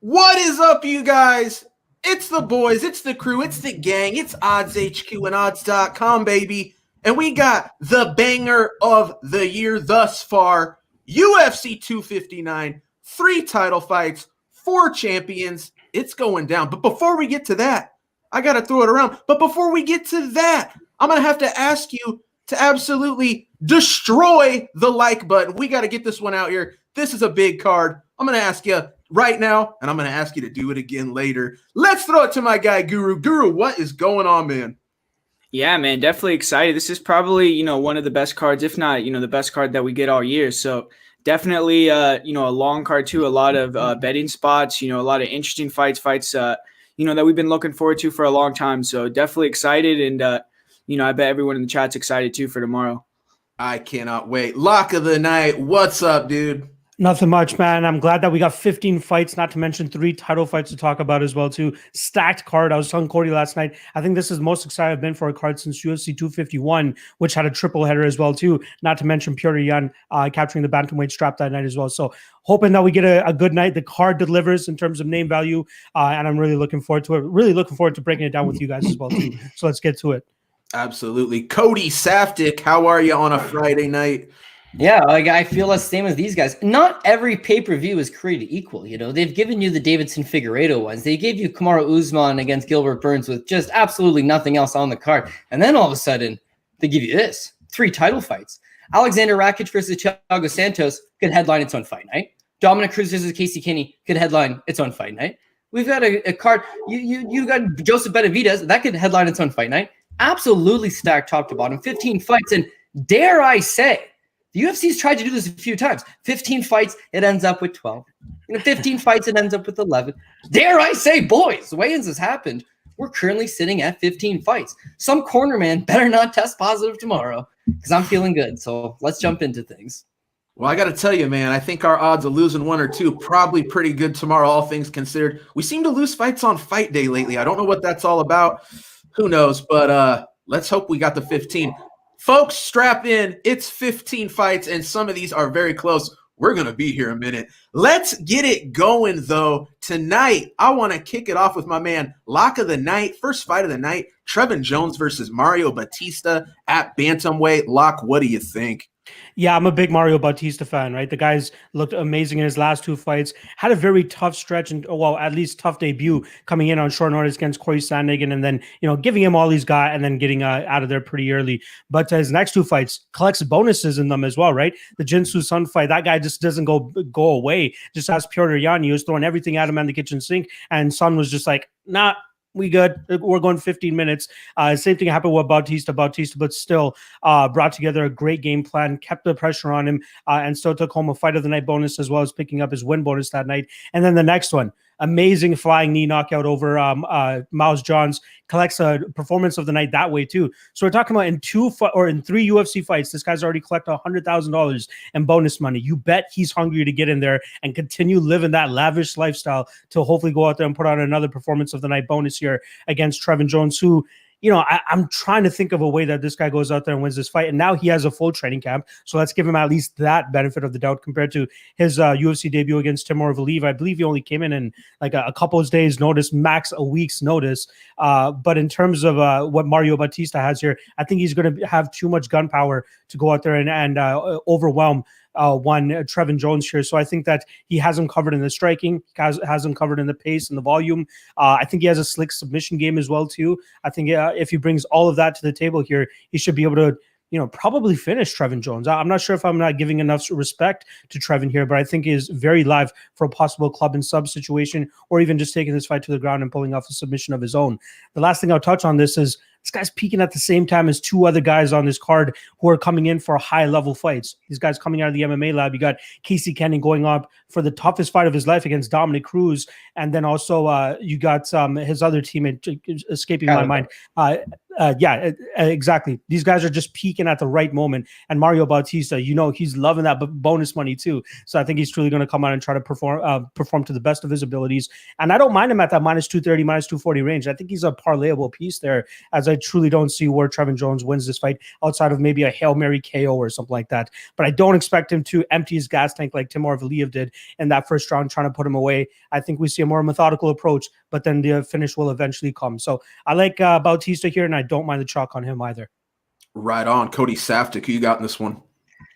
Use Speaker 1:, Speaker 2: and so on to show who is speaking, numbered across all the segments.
Speaker 1: What is up, you guys? It's the boys, it's the crew, it's the gang, it's Odds HQ and odds.com, baby. And we got the banger of the year thus far, UFC 259, 3 title fights, 4 champions. It's going down. But before we get to that, I got to throw it around. But before we get to that, I'm going to have to ask you to absolutely destroy the like button. We got to get this one out here. This is a big card. I'm going to ask you right now, and I'm going to ask you to do it again later. Let's throw it to my guy, Guru. Guru, what is going on, man?
Speaker 2: Yeah, man, definitely excited. This is probably, one of the best cards, if not, the best card that we get all year. So definitely, a long card too, a lot of betting spots, a lot of interesting fights, that we've been looking forward to for a long time. So definitely excited. And, I bet everyone in the chat's excited too for tomorrow.
Speaker 1: I cannot wait. Lock of the night. What's up, dude?
Speaker 3: Nothing much, man. I'm glad that we got 15 fights, not to mention 3 title fights to talk about as well, too. Stacked card. I was telling Cody last night, I think this is the most excited I've been for a card since UFC 251, which had a triple header as well, too. Not to mention Petr Yan capturing the Bantamweight strap that night as well. So hoping that we get a good night. The card delivers in terms of name value, and I'm really looking forward to it. Really looking forward to breaking it down with you guys as well, too. So let's get to it.
Speaker 1: Absolutely. Cody Saftic, how are you on a Friday night?
Speaker 4: Yeah, I feel the same as these guys. Not every pay-per-view is created equal. They've given you the Davidson Figueiredo ones. They gave you Kamaru Usman against Gilbert Burns with just absolutely nothing else on the card. And then all of a sudden, they give you this. 3 title fights. Alexander Rakic versus Thiago Santos could headline its own fight night. Dominick Cruz versus Kenney could headline its own fight night. We've got a card. You got Joseph Benavidez. That could headline its own fight night. Absolutely stacked top to bottom. 15 fights. And dare I say, the UFC's tried to do this a few times. 15 fights, it ends up with 12. 15 fights, it ends up with 11. Dare I say, boys, weigh-ins has happened. We're currently sitting at 15 fights. Some corner man better not test positive tomorrow because I'm feeling good. So let's jump into things.
Speaker 1: Well, I got to tell you, man, I think our odds of losing 1 or 2 probably pretty good tomorrow, all things considered. We seem to lose fights on fight day lately. I don't know what that's all about. Who knows? But let's hope we got the 15. Folks, strap in. It's 15 fights, and some of these are very close. We're going to be here a minute. Let's get it going, though. Tonight, I want to kick it off with my man, Lock of the Night. First fight of the night, Trevin Jones versus Mario Bautista at Bantamweight. Lock, what do you think?
Speaker 3: Yeah, I'm a big Mario Bautista fan, right? The guy's looked amazing in his last 2 fights. Had a very tough stretch and, well, at least tough debut coming in on short notice against Corey Sandhagen and then, giving him all he's got and then getting out of there pretty early. But his next 2 fights collects bonuses in them as well, right? The Jinsu Sun fight, that guy just doesn't go away. Just ask Petr Yan, he was throwing everything at him on the kitchen sink, and Sun was just like, nah, we good. We're going 15 minutes. Same thing happened with Bautista, but still brought together a great game plan, kept the pressure on him, and still took home a fight of the night bonus as well as picking up his win bonus that night. And then the next one, amazing flying knee knockout over Miles Johns, collects a performance of the night that way too. So we're talking about in 3 UFC fights, this guy's already collected $100,000 in bonus money. You bet he's hungry to get in there and continue living that lavish lifestyle to hopefully go out there and put on another performance of the night bonus here against Trevin Jones, who, I'm trying to think of a way that this guy goes out there and wins this fight. And now he has a full training camp. So let's give him at least that benefit of the doubt compared to his UFC debut against Timur Valiev. I believe he only came in like a couple of days' notice, max a week's notice. But in terms of what Mario Bautista has here, I think he's going to have too much gunpowder to go out there and overwhelm Trevin Jones here. So I think that he has him covered in the striking, has him covered in the pace and the volume. I think he has a slick submission game as well too. I think if he brings all of that to the table here, he should be able to probably finish Trevin Jones. I'm not sure if I'm not giving enough respect to Trevin here, but I think he is very live for a possible club and sub situation, or even just taking this fight to the ground and pulling off a submission of his own. The last thing I'll touch on this is this guy's peaking at the same time as 2 other guys on this card who are coming in for high-level fights. These guys coming out of the MMA lab. You got Kenney going up for the toughest fight of his life against Dominick Cruz, and then also you got his other teammate escaping my mind. Exactly. These guys are just peaking at the right moment. And Mario Bautista, he's loving that bonus money too. So I think he's truly going to come out and try to perform to the best of his abilities. And I don't mind him at that minus 230, minus 240 range. I think he's a parlayable piece there, as I truly don't see where Trevin Jones wins this fight outside of maybe a Hail Mary KO or something like that. But I don't expect him to empty his gas tank like Timur Valiev did in that first round, trying to put him away. I think we see a more methodical approach, but then the finish will eventually come. So I like Bautista here, and I don't mind the chalk on him either.
Speaker 1: Right on. Cody Saftic, who you got in this one?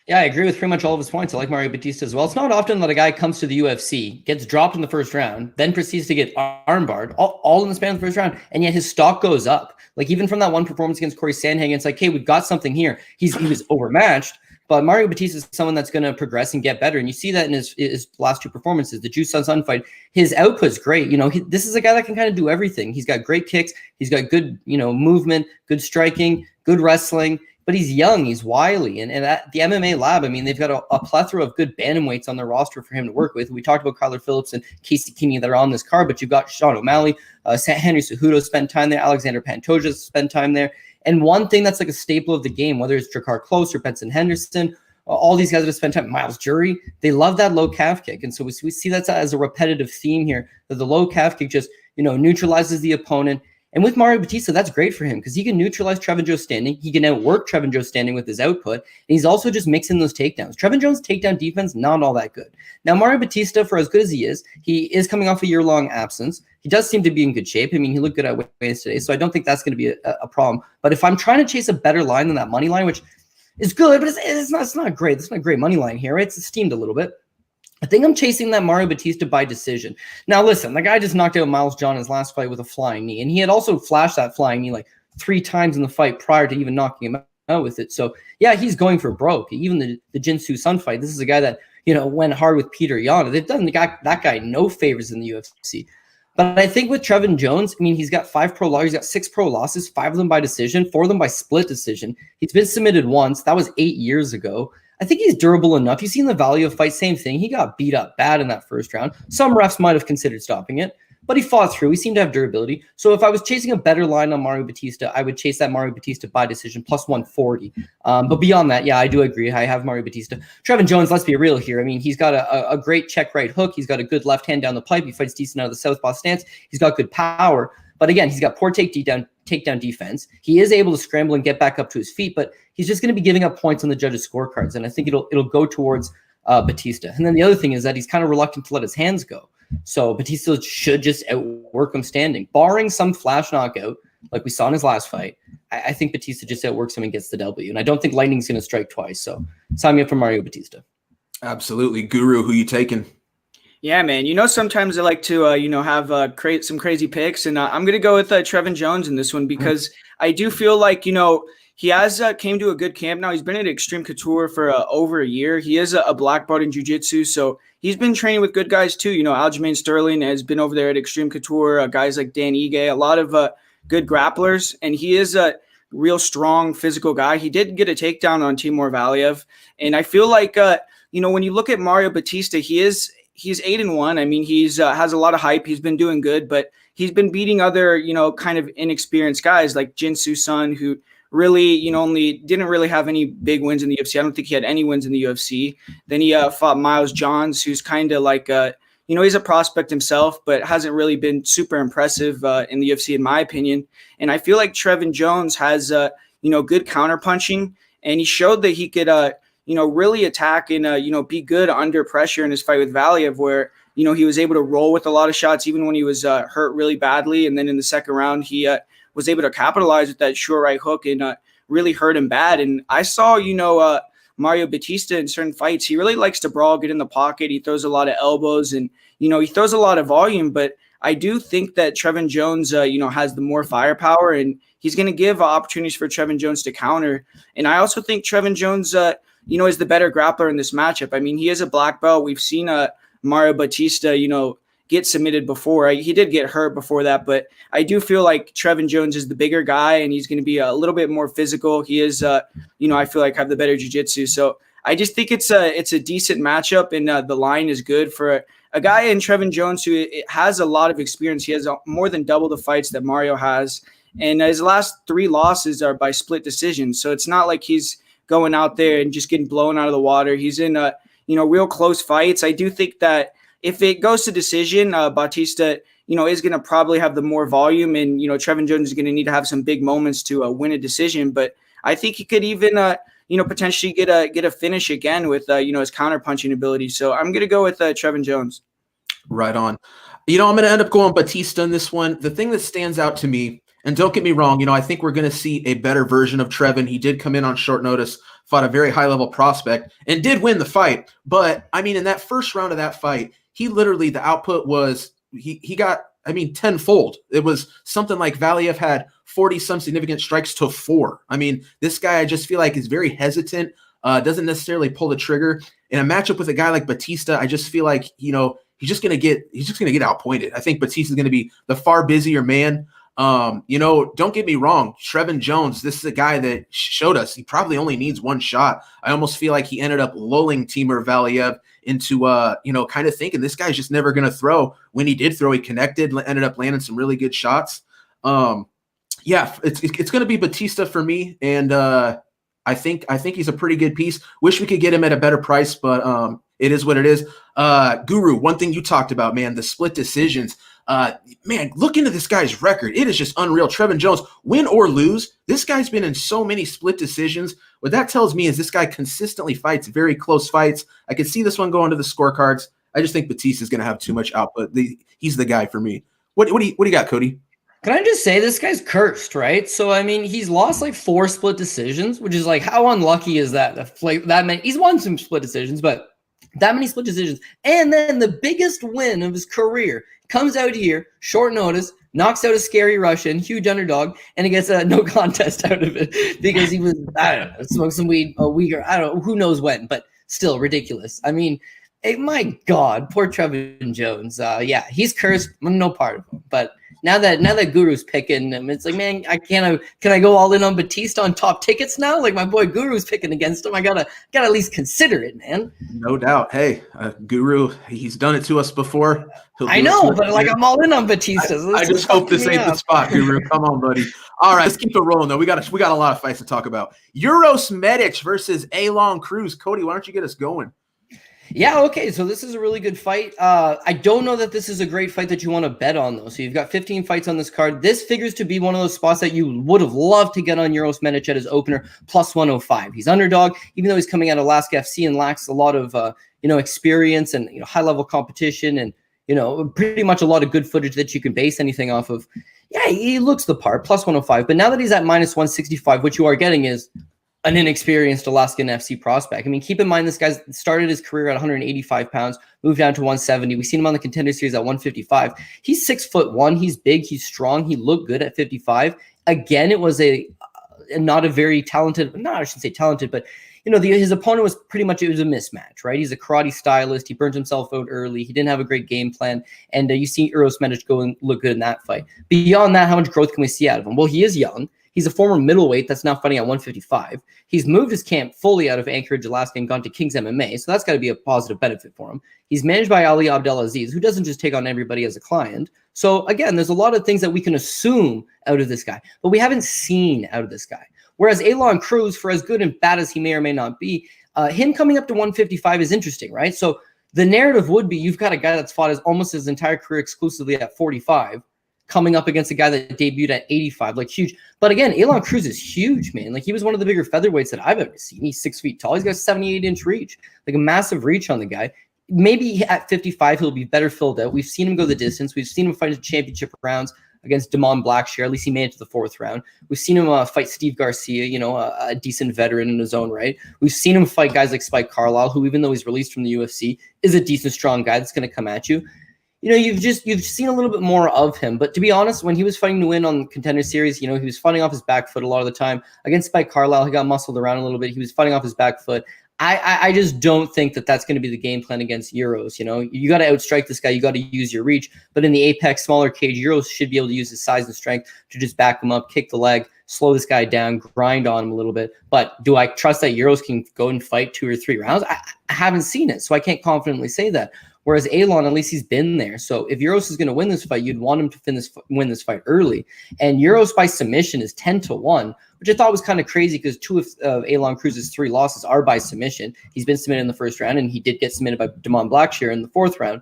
Speaker 4: Yeah, I agree with pretty much all of his points. I like Mario Bautista as well. It's not often that a guy comes to the UFC, gets dropped in the first round, then proceeds to get armbarred, all in the span of the first round, and yet his stock goes up. Like, even from that one performance against Corey Sandhagen, it's like, hey, we've got something here. He was overmatched, but Mario Bautista is someone that's going to progress and get better. And you see that in his last two performances, the Juice Sun fight. His output's great. This is a guy that can kind of do everything. He's got great kicks. He's got good, movement, good striking, good wrestling. But he's young, he's wily, and at the MMA lab, I mean, they've got a plethora of good bantamweights on their roster for him to work with. We talked about Kyler Phillips and Casey Kenney that are on this card, but you've got Sean O'Malley, Henry Cejudo spent time there, Alexander Pantoja spent time there. And one thing that's like a staple of the game, whether it's Drakkar Klose or Benson Henderson, all these guys that have spent time, Miles Jury, they love that low calf kick. And so we see that as a repetitive theme here, that the low calf kick just, neutralizes the opponent. And with Mario Bautista, that's great for him because he can neutralize Trevin Jones standing. He can outwork Trevin Jones standing with his output. And he's also just mixing those takedowns. Trevin Jones' takedown defense, not all that good. Now, Mario Bautista, for as good as he is coming off a year-long absence. He does seem to be in good shape. I mean, he looked good at weigh-ins today, so I don't think that's going to be a problem. But if I'm trying to chase a better line than that money line, which is good, but it's not great. It's not a great money line here. Right? It's steamed a little bit. I think I'm chasing that Mario Bautista by decision. Now, listen, the guy just knocked out Miles John in his last fight with a flying knee, and he had also flashed that flying knee like 3 times in the fight prior to even knocking him out with it. So, yeah, he's going for broke. Even the Jinsu Sun fight, this is a guy that, went hard with Petr Yan. They've done that guy no favors in the UFC. But I think with Trevin Jones, I mean, he's got 5 pro losses. He's got 6 pro losses, 5 of them by decision, 4 of them by split decision. He's been submitted once. That was 8 years ago. I think he's durable enough. You've seen the value of fight, same thing. He got beat up bad in that first round. Some refs might have considered stopping it, but he fought through. He seemed to have durability. So if I was chasing a better line on Mario Bautista, I would chase that Mario Bautista by decision plus 140. But beyond that, yeah, I do agree. I have Mario Bautista. Trevin Jones, let's be real here. I mean, he's got a great check right hook. He's got a good left hand down the pipe. He fights decent out of the southpaw stance. He's got good power. But again, he's got poor takedown defense. He is able to scramble and get back up to his feet, but he's just going to be giving up points on the judges' scorecards. And I think it'll go towards Bautista. And then the other thing is that he's kind of reluctant to let his hands go. So Bautista should just outwork him standing. Barring some flash knockout, like we saw in his last fight, I think Bautista just outworks him and gets the W. And I don't think lightning's going to strike twice. So sign me up for Mario Bautista.
Speaker 1: Absolutely. Guru, who you taking?
Speaker 2: Yeah, man. Sometimes I like to, have some crazy picks, and I'm going to go with Trevin Jones in this one because I do feel like, he has came to a good camp now. He's been at Extreme Couture for over a year. He is a black belt in jiu-jitsu, so he's been training with good guys too. Aljamain Sterling has been over there at Extreme Couture, guys like Dan Ige, a lot of good grapplers, and he is a real strong physical guy. He did get a takedown on Timur Valiev, and I feel like, when you look at Mario Bautista, he's 8-1. I mean, he's has a lot of hype. He's been doing good, but he's been beating other, kind of inexperienced guys like Jinsu Sun, who really, only didn't really have any big wins in the UFC. I don't think he had any wins in the UFC. Then he fought Miles Johns, who's kind of like, he's a prospect himself, but hasn't really been super impressive in the UFC, in my opinion. And I feel like Trevin Jones has, good counter punching, and he showed that he could, really attack and, be good under pressure in his fight with Valiev, where, he was able to roll with a lot of shots, even when he was hurt really badly. And then in the second round, he was able to capitalize with that short right hook and really hurt him bad. And I saw, Mario Bautista in certain fights, he really likes to brawl, get in the pocket. He throws a lot of elbows and, he throws a lot of volume. But I do think that Trevin Jones, has the more firepower, and he's going to give opportunities for Trevin Jones to counter. And I also think Trevin Jones, is the better grappler in this matchup. I mean, he is a black belt. We've seen Mario Bautista, get submitted before. He did get hurt before that, but I do feel like Trevin Jones is the bigger guy, and he's going to be a little bit more physical. He is, I feel like have the better jiu-jitsu. So I just think it's a decent matchup, and the line is good for a guy in Trevin Jones who has a lot of experience. He has more than double the fights that Mario has, And his last 3 losses are by split decision. So it's not like he's going out there and just getting blown out of the water. He's in, real close fights. I do think that if it goes to decision, Bautista, is going to probably have the more volume, and, Trevin Jones is going to need to have some big moments to win a decision. But I think he could even, potentially get a finish again with, his counter-punching ability. So I'm going to go with Trevin Jones.
Speaker 1: Right on. I'm going to end up going Bautista in this one. The thing that stands out to me, and don't get me wrong, I think we're going to see a better version of Trevin. He did come in on short notice, fought a very high-level prospect, and did win the fight. But, in that first round of that fight, he literally, the output was, he got, tenfold. It was something like Valiev had 40-some significant strikes to 4. This guy, I just feel like, is very hesitant, doesn't necessarily pull the trigger. In a matchup with a guy like Bautista, I just feel like, he's just going to get outpointed. I think Bautista is going to be the far busier man. Don't get me wrong. Trevin Jones, this is a guy that showed us he probably only needs one shot. I almost feel like he ended up lulling Timur Valiev into, kind of thinking this guy's just never going to throw. When he did throw, he connected, ended up landing some really good shots. It's going to be Bautista for me. And I think he's a pretty good piece. Wish we could get him at a better price, but it is what it is. Guru, one thing you talked about, man, the split decisions. Man, look into this guy's record. It is just unreal. Trevin Jones, win or lose, this guy's been in so many split decisions. What that tells me is this guy consistently fights very close fights. I can see this one going to the scorecards. I just think Bautista is going to have too much output. He's the guy for me. What do you got, Cody?
Speaker 4: Can I just say this guy's cursed, right? So, he's lost like 4 split decisions, which is like, how unlucky is that? Like that many, he's won some split decisions, but that many split decisions. And then the biggest win of his career comes out here, short notice, knocks out a scary Russian, huge underdog, and he gets a no contest out of it because he was, I don't know, smoked some weed a week or I don't know, who knows when, but still ridiculous. My God, poor Trevin Jones. He's cursed. I'm no part of him. But now that Guru's picking him, it's like, man, can I go all in on Bautista on top tickets now? Like my boy Guru's picking against him. I gotta at least consider it, man.
Speaker 1: No doubt. Hey, Guru, he's done it to us before.
Speaker 4: I know, but like I'm all in on Bautista.
Speaker 1: I just hope this ain't the spot, Guru. Come on, buddy. All right, let's keep it rolling though. We got a lot of fights to talk about. Uros Medic versus Alon Cruz. Cody, why don't you get us going?
Speaker 4: Yeah, okay, so this is a really good fight. I don't know that this is a great fight that you want to bet on, though. So you've got 15 fights on this card. This figures to be one of those spots that you would have loved to get on Uros Medic at his opener, plus 105. He's underdog, even though he's coming out of Alaska FC and lacks a lot of experience and high-level competition and pretty much a lot of good footage that you can base anything off of. Yeah, he looks the part, plus 105. But now that he's at minus 165, what you are getting is an inexperienced Alaskan FC prospect. Keep in mind, this guy started his career at 185 pounds, moved down to 170. We've seen him on the Contender Series at 155. He's 6'1". He's big. He's strong. He looked good at 55. Again, it was not a very talented, no, I shouldn't say talented, but his opponent was pretty much, it was a mismatch, right? He's a karate stylist. He burnt himself out early. He didn't have a great game plan. And you see Uros Medic go and look good in that fight. Beyond that, how much growth can we see out of him? Well, he is young. He's a former middleweight that's now fighting at 155. He's moved his camp fully out of Anchorage, Alaska, and gone to King's MMA, so that's got to be a positive benefit for him. He's managed by Ali Abdelaziz, who doesn't just take on everybody as a client. So, again, there's a lot of things that we can assume out of this guy, but we haven't seen out of this guy. Whereas Alon Cruz, for as good and bad as he may or may not be, him coming up to 155 is interesting, right? So the narrative would be you've got a guy that's fought almost his entire career exclusively at 45, coming up against a guy that debuted at 85, like huge. But again, Alon Cruz is huge, man. Like he was one of the bigger featherweights that I've ever seen. He's 6 feet tall. He's got a 78-inch reach, like a massive reach on the guy. Maybe at 55, he'll be better filled out. We've seen him go the distance. We've seen him fight in championship rounds against Damon Blackshear. At least he made it to the 4th round. We've seen him fight Steve Garcia, a decent veteran in his own right. We've seen him fight guys like Spike Carlisle, who even though he's released from the UFC, is a decent, strong guy that's going to come at you. You've seen a little bit more of him. But to be honest, when he was fighting to win on Contender Series, he was fighting off his back foot a lot of the time. Against Spike Carlisle, he got muscled around a little bit. He was fighting off his back foot. I just don't think that that's going to be the game plan against Uros. You got to outstrike this guy. You got to use your reach. But in the apex, smaller cage, Uros should be able to use his size and strength to just back him up, kick the leg, slow this guy down, grind on him a little bit. But do I trust that Uros can go and fight 2 or 3 rounds? I haven't seen it, so I can't confidently say that. Whereas Elon, at least he's been there. So if Euros is going to win this fight, you'd want him to win this fight early. And Euros by submission is 10-1, which I thought was kind of crazy because 2 of Elon Cruz's 3 losses are by submission. He's been submitted in the first round, and he did get submitted by Damon Blackshear in the 4th round.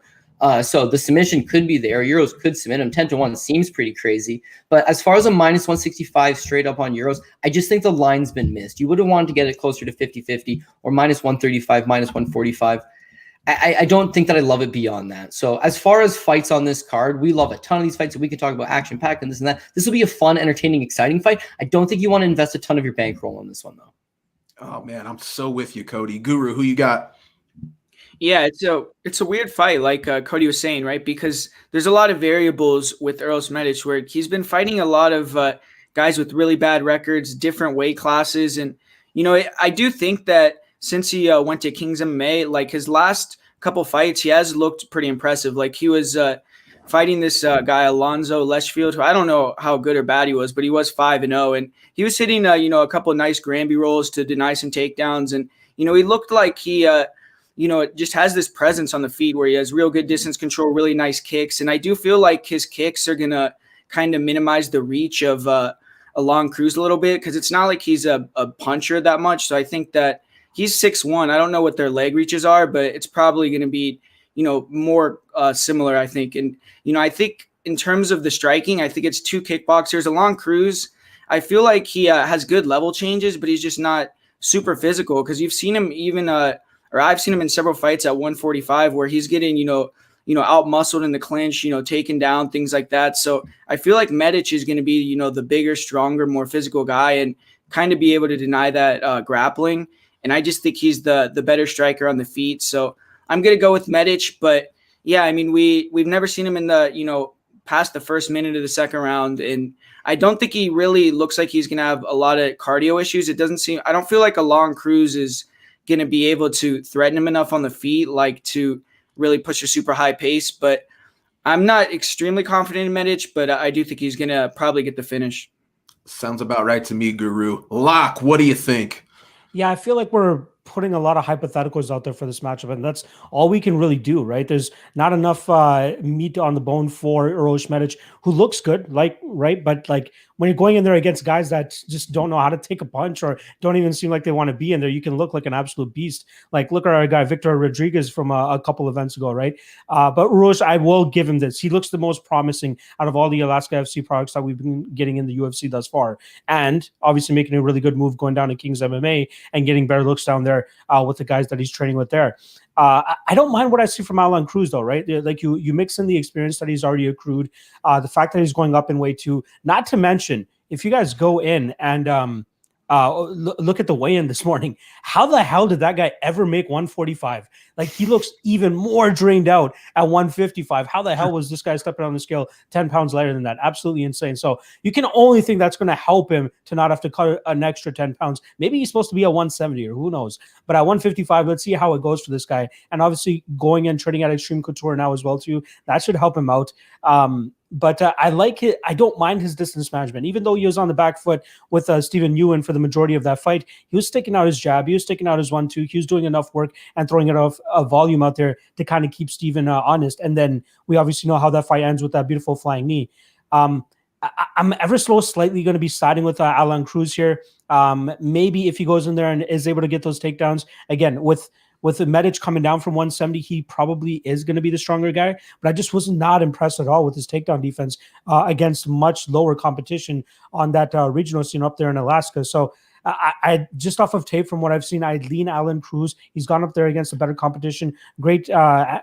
Speaker 4: So the submission could be there. Euros could submit him. 10-1 seems pretty crazy. But as far as a -165 straight up on Euros, I just think the line's been missed. You would have wanted to get it closer to 50-50 or -135, -145. I don't think that I love it beyond that. So as far as fights on this card, we love a ton of these fights. So we could talk about action-packed and this and that. This will be a fun, entertaining, exciting fight. I don't think you want to invest a ton of your bankroll on this one, though.
Speaker 1: Oh, man, I'm so with you, Cody. Guru, who you got?
Speaker 2: Yeah, it's a weird fight, like Cody was saying, right? Because there's a lot of variables with Uros Medic where he's been fighting a lot of guys with really bad records, different weight classes. And, I do think that since he went to King's MMA, like his last couple fights, he has looked pretty impressive. Like he was fighting this guy, Alonzo Leschfield, who I don't know how good or bad he was, but he was 5-0. And he was hitting, a couple of nice Granby rolls to deny some takedowns. And, he looked like he just has this presence on the feet where he has real good distance control, really nice kicks. And I do feel like his kicks are going to kind of minimize the reach of Alon Cruz a little bit because it's not like he's a puncher that much. So I think that he's 6'1". I don't know what their leg reaches are, but it's probably going to be, more similar, I think. And, I think in terms of the striking, I think it's 2 kickboxers. Alon Cruz, I feel like he has good level changes, but he's just not super physical because you've seen him even or I've seen him in several fights at 145 where he's getting, out muscled in the clinch, taken down, things like that. So I feel like Medic is going to be, the bigger, stronger, more physical guy and kind of be able to deny that grappling. And I just think he's the better striker on the feet. So I'm going to go with Medic. But yeah, I mean, we've never seen him in the, past the first minute of the second round. And I don't think he really looks like he's going to have a lot of cardio issues. I don't feel like Alon Cruz is going to be able to threaten him enough on the feet, like to really push a super high pace. But I'm not extremely confident in Medic, but I do think he's going to probably get the finish.
Speaker 1: Sounds about right to me, Guru. Locke, what do you think?
Speaker 3: Yeah, I feel like we're putting a lot of hypotheticals out there for this matchup, and that's all we can really do, right? There's not enough meat on the bone for Uros Medic, who looks good, right? But when you're going in there against guys that just don't know how to take a punch or don't even seem like they want to be in there, you can look like an absolute beast. Like, look at our guy, Victor Rodriguez from a couple events ago, right? But Uros, I will give him this. He looks the most promising out of all the Alaska FC products that we've been getting in the UFC thus far. And obviously making a really good move going down to King's MMA and getting better looks down there with the guys that he's training with there. I don't mind what I see from Alon Cruz, though, right? Like you mix in the experience that he's already accrued, the fact that he's going up in weight too. Not to mention, if you guys go in and look at the weigh-in this morning, how the hell did that guy ever make 145? Like, he looks even more drained out at 155. How the hell was this guy stepping on the scale 10 pounds lighter than that? Absolutely insane. So you can only think that's going to help him to not have to cut an extra 10 pounds. Maybe he's supposed to be at 170 or who knows. But at 155, let's see how it goes for this guy. And obviously going and training at Extreme Couture now as well too, that should help him out. But I like it. I don't mind his distance management. Even though he was on the back foot with Stephen Ewan for the majority of that fight, he was sticking out his jab. He was sticking out his 1-2. He was doing enough work and throwing it off a volume out there to kind of keep Stephen honest. And then we obviously know how that fight ends with that beautiful flying knee. I'm ever so slightly going to be siding with Alon Cruz here. Maybe if he goes in there and is able to get those takedowns, again, with the Medic coming down from 170, he probably is going to be the stronger guy. But I just was not impressed at all with his takedown defense against much lower competition on that regional scene up there in Alaska. So I just off of tape from what I've seen, I'd lean Alon Cruz. He's gone up there against a better competition. Great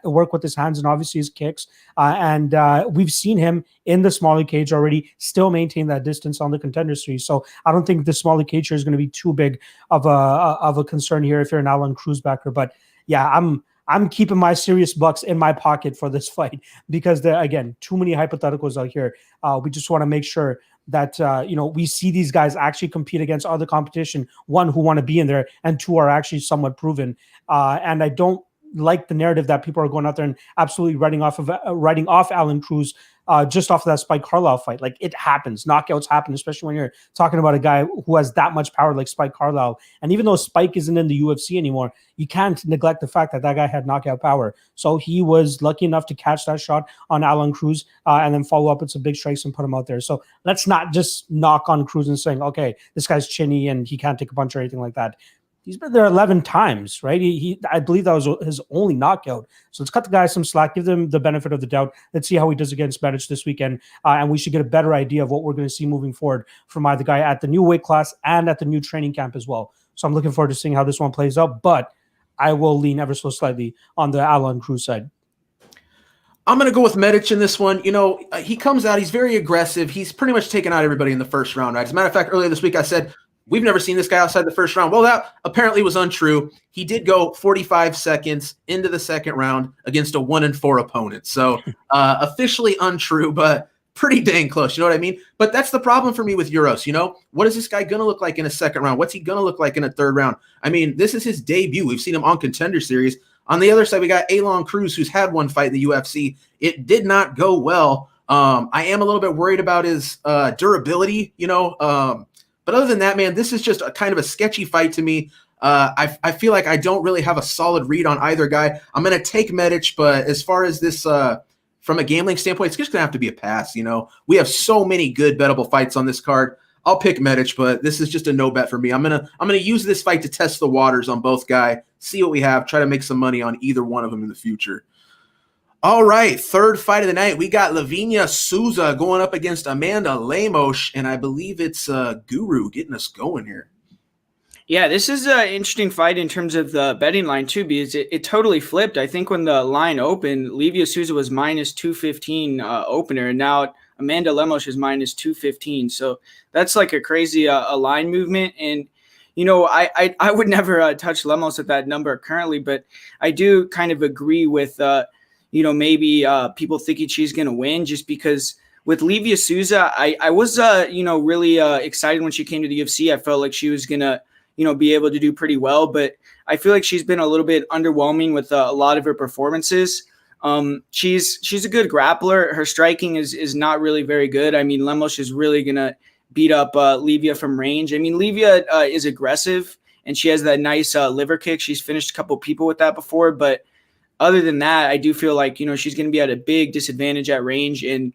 Speaker 3: work with his hands and obviously his kicks. And we've seen him in the smaller cage already still maintain that distance on the Contender Series. So I don't think the smaller cage here is going to be too big of a concern here if you're an Alon Cruz backer. But yeah, I'm keeping my serious bucks in my pocket for this fight because there, again, too many hypotheticals out here. We just want to make sure that we see these guys actually compete against other competition, one, who want to be in there, and two, are actually somewhat proven. And I don't like the narrative that people are going out there and absolutely writing off Alon Cruz just off of that Spike Carlisle fight. Like, it happens. Knockouts happen, especially when you're talking about a guy who has that much power like Spike Carlisle. And even though Spike isn't in the UFC anymore, you can't neglect the fact that that guy had knockout power. So he was lucky enough to catch that shot on Alan Cruz and then follow up with some big strikes and put him out there. So let's not just knock on Cruz and saying, okay, this guy's chinny and he can't take a punch or anything like that. He's been there 11 times, right? I believe that was his only knockout. So let's cut the guy some slack, give them the benefit of the doubt. Let's see how he does against Medic this weekend. And we should get a better idea of what we're going to see moving forward from either guy at the new weight class and at the new training camp as well. So I'm looking forward to seeing how this one plays out, but I will lean ever so slightly on the Alan Cruz side.
Speaker 1: I'm going to go with Medic in this one. You know, he comes out, he's very aggressive. He's pretty much taken out everybody in the first round, right? As a matter of fact, earlier this week I said, we've never seen this guy outside the first round. Well, that apparently was untrue. He did go 45 seconds into the second round against a 1-4 opponent. So officially untrue, but pretty dang close. You know what I mean? But that's the problem for me with Euros. You know, what is this guy going to look like in a second round? What's he going to look like in a third round? I mean, this is his debut. We've seen him on Contender Series. On the other side, we got Alan Cruz, who's had one fight in the UFC. It did not go well. I am a little bit worried about his durability, you know, but other than that, man, this is just a kind of a sketchy fight to me. I feel like I don't really have a solid read on either guy. I'm going to take Medic, but as far as this, from a gambling standpoint, it's just going to have to be a pass. You know, we have so many good bettable fights on this card. I'll pick Medic, but this is just a no bet for me. I'm gonna use this fight to test the waters on both guys, see what we have, try to make some money on either one of them in the future. All right, third fight of the night. We got Livia Souza going up against Amanda Lemos, and I believe it's Guru getting us going here.
Speaker 2: Yeah, this is an interesting fight in terms of the betting line, too, because it totally flipped. I think when the line opened, Livia Souza was minus 215 opener, and now Amanda Lemos is minus 215. So that's like a crazy line movement. And, you know, I would never touch Lemos at that number currently, but I do kind of agree with you know, maybe people thinking she's going to win just because with Livia Souza, I was, you know, really excited when she came to the UFC. I felt like she was going to, you know, be able to do pretty well, but I feel like she's been a little bit underwhelming with a lot of her performances. She's a good grappler. Her striking is not really very good. I mean, Lemos is really going to beat up Livia from range. I mean, Livia is aggressive and she has that nice liver kick. She's finished a couple people with that before, but other than that, I do feel like, you know, she's going to be at a big disadvantage at range. And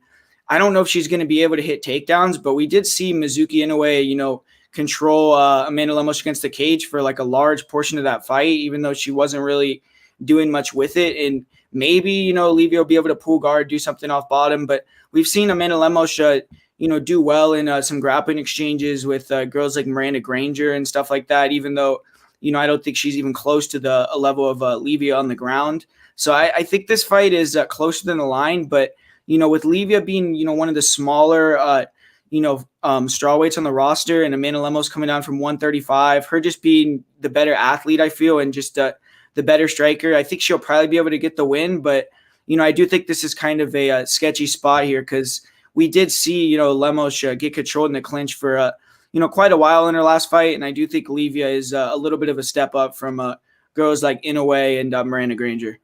Speaker 2: I don't know if she's going to be able to hit takedowns, but we did see Mizuki Inoue, you know, control Amanda Lemos against the cage for like a large portion of that fight, even though she wasn't really doing much with it. And maybe, you know, Livia will be able to pull guard, do something off bottom. But we've seen Amanda Lemos, you know, do well in some grappling exchanges with girls like Miranda Granger and stuff like that, even though, you know, I don't think she's even close to the level of Livia on the ground. So I think this fight is closer than the line. But, you know, with Livia being, you know, one of the smaller, you know, strawweights on the roster and Amanda Lemos coming down from 135, her just being the better athlete, I feel, and just the better striker, I think she'll probably be able to get the win. But, you know, I do think this is kind of a sketchy spot here because we did see, you know, Lemos get controlled in the clinch for you know, quite a while in her last fight. And I do think Livia is a little bit of a step up from girls like Inoue and Miranda Granger.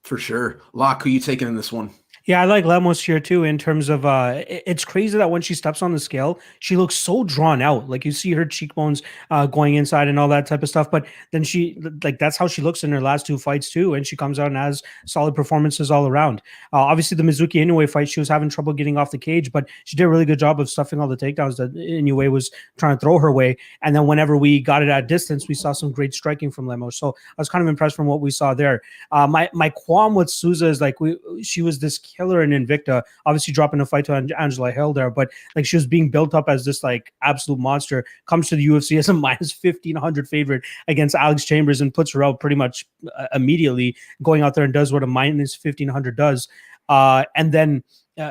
Speaker 1: For sure. Locke, who you taking in this one?
Speaker 3: Yeah, I like Lemos here too in terms of it's crazy that when she steps on the scale, she looks so drawn out. Like you see her cheekbones going inside and all that type of stuff. But then she like that's how she looks in her last two fights too. And she comes out and has solid performances all around. Obviously, the Mizuki Inoue fight, she was having trouble getting off the cage, but she did a really good job of stuffing all the takedowns that Inoue was trying to throw her way. And then whenever we got it at distance, we saw some great striking from Lemos. So I was kind of impressed from what we saw there. My qualm with Souza is like she was this killer in Invicta, obviously dropping a fight to Angela Hill there, but like she was being built up as this like absolute monster, comes to the UFC as a minus 1,500 favorite against Alex Chambers and puts her out pretty much immediately, going out there and does what a minus 1,500 does. And then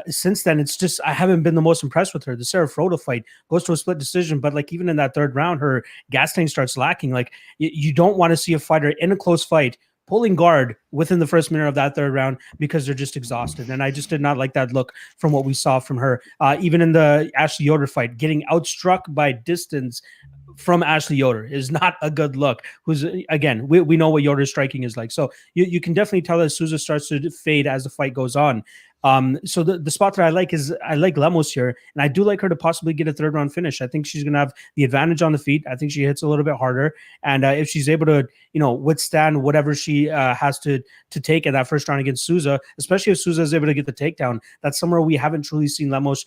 Speaker 3: since then, it's just I haven't been the most impressed with her. The Sarah Froda fight goes to a split decision, but like even in that third round, her gas tank starts lacking. Like you don't want to see a fighter in a close fight pulling guard within the first minute of that third round because they're just exhausted. And I just did not like that look from what we saw from her. Even in the Ashley Yoder fight, getting outstruck by distance from Ashley Yoder is not a good look. Who's again, we know what Yoder's striking is like. So you can definitely tell that Souza starts to fade as the fight goes on. So the spot that I like is I like Lemos here, and I do like her to possibly get a third round finish. I think she's going to have the advantage on the feet. I think she hits a little bit harder, and if she's able to, withstand whatever she has to take in that first round against Souza, especially if Souza is able to get the takedown, that's somewhere we haven't truly seen Lemos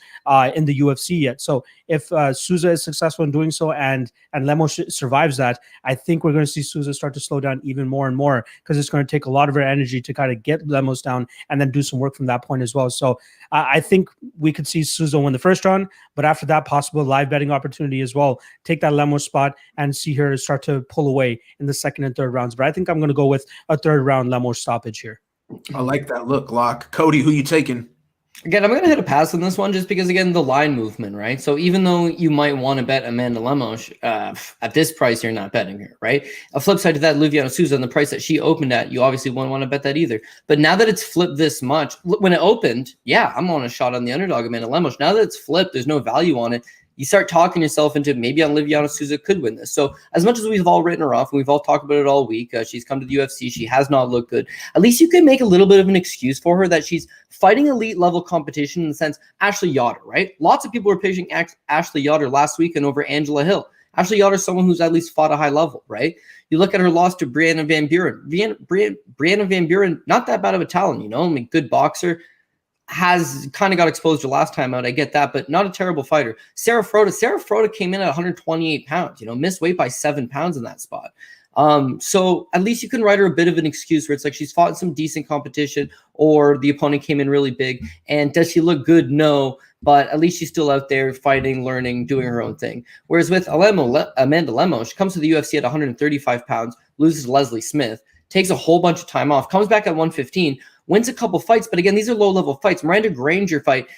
Speaker 3: in the UFC yet. So if Souza is successful in doing so, and Lemos survives that, I think we're going to see Souza start to slow down even more and more, because it's going to take a lot of her energy to kind of get Lemos down and then do some work from that point as well. So I think we could see Souza win the first round, but after that, possible live betting opportunity as well. Take that Lemos spot and see her start to pull away in the second and third rounds. But I think I'm going to go with a third round Lemos stoppage here.
Speaker 1: I like that look, Lock. Cody, who you taking?
Speaker 4: Again, I'm going to hit a pass on this one just because, again, the line movement, right? So even though you might want to bet Amanda Lemos, at this price, you're not betting her, right? A flip side to that, Livia Souza, and the price that she opened at, you obviously won't want to bet that either. But now that it's flipped this much, when it opened, yeah, I'm on a shot on the underdog, Amanda Lemos. Now that it's flipped, there's no value on it. You start talking yourself into maybe Livia Souza could win this. So as much as we've all written her off and we've all talked about it all week, she's come to the UFC. She has not looked good. At least you can make a little bit of an excuse for her that she's fighting elite level competition in the sense Ashley Yoder, right? Lots of people were pitching Ashley Yoder last weekend over Angela Hill. Ashley Yoder is someone who's at least fought a high level, right? You look at her loss to Brianna Van Buren. Brianna Van Buren, not that bad of a talent, I mean, good boxer. Has kind of got exposed her last time out. I get that, but not a terrible fighter. Sarah Froda came in at 128 pounds, missed weight by 7 pounds in that spot. So at least you can write her a bit of an excuse where it's like she's fought in some decent competition or the opponent came in really big. And does she look good? No, but at least she's still out there fighting, learning, doing her own thing. Whereas with Amanda Lemos, she comes to the UFC at 135 pounds, loses to Leslie Smith, takes a whole bunch of time off, comes back at 115, wins a couple fights. But again, these are low-level fights. Miranda Granger fight,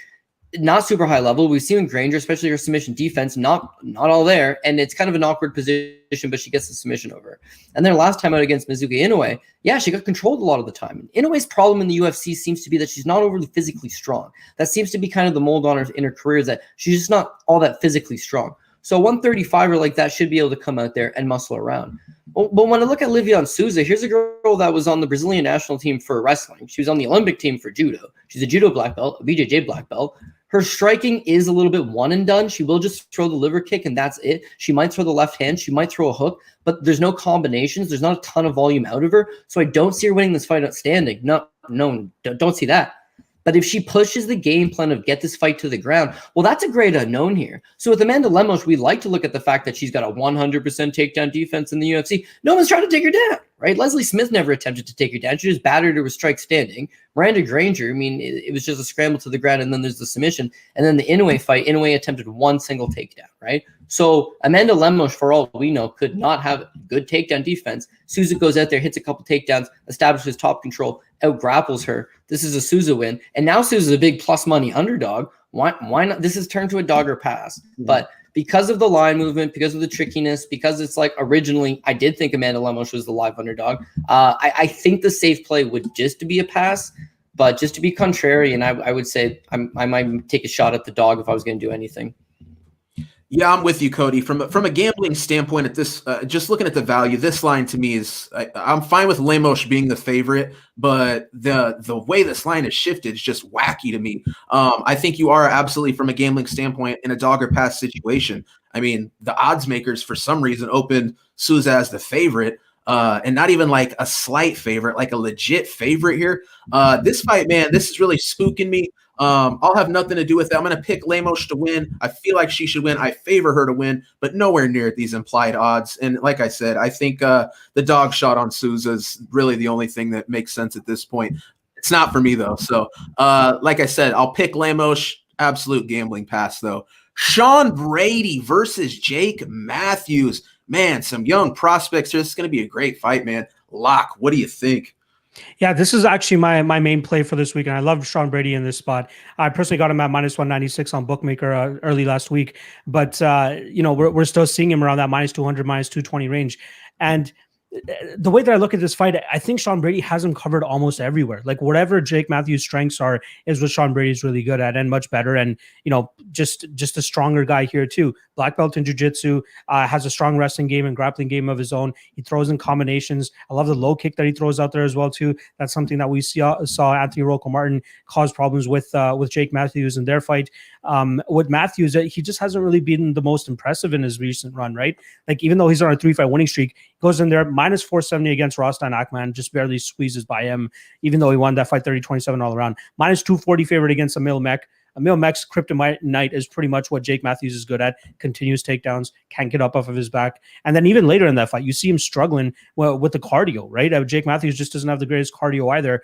Speaker 4: not super high level. We've seen Granger, especially her submission defense, not all there. And it's kind of an awkward position, but she gets the submission over. And then last time out against Mizuki Inoue, yeah, she got controlled a lot of the time. And Inoue's problem in the UFC seems to be that she's not overly physically strong. That seems to be kind of the mold on her in her career, is that she's just not all that physically strong. So 135er like that should be able to come out there and muscle around. But when I look at Livia Souza, here's a girl that was on the Brazilian national team for wrestling. She was on the Olympic team for judo. She's a judo black belt, a BJJ black belt. Her striking is a little bit one and done. She will just throw the liver kick and that's it. She might throw the left hand. She might throw a hook, but there's no combinations. There's not a ton of volume out of her. So I don't see her winning this fight outstanding. No, don't see that. But if she pushes the game plan of get this fight to the ground, well, that's a great unknown here. So with Amanda Lemos, we like to look at the fact that she's got a 100% takedown defense in the UFC. No one's trying to take her down, right? Leslie Smith never attempted to take her down. She just battered her with strike standing. Miranda Granger, I mean, it was just a scramble to the ground, and then there's the submission. And then the Inoue fight, Inoue attempted one single takedown, right? So Amanda Lemos, for all we know, could not have good takedown defense. Souza goes out there, hits a couple takedowns, establishes top control, out-grapples her. This is a Souza win. And now Souza's a big plus money underdog. Why not? This has turned to a dog or pass. Mm-hmm. But because of the line movement, because of the trickiness, because it's like originally I did think Amanda Lemos was the live underdog. I think the safe play would just to be a pass. But just to be contrarian, I would say I might take a shot at the dog if I was going to do anything.
Speaker 1: Yeah, I'm with you, Cody. From a gambling standpoint, at this, just looking at the value, this line to me is I'm fine with Lemos being the favorite, but the way this line has shifted is just wacky to me. I think you are absolutely, from a gambling standpoint, in a dog or pass situation. I mean, the odds makers for some reason opened Souza as the favorite. And not even like a slight favorite, like a legit favorite here. This fight, man, this is really spooking me. I'll have nothing to do with it. I'm going to pick Lemos to win. I feel like she should win. I favor her to win, but nowhere near these implied odds. And like I said, I think the dog shot on Souza is really the only thing that makes sense at this point. It's not for me, though. So like I said, I'll pick Lemos. Absolute gambling pass, though. Sean Brady versus Jake Matthews. Man, some young prospects here. This is going to be a great fight, man. Lock, what do you think?
Speaker 3: Yeah, this is actually my main play for this week, and I love Sean Brady in this spot. I personally got him at minus 196 on Bookmaker early last week, but we're still seeing him around that minus 200, minus 220 range. And the way that I look at this fight, I think Sean Brady has him covered almost everywhere. Like whatever Jake Matthews' strengths are is what Sean Brady's really good at and much better. And, just a stronger guy here too. Black belt in jiu-jitsu, has a strong wrestling game and grappling game of his own. He throws in combinations. I love the low kick that he throws out there as well too. That's something that we saw Anthony Rocco Martin cause problems with Jake Matthews in their fight. With Matthews, he just hasn't really been the most impressive in his recent run, right? Like even though he's on a 3-fight winning streak, goes in there minus 470 against Rostan Akman, just barely squeezes by him, even though he won that fight 30-27 all around. Minus 240 favorite against Emil Mech. Emil Mech's kryptonite is pretty much what Jake Matthews is good at. Continuous takedowns, can't get up off of his back. And then even later in that fight, you see him struggling with the cardio, right? Jake Matthews just doesn't have the greatest cardio either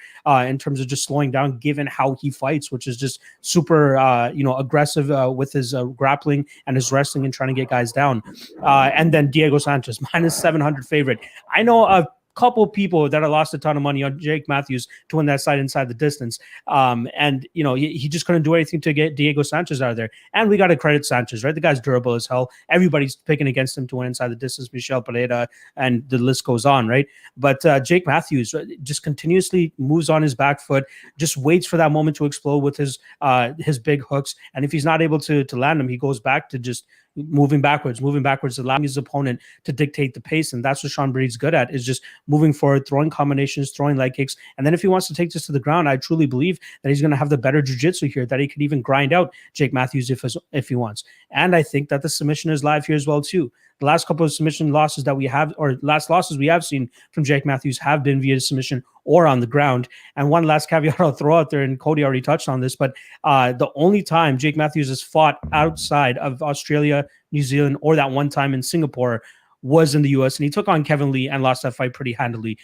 Speaker 3: in terms of just slowing down given how he fights, which is just super, aggressive with his grappling and his wrestling and trying to get guys down. And then Diego Santos, minus 700 favorite. I know a couple people that have lost a ton of money on Jake Matthews to win that side inside the distance. He just couldn't do anything to get Diego Sanchez out of there. And we got to credit Sanchez, right? The guy's durable as hell. Everybody's picking against him to win inside the distance, Michel Pereira, and the list goes on, right? But Jake Matthews just continuously moves on his back foot, just waits for that moment to explode with his big hooks. And if he's not able to land them, he goes back to just moving backwards, allowing his opponent to dictate the pace. And that's what Sean Brady's good at, is just moving forward, throwing combinations, throwing leg kicks. And then if he wants to take this to the ground, I truly believe that he's going to have the better jiu-jitsu here, that he could even grind out Jake Matthews if he wants. And I think that the submission is live here as well too. The last couple of submission losses that we have, or last losses we have seen from Jake Matthews, have been via submission or on the ground. And one last caveat I'll throw out there, and Cody already touched on this, but the only time Jake Matthews has fought outside of Australia, New Zealand, or that one time in Singapore was in the US, and he took on Kevin Lee and lost that fight pretty handily.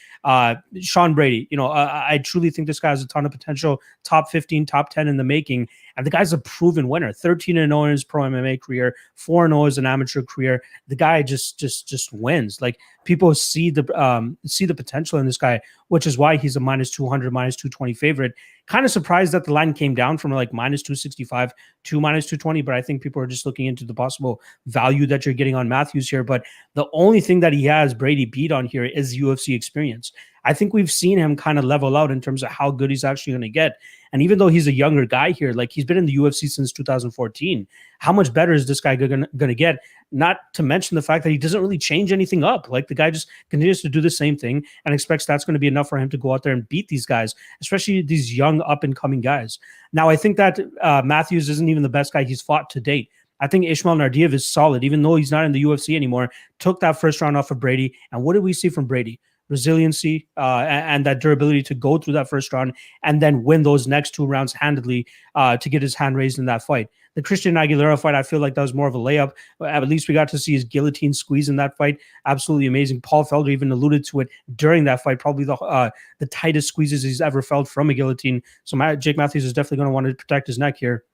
Speaker 3: Sean Brady, I truly think this guy has a ton of potential, top 15, top 10 in the making. And the guy's a proven winner, 13-0 in his pro MMA career, 4-0 as an amateur career. The guy just wins. Like, people see the potential in this guy, which is why he's a minus 200, minus 220 favorite. Kind of surprised that the line came down from like minus 265 to minus 220, but I think people are just looking into the possible value that you're getting on Matthews here. But the only thing that he has Brady beat on here is UFC experience. I think we've seen him kind of level out in terms of how good he's actually going to get. And even though he's a younger guy here, like, he's been in the UFC since 2014, how much better is this guy going to get? Not to mention the fact that he doesn't really change anything up. Like, the guy just continues to do the same thing and expects that's going to be enough for him to go out there and beat these guys, especially these young up-and-coming guys. Now, I think that Matthews isn't even the best guy he's fought to date. I think Ismail Nardiev is solid, even though he's not in the UFC anymore. Took that first round off of Brady. And what did we see from Brady? Resiliency and that durability to go through that first round and then win those next two rounds handedly to get his hand raised in that fight. The Christian Aguilera fight, I feel like that was more of a layup. At least we got to see his guillotine squeeze in that fight. Absolutely amazing. Paul Felder even alluded to it during that fight, probably the tightest squeezes he's ever felt from a guillotine. So Jake Matthews is definitely going to want to protect his neck here.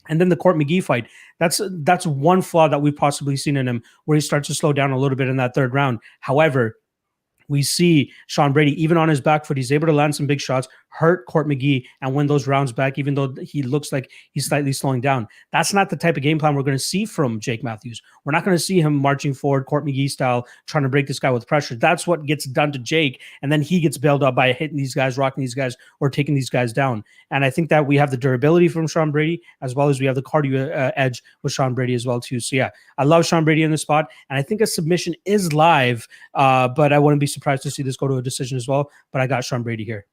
Speaker 3: And then the Court McGee fight, that's one flaw that we've possibly seen in him, where he starts to slow down a little bit in that third round. However, we see Sean Brady, even on his back foot, he's able to land some big shots, hurt Court McGee, and win those rounds back, even though he looks like he's slightly slowing down. That's not the type of game plan we're going to see from Jake Matthews. We're not going to see him marching forward, Court McGee style, trying to break this guy with pressure. That's what gets done to Jake, and then he gets bailed out by hitting these guys, rocking these guys, or taking these guys down. And I think that we have the durability from Sean Brady, as well as we have the cardio edge with Sean Brady as well, too. So, yeah, I love Sean Brady in this spot, and I think a submission is live, but I wouldn't be surprised to see this go to a decision as well. But I got Sean Brady here.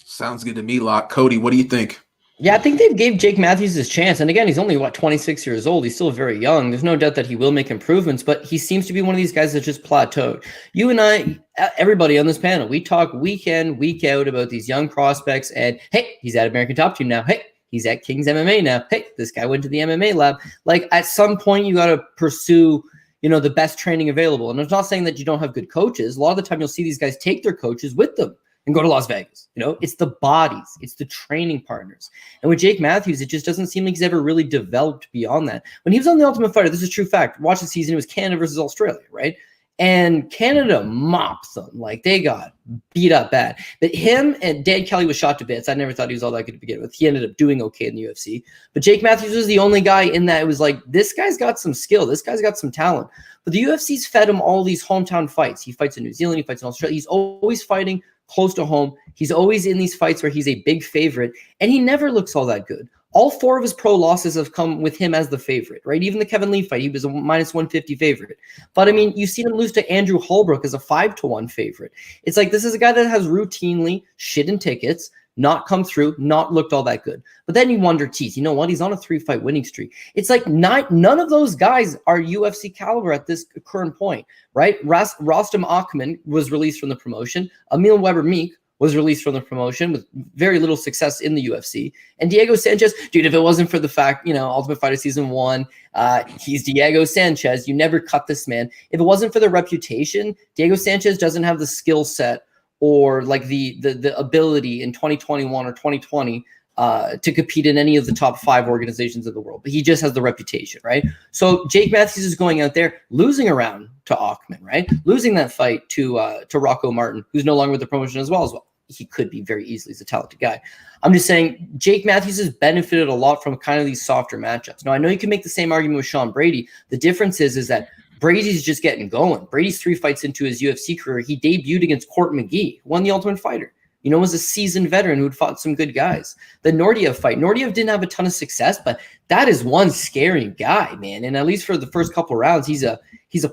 Speaker 1: Sounds good to me, Locke. Cody, what do you think?
Speaker 4: Yeah, I think they gave Jake Matthews his chance. And again, he's only, 26 years old. He's still very young. There's no doubt that he will make improvements, but he seems to be one of these guys that just plateaued. You and I, everybody on this panel, we talk week in, week out about these young prospects. And, hey, he's at American Top Team now. Hey, he's at King's MMA now. Hey, this guy went to the MMA lab. Like, at some point, you got to pursue the best training available. And I'm not saying that you don't have good coaches. A lot of the time you'll see these guys take their coaches with them and go to Las Vegas. It's the bodies, it's the training partners. And with Jake Matthews, it just doesn't seem like he's ever really developed beyond that. When he was on The Ultimate Fighter, this is a true fact. Watch the season, it was Canada versus Australia, right? And Canada mopped them. Like, they got beat up bad. But him and Dan Kelly was shot to bits. I never thought he was all that good to begin with. He ended up doing okay in the UFC. But Jake Matthews was the only guy in that it was like, this guy's got some skill. This guy's got some talent. But the UFC's fed him all these hometown fights. He fights in New Zealand. He fights in Australia. He's always fighting close to home. He's always in these fights where he's a big favorite. And he never looks all that good. All 4 of his pro losses have come with him as the favorite, right? Even the Kevin Lee fight, he was a minus 150 favorite. But I mean, you've seen him lose to Andrew Holbrook as a 5-1 favorite. It's like, this is a guy that has routinely shit in tickets, not come through, not looked all that good. But then you wonder, geez, you know what? He's on a 3-fight winning streak. It's like none of those guys are UFC caliber at this current point, right? Rostam Akhman was released from the promotion. Emil Weber-Meek was released from the promotion with very little success in the UFC. And Diego Sanchez, dude, if it wasn't for the fact, Ultimate Fighter Season 1, he's Diego Sanchez. You never cut this man. If it wasn't for the reputation, Diego Sanchez doesn't have the skill set or like the ability in 2021 or 2020 to compete in any of the top 5 organizations of the world. But he just has the reputation, right? So Jake Matthews is going out there, losing around to Akhman, right? Losing that fight to Rocco Martin, who's no longer with the promotion as well. He could be very easily. He's a talented guy. I'm just saying Jake Matthews has benefited a lot from kind of these softer matchups. Now, I know you can make the same argument with Sean Brady. The difference is that Brady's just getting going. Brady's 3 fights into his UFC career. He debuted against Court McGee, won the Ultimate Fighter. Was a seasoned veteran who had fought some good guys. The Nordiev fight. Nordiev didn't have a ton of success, but that is one scary guy, man. And at least for the first couple rounds, he's a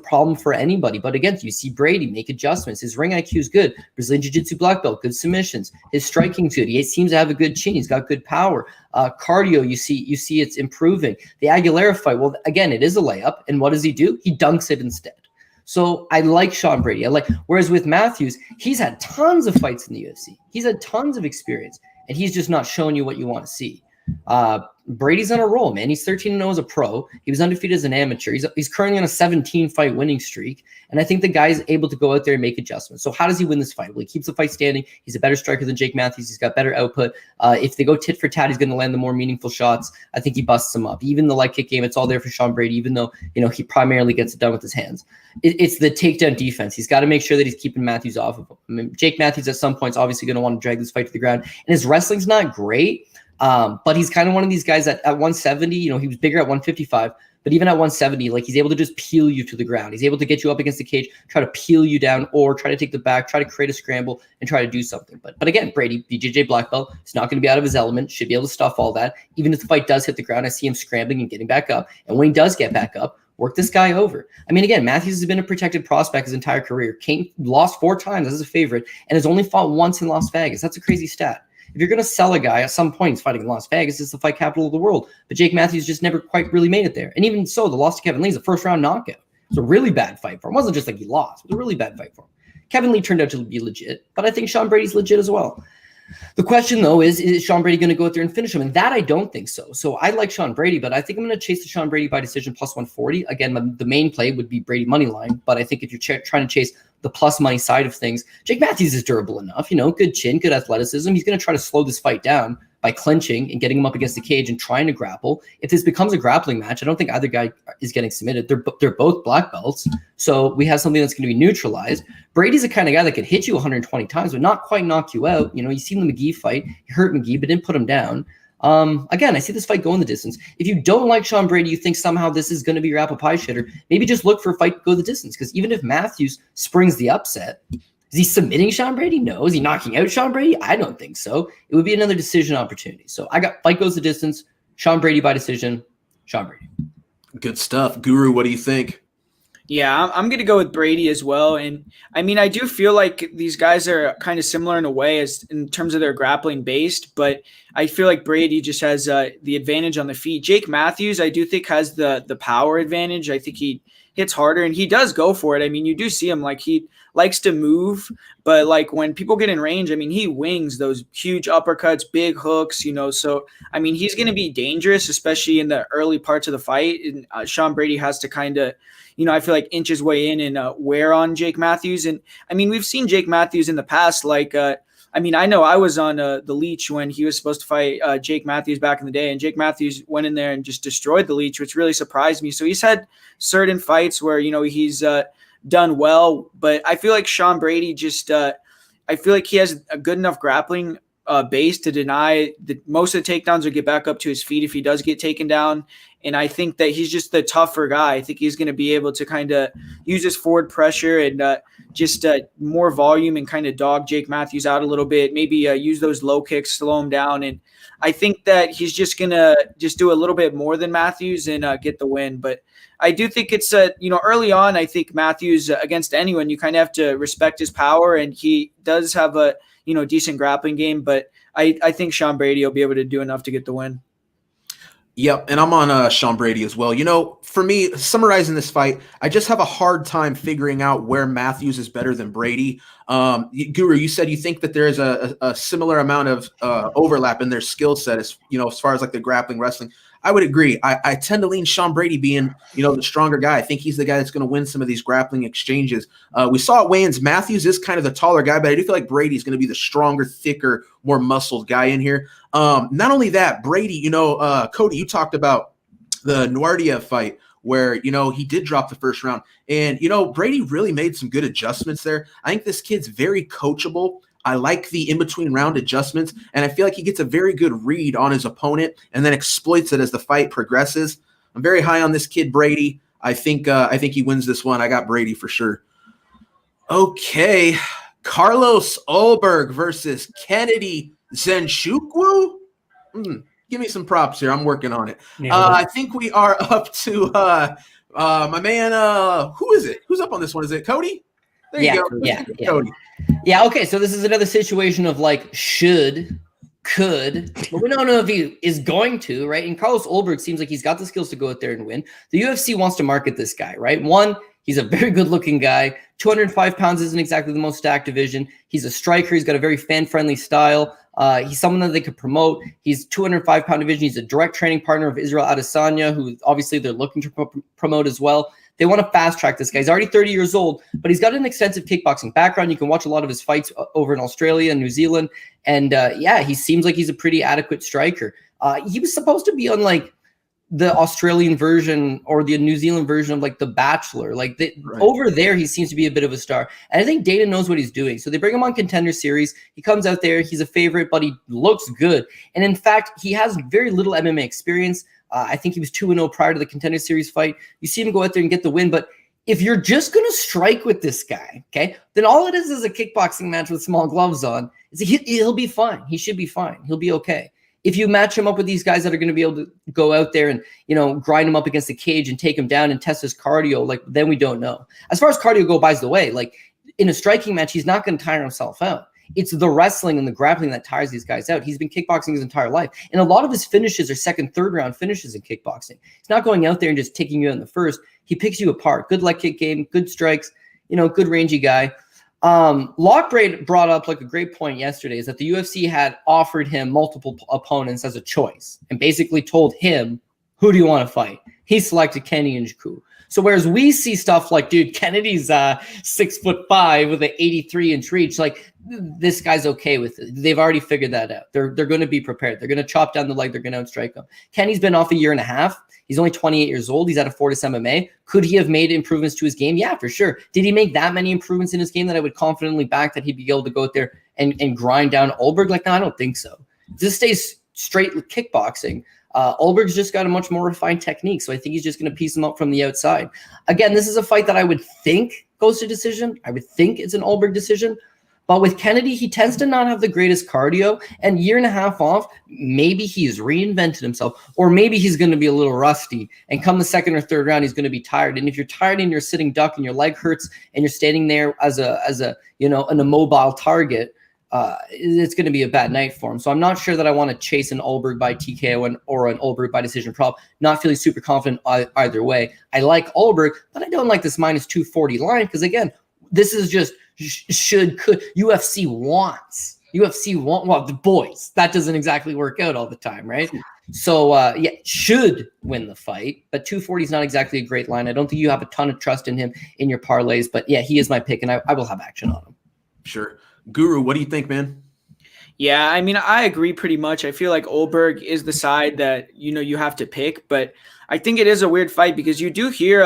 Speaker 4: problem for anybody. But again, you see Brady make adjustments. His ring IQ is good. Brazilian Jiu-Jitsu black belt, good submissions. His striking's good. He seems to have a good chin. He's got good power. Cardio, you see it's improving. The Aguilera fight, well, again, it is a layup. And what does he do? He dunks it instead. So I like Sean Brady. Whereas with Matthews, he's had tons of fights in the UFC. He's had tons of experience, and he's just not showing you what you want to see. Brady's on a roll, man. He's 13-0 as a pro. He was undefeated as an amateur. He's currently on a 17-fight winning streak, and I think the guy's able to go out there and make adjustments. So how does he win this fight? Well, he keeps the fight standing. He's a better striker than Jake Matthews. He's got better output. If they go tit for tat, he's going to land the more meaningful shots. I think he busts them up. Even the light kick game, it's all there for Sean Brady, even though he primarily gets it done with his hands. It's the takedown defense. He's got to make sure that he's keeping Matthews off of him. I mean, Jake Matthews at some point is obviously going to want to drag this fight to the ground, and his wrestling's not great. But he's kind of one of these guys that at 170, he was bigger at 155, but even at 170, he's able to just peel you to the ground. He's able to get you up against the cage, try to peel you down, or try to take the back, try to create a scramble and try to do something. But again, Brady, BJJ black belt, is not going to be out of his element, should be able to stuff all that. Even if the fight does hit the ground, I see him scrambling and getting back up. And when he does get back up, work this guy over. I mean, again, Matthews has been a protected prospect his entire career. Lost 4 times as a favorite and has only fought once in Las Vegas. That's a crazy stat. If you're going to sell a guy at some point, he's fighting in Las Vegas. It's the fight capital of the world. But Jake Matthews just never quite really made it there. And even so, the loss to Kevin Lee is a first-round knockout. It's a really bad fight for him. It wasn't just like he lost. It was a really bad fight for him. Kevin Lee turned out to be legit, but I think Sean Brady's legit as well. The question, though, is Sean Brady going to go out there and finish him? And that I don't think so. So I like Sean Brady, but I think I'm going to chase the Sean Brady by decision plus 140. Again, the main play would be Brady money line, but I think if you're trying to chase the plus money side of things, Jake Matthews is durable enough, good chin, good athleticism. He's going to try to slow this fight down by clinching and getting him up against the cage and trying to grapple. If this becomes a grappling match, I don't think either guy is getting submitted. They're both black belts. So we have something that's going to be neutralized. Brady's the kind of guy that could hit you 120 times, but not quite knock you out. You see the McGee fight. He hurt McGee, but didn't put him down. Again, I see this fight going the distance. If you don't like Sean Brady, you think somehow this is going to be your apple pie shitter, maybe just look for a fight to go the distance. Because even if Matthews springs the upset, is he submitting Sean Brady? No. Is he knocking out Sean Brady? I don't think so. It would be another decision opportunity. So I got fight goes the distance, Sean Brady by decision, Sean Brady.
Speaker 1: Good stuff. Guru, what do you think?
Speaker 2: Yeah, I'm going to go with Brady as well. And I mean, I do feel like these guys are kind of similar in a way as in terms of their grappling based, but I feel like Brady just has the advantage on the feet. Jake Matthews, I do think has the power advantage. I think he hits harder and he does go for it. I mean, you do see him he likes to move, but when people get in range, I mean, he wings those huge uppercuts, big hooks, so I mean, he's going to be dangerous, especially in the early parts of the fight. And Sean Brady has to kind of, I feel like inch his way in and wear on Jake Matthews. And I mean, we've seen Jake Matthews in the past, I mean, I know I was on the Leech when he was supposed to fight Jake Matthews back in the day, and Jake Matthews went in there and just destroyed the Leech, which really surprised me. So he's had certain fights where, he's done well. But I feel like Sean Brady just I feel like he has a good enough grappling base to deny most of the takedowns or get back up to his feet if he does get taken down. And I think that he's just the tougher guy. I think he's going to be able to kind of use his forward pressure and just more volume and kind of dog Jake Matthews out a little bit, maybe use those low kicks, slow him down. And I think that he's just going to just do a little bit more than Matthews and get the win. But I do think it's, early on, I think Matthews against anyone, you kind of have to respect his power, and he does have a, decent grappling game. But I think Sean Brady will be able to do enough to get the win.
Speaker 1: Yep, and I'm on Sean Brady as well. For me, summarizing this fight, I just have a hard time figuring out where Matthews is better than Brady. Guru, you said you think that there is a similar amount of overlap in their skill set as far as like the grappling, wrestling. I would agree. I tend to lean Sean Brady being, the stronger guy. I think he's the guy that's going to win some of these grappling exchanges. We saw at weigh-ins, Matthews is kind of the taller guy, but I do feel like Brady's going to be the stronger, thicker, more muscled guy in here. Not only that, Brady, Cody, you talked about the Nuardiev fight where, he did drop the first round. And, Brady really made some good adjustments there. I think this kid's very coachable. I like the in-between round adjustments, and I feel like he gets a very good read on his opponent and then exploits it as the fight progresses. I'm very high on this kid, Brady. I think he wins this one. I got Brady for sure. Okay, Carlos Ulberg versus Kennedy Nzechukwu. Give me some props here. I'm working on it. I think we are up to my man. Who is it? Who's up on this one? Is it Cody? There you go.
Speaker 4: Yeah.
Speaker 1: Cody.
Speaker 4: Yeah, okay, so this is another situation of like could, but we don't know if he is going to, right? And Carlos Ulberg seems like he's got the skills to go out there and win. The UFC wants to market this guy, right? One, he's a very good-looking guy. 205 pounds isn't exactly the most stacked division. He's a striker. He's got a very fan-friendly style. He's someone that they could promote. He's 205-pound division. He's a direct training partner of Israel Adesanya, who obviously they're looking to promote as well. They want to fast track this guy. He's already 30 years old, but he's got an extensive kickboxing background. You can watch a lot of his fights over in Australia and New Zealand. And he seems like he's a pretty adequate striker. He was supposed to be on like the Australian version or the New Zealand version of like The Bachelor. Right. Over there, he seems to be a bit of a star. And I think Dana knows what he's doing. So they bring him on Contender Series. He comes out there. He's a favorite, but he looks good. And in fact, he has very little MMA experience. I think he was 2-0 prior to the Contender Series fight. You see him go out there and get the win. But if you're just going to strike with this guy, okay, then all it is a kickboxing match with small gloves on. He'll be fine. He should be fine. He'll be okay. If you match him up with these guys that are going to be able to go out there and, grind him up against the cage and take him down and test his cardio, then we don't know. As far as cardio go, by the way, in a striking match, he's not going to tire himself out. It's the wrestling and the grappling that tires these guys out. He's been kickboxing his entire life. And a lot of his finishes are second, third round finishes in kickboxing. He's not going out there and just taking you out in the first. He picks you apart. Good leg kick game, good strikes, good rangy guy. Lockbraid brought up a great point yesterday is that the UFC had offered him multiple opponents as a choice and basically told him, who do you want to fight? He selected Kenney and Nzechukwu. So whereas we see stuff like, dude, Kennedy's 6'5" with an 83-inch reach, this guy's okay with it. They've already figured that out. They're going to be prepared. They're going to chop down the leg. They're going to outstrike him. Kenny's been off a year and a half. He's only 28 years old. He's at a Fortis MMA. Could he have made improvements to his game? Yeah, for sure. Did he make that many improvements in his game that I would confidently back that he'd be able to go out there and grind down Ulberg? No, I don't think so. Just stays straight with kickboxing. Ulberg's just got a much more refined technique, so I think he's just going to piece him up from the outside. Again, this is a fight that I would think goes to decision. I would think it's an Ulberg decision. But with Kennedy, he tends to not have the greatest cardio, and year and a half off, maybe he's reinvented himself, or maybe he's going to be a little rusty, and come the second or third round, he's going to be tired. And if you're tired and you're sitting duck and your leg hurts and you're standing there as an immobile target, it's going to be a bad night for him. So I'm not sure that I want to chase an Ulberg by TKO or an Ulberg by decision prop. Not feeling super confident either way. I like Ulberg, but I don't like this minus 240 line because, again, this is just could UFC wants the boys. That doesn't exactly work out all the time, right? So should win the fight, but 240 is not exactly a great line. I don't think you have a ton of trust in him in your parlays, but yeah, he is my pick, and I will have action on him.
Speaker 1: Sure. Guru, what do you think, man?
Speaker 2: Yeah, I mean, I agree pretty much. I feel like Ulberg is the side that, you have to pick, but I think it is a weird fight because you do hear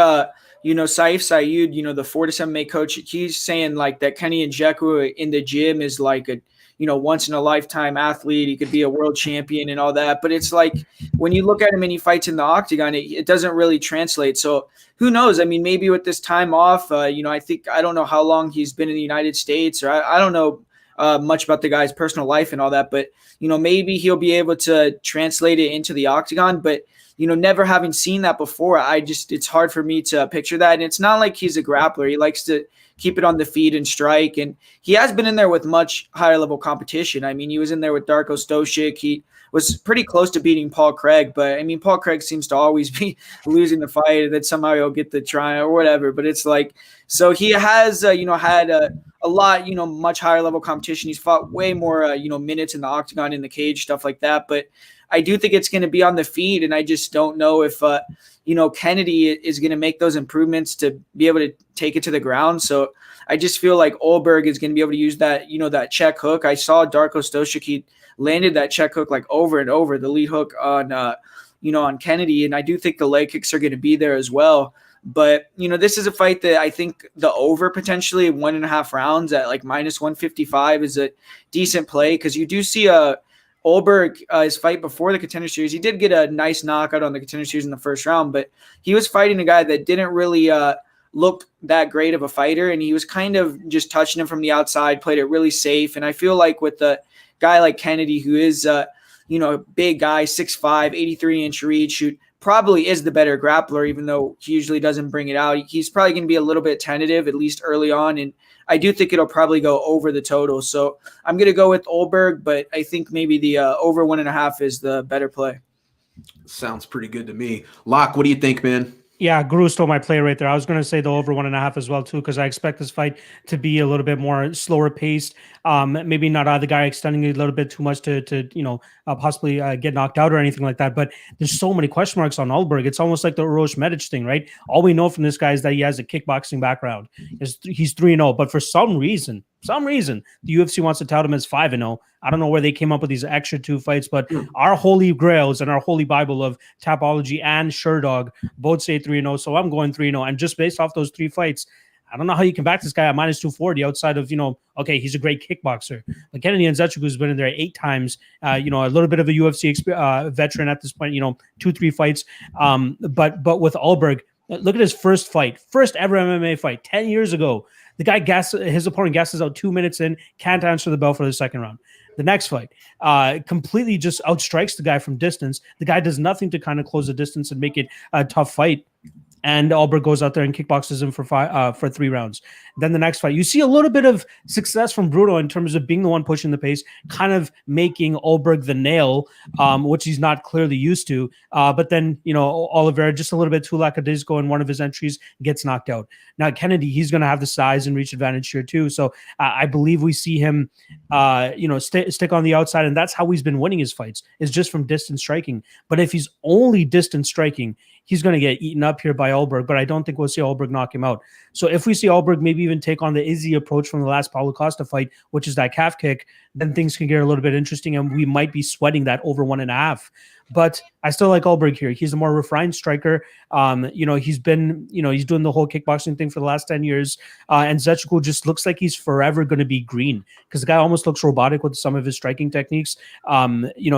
Speaker 2: Saif Saeed, the Fortis MMA coach, he's saying like that Kenney Nzechukwu in the gym is like a, once in a lifetime athlete. He could be a world champion and all that. But it's like when you look at him and he fights in the octagon, it doesn't really translate. So who knows? I mean, maybe with this time off, I don't know how long he's been in the United States, or I don't know much about the guy's personal life and all that. But, maybe he'll be able to translate it into the octagon. But never having seen that before, it's hard for me to picture that. And it's not like he's a grappler. He likes to keep it on the feet and strike. And he has been in there with much higher level competition. I mean, he was in there with Darko Stosic. He was pretty close to beating Paul Craig. But, I mean, Paul Craig seems to always be losing the fight, and then somehow he'll get the try or whatever. But it's like, so he has, had a lot, much higher level competition. He's fought way more, minutes in the octagon, in the cage, stuff like that. But I do think it's going to be on the feet, and I just don't know if, Kennedy is going to make those improvements to be able to take it to the ground. So I just feel like Ulberg is going to be able to use that, that check hook. I saw Darko Stosic, he landed that check hook like over and over, the lead hook on, on Kennedy, and I do think the leg kicks are going to be there as well. But, this is a fight that I think the over potentially 1.5 rounds at like -155 is a decent play, because you do see Ulberg, his fight before the Contender Series, he did get a nice knockout on the Contender Series in the first round, but he was fighting a guy that didn't really look that great of a fighter, and he was kind of just touching him from the outside, played it really safe. And I feel like with the guy like Kennedy, who is, a big guy, 6'5", 83-inch reach, who probably is the better grappler, even though he usually doesn't bring it out, he's probably going to be a little bit tentative, at least early on, and I do think it'll probably go over the total. So I'm going to go with Ulberg, but I think maybe the over 1.5 is the better play.
Speaker 1: Sounds pretty good to me. Locke, what do you think, man?
Speaker 3: Yeah, Guru stole my play right there. I was going to say the over 1.5 as well, too, because I expect this fight to be a little bit more slower paced. Maybe not the guy extending it a little bit too much to possibly get knocked out or anything like that. But there's so many question marks on Ulberg. It's almost like the Uroš Medic thing, right? All we know from this guy is that he has a kickboxing background. He's 3-0, but for some reason, the UFC wants to tout him as 5-0. I don't know where they came up with these extra 2 fights, but our holy grails and our holy Bible of Tapology and Sherdog both say 3-0. So I'm going 3-0. And just based off those 3 fights, I don't know how you can back this guy at -240 outside of, okay, he's a great kickboxer. But Kennedy Nzechukwu has been in there 8 times, a little bit of a UFC veteran at this point, 2-3 fights. But with Ulberg, look at his first ever MMA fight 10 years ago. The guy his opponent gasses out 2 minutes in, can't answer the bell for the second round. The next fight, completely just outstrikes the guy from distance. The guy does nothing to kind of close the distance and make it a tough fight. And Ulberg goes out there and kickboxes him for 3 rounds. Then the next fight, you see a little bit of success from Bruno in terms of being the one pushing the pace, kind of making Ulberg the nail, which he's not clearly used to. But then, Oliveira, just a little bit too lackadaisical in one of his entries, gets knocked out. Now, Kennedy, he's going to have the size and reach advantage here too. So I believe we see him, stick on the outside, and that's how he's been winning his fights, is just from distance striking. But if he's only distance striking, he's going to get eaten up here by Ulberg, but I don't think we'll see Ulberg knock him out. So if we see Ulberg maybe even take on the Izzy approach from the last Paulo Costa fight, which is that calf kick, then things can get a little bit interesting, and we might be sweating that over 1.5. But I still like Ulberg here. He's a more refined striker. He's been, he's doing the whole kickboxing thing for the last 10 years. And Nzechukwu just looks like he's forever going to be green, because the guy almost looks robotic with some of his striking techniques.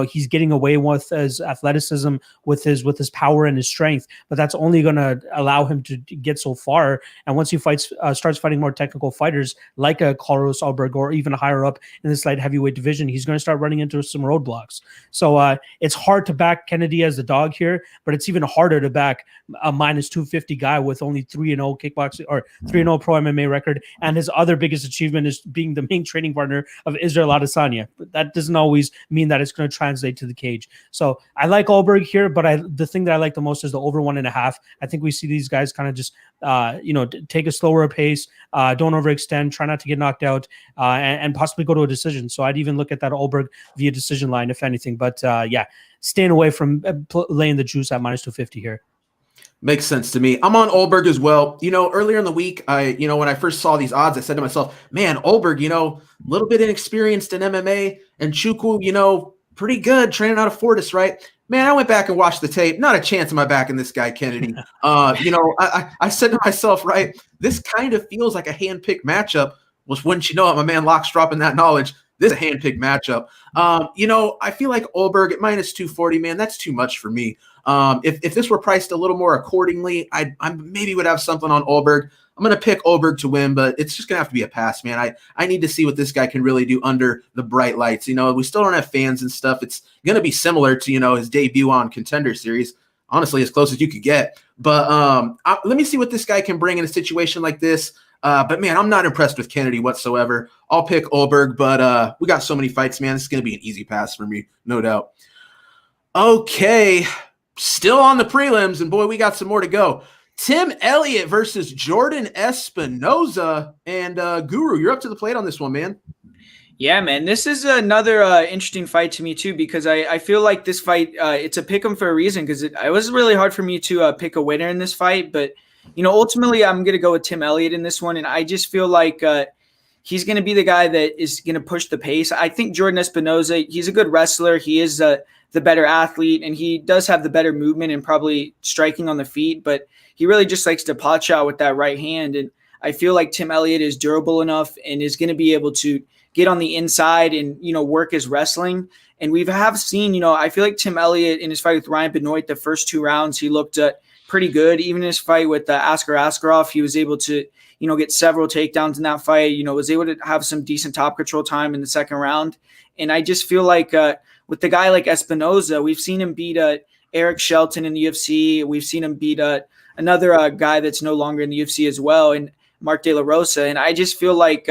Speaker 3: He's getting away with his athleticism, with his power and his strength, but that's only going to allow him to get so far. And once he starts fighting more technical fighters like a Carlos Ulberg or even higher up in this light heavyweight division, he's going to start running into some roadblocks. So it's hard to back Kennedy as the dog here, but it's even harder to back a -250 guy with only 3-0 kickboxing or 3-0 pro MMA record, and his other biggest achievement is being the main training partner of Israel Adesanya. But that doesn't always mean that it's going to translate to the cage. So I like Ulberg here, but the thing that I like the most is the over 1.5. I think we see these guys kind of just take a slower pace, don't overextend, try not to get knocked out, and possibly go to a decision. So I'd even look at that Ulberg via decision line, if anything. But staying away from laying the juice at -250 here.
Speaker 1: Makes sense to me. I'm on Ulberg as well. Earlier in the week, when I first saw these odds, I said to myself, man, Ulberg, a little bit inexperienced in MMA, and Nzechukwu, pretty good, training out of Fortis, right? Man, I went back and watched the tape. Not a chance am I backing this guy, Kennedy. I said to myself, right, this kind of feels like a hand-picked matchup. Which, wouldn't you know it, my man Locke's dropping that knowledge. This is a hand-picked matchup. I feel like Ulberg at minus 240, man, that's too much for me. If this were priced a little more accordingly, I maybe would have something on Ulberg. I'm going to pick Ulberg to win, but it's just going to have to be a pass, man. I need to see what this guy can really do under the bright lights. We still don't have fans and stuff. It's going to be similar to, his debut on Contender Series. Honestly, as close as you could get. But let me see what this guy can bring in a situation like this. But, man, I'm not impressed with Kennedy whatsoever. I'll pick Ulberg, but we got so many fights, man. This is going to be an easy pass for me, no doubt. Okay, still on the prelims, and, boy, we got some more to go. Tim Elliott versus Jordan Espinoza. And, Guru, you're up to the plate on this one, man.
Speaker 2: Yeah, man, this is another interesting fight to me, too, because I feel like this fight, it's a pick 'em for a reason, because it was really hard for me to pick a winner in this fight, but ultimately, I'm going to go with Tim Elliott in this one, and I just feel like he's going to be the guy that is going to push the pace. I think Jordan Espinoza, he's a good wrestler. He is the better athlete, and he does have the better movement and probably striking on the feet, but he really just likes to pot shot with that right hand, and I feel like Tim Elliott is durable enough and is going to be able to get on the inside and, work his wrestling. And we have seen, I feel like Tim Elliott in his fight with Ryan Benoit, the first 2 rounds, he looked pretty good. Even in his fight with Askarov, he was able to, get several takedowns in that fight, was able to have some decent top control time in the second round. And I just feel like with the guy like Espinoza, we've seen him beat Eric Shelton in the UFC. We've seen him beat another guy that's no longer in the UFC as well, and Mark De La Rosa. And I just feel like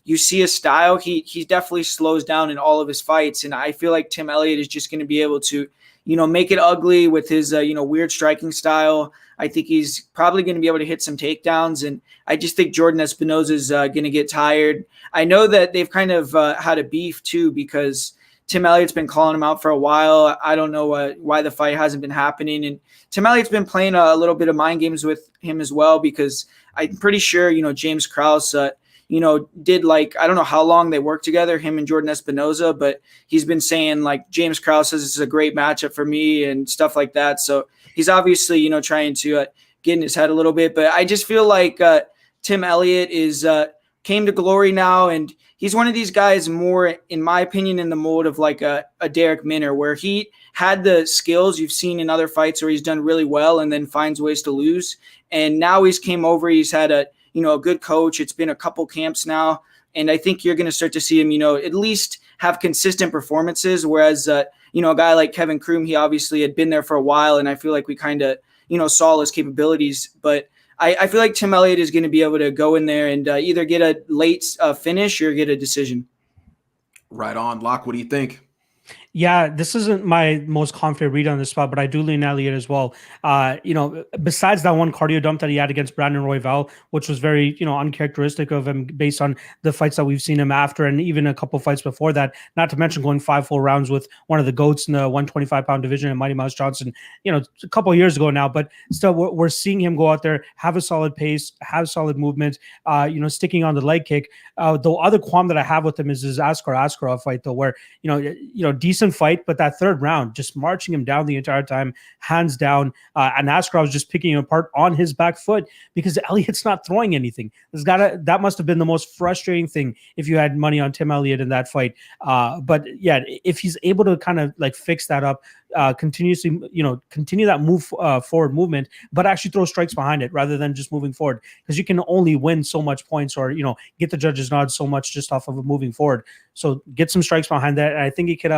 Speaker 2: you see his style. He definitely slows down in all of his fights. And I feel like Tim Elliott is just going to be able to, make it ugly with his, weird striking style. I think he's probably going to be able to hit some takedowns. And I just think Jordan Espinoza is going to get tired. I know that they've kind of had a beef too, because Tim Elliott's been calling him out for a while. I don't know why the fight hasn't been happening. And Tim Elliott's been playing a little bit of mind games with him as well, because I'm pretty sure, James Krause, did I don't know how long they worked together, him and Jordan Espinoza, but he's been saying James Krause says this is a great matchup for me and stuff like that. So he's obviously, trying to get in his head a little bit, but I just feel like Tim Elliott is came to glory now. And he's one of these guys more, in my opinion, in the mold of a Derek Minner, where he had the skills you've seen in other fights where he's done really well and then finds ways to lose. And now he's came over, he's had a good coach. It's been a couple camps now. And I think you're going to start to see him, at least have consistent performances. Whereas, a guy like Kevin Kroom, he obviously had been there for a while. And I feel like we kind of, saw his capabilities. But I feel like Tim Elliott is going to be able to go in there and either get a late finish or get a decision.
Speaker 1: Right on. Locke, what do you think?
Speaker 3: Yeah, this isn't my most confident read on this spot, but I do lean Elliott as well. Besides that one cardio dump that he had against Brandon Royval, which was very, uncharacteristic of him based on the fights that we've seen him after, and even a couple fights before that, not to mention going 5 full rounds with one of the GOATs in the 125-pound division and Mighty Mouse Johnson, a couple of years ago now, but still we're seeing him go out there, have a solid pace, have solid movement, sticking on the leg kick. The other qualm that I have with him is his Askarov fight, though, where, decent fight, but that third round, just marching him down the entire time, hands down, and Askarov was just picking him apart on his back foot because Elliott's not throwing anything. That must have been the most frustrating thing if you had money on Tim Elliott in that fight. But yeah, if he's able to kind of fix that up, continue that forward movement, but actually throw strikes behind it rather than just moving forward, because you can only win so much points or get the judges' nod so much just off of moving forward. So get some strikes behind that, and I think he could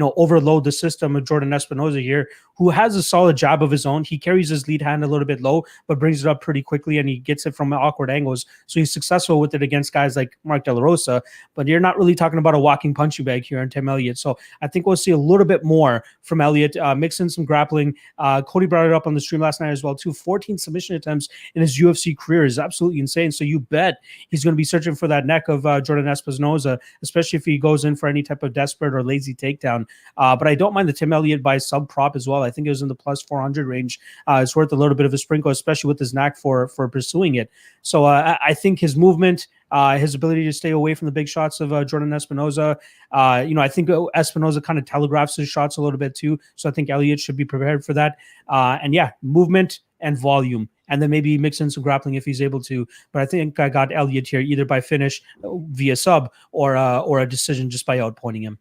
Speaker 3: overload the system of Jordan Espinoza here, who has a solid jab of his own. He carries his lead hand a little bit low, but brings it up pretty quickly, and he gets it from awkward angles. So he's successful with it against guys like Mark De La Rosa, but you're not really talking about a walking punching bag here in Tim Elliott. So I think we'll see a little bit more from Elliott, mix in some grappling. Cody brought it up on the stream last night as well, too. 14 submission attempts in his UFC career is absolutely insane. So you bet he's going to be searching for that neck of Jordan Espinoza, especially if he goes in for any type of desperate or lazy takedown. But I don't mind the Tim Elliott by sub prop as well. I think it was in the plus 400 range. It's worth a little bit of a sprinkle, especially with his knack for pursuing it. So I think his movement, His ability to stay away from the big shots of Jordan Espinoza. I think Espinoza kind of telegraphs his shots a little bit too. So I think Elliott should be prepared for that. Movement and volume, and then maybe mix in some grappling if he's able to. But I think I got Elliott here either by finish via sub or a decision just by outpointing him.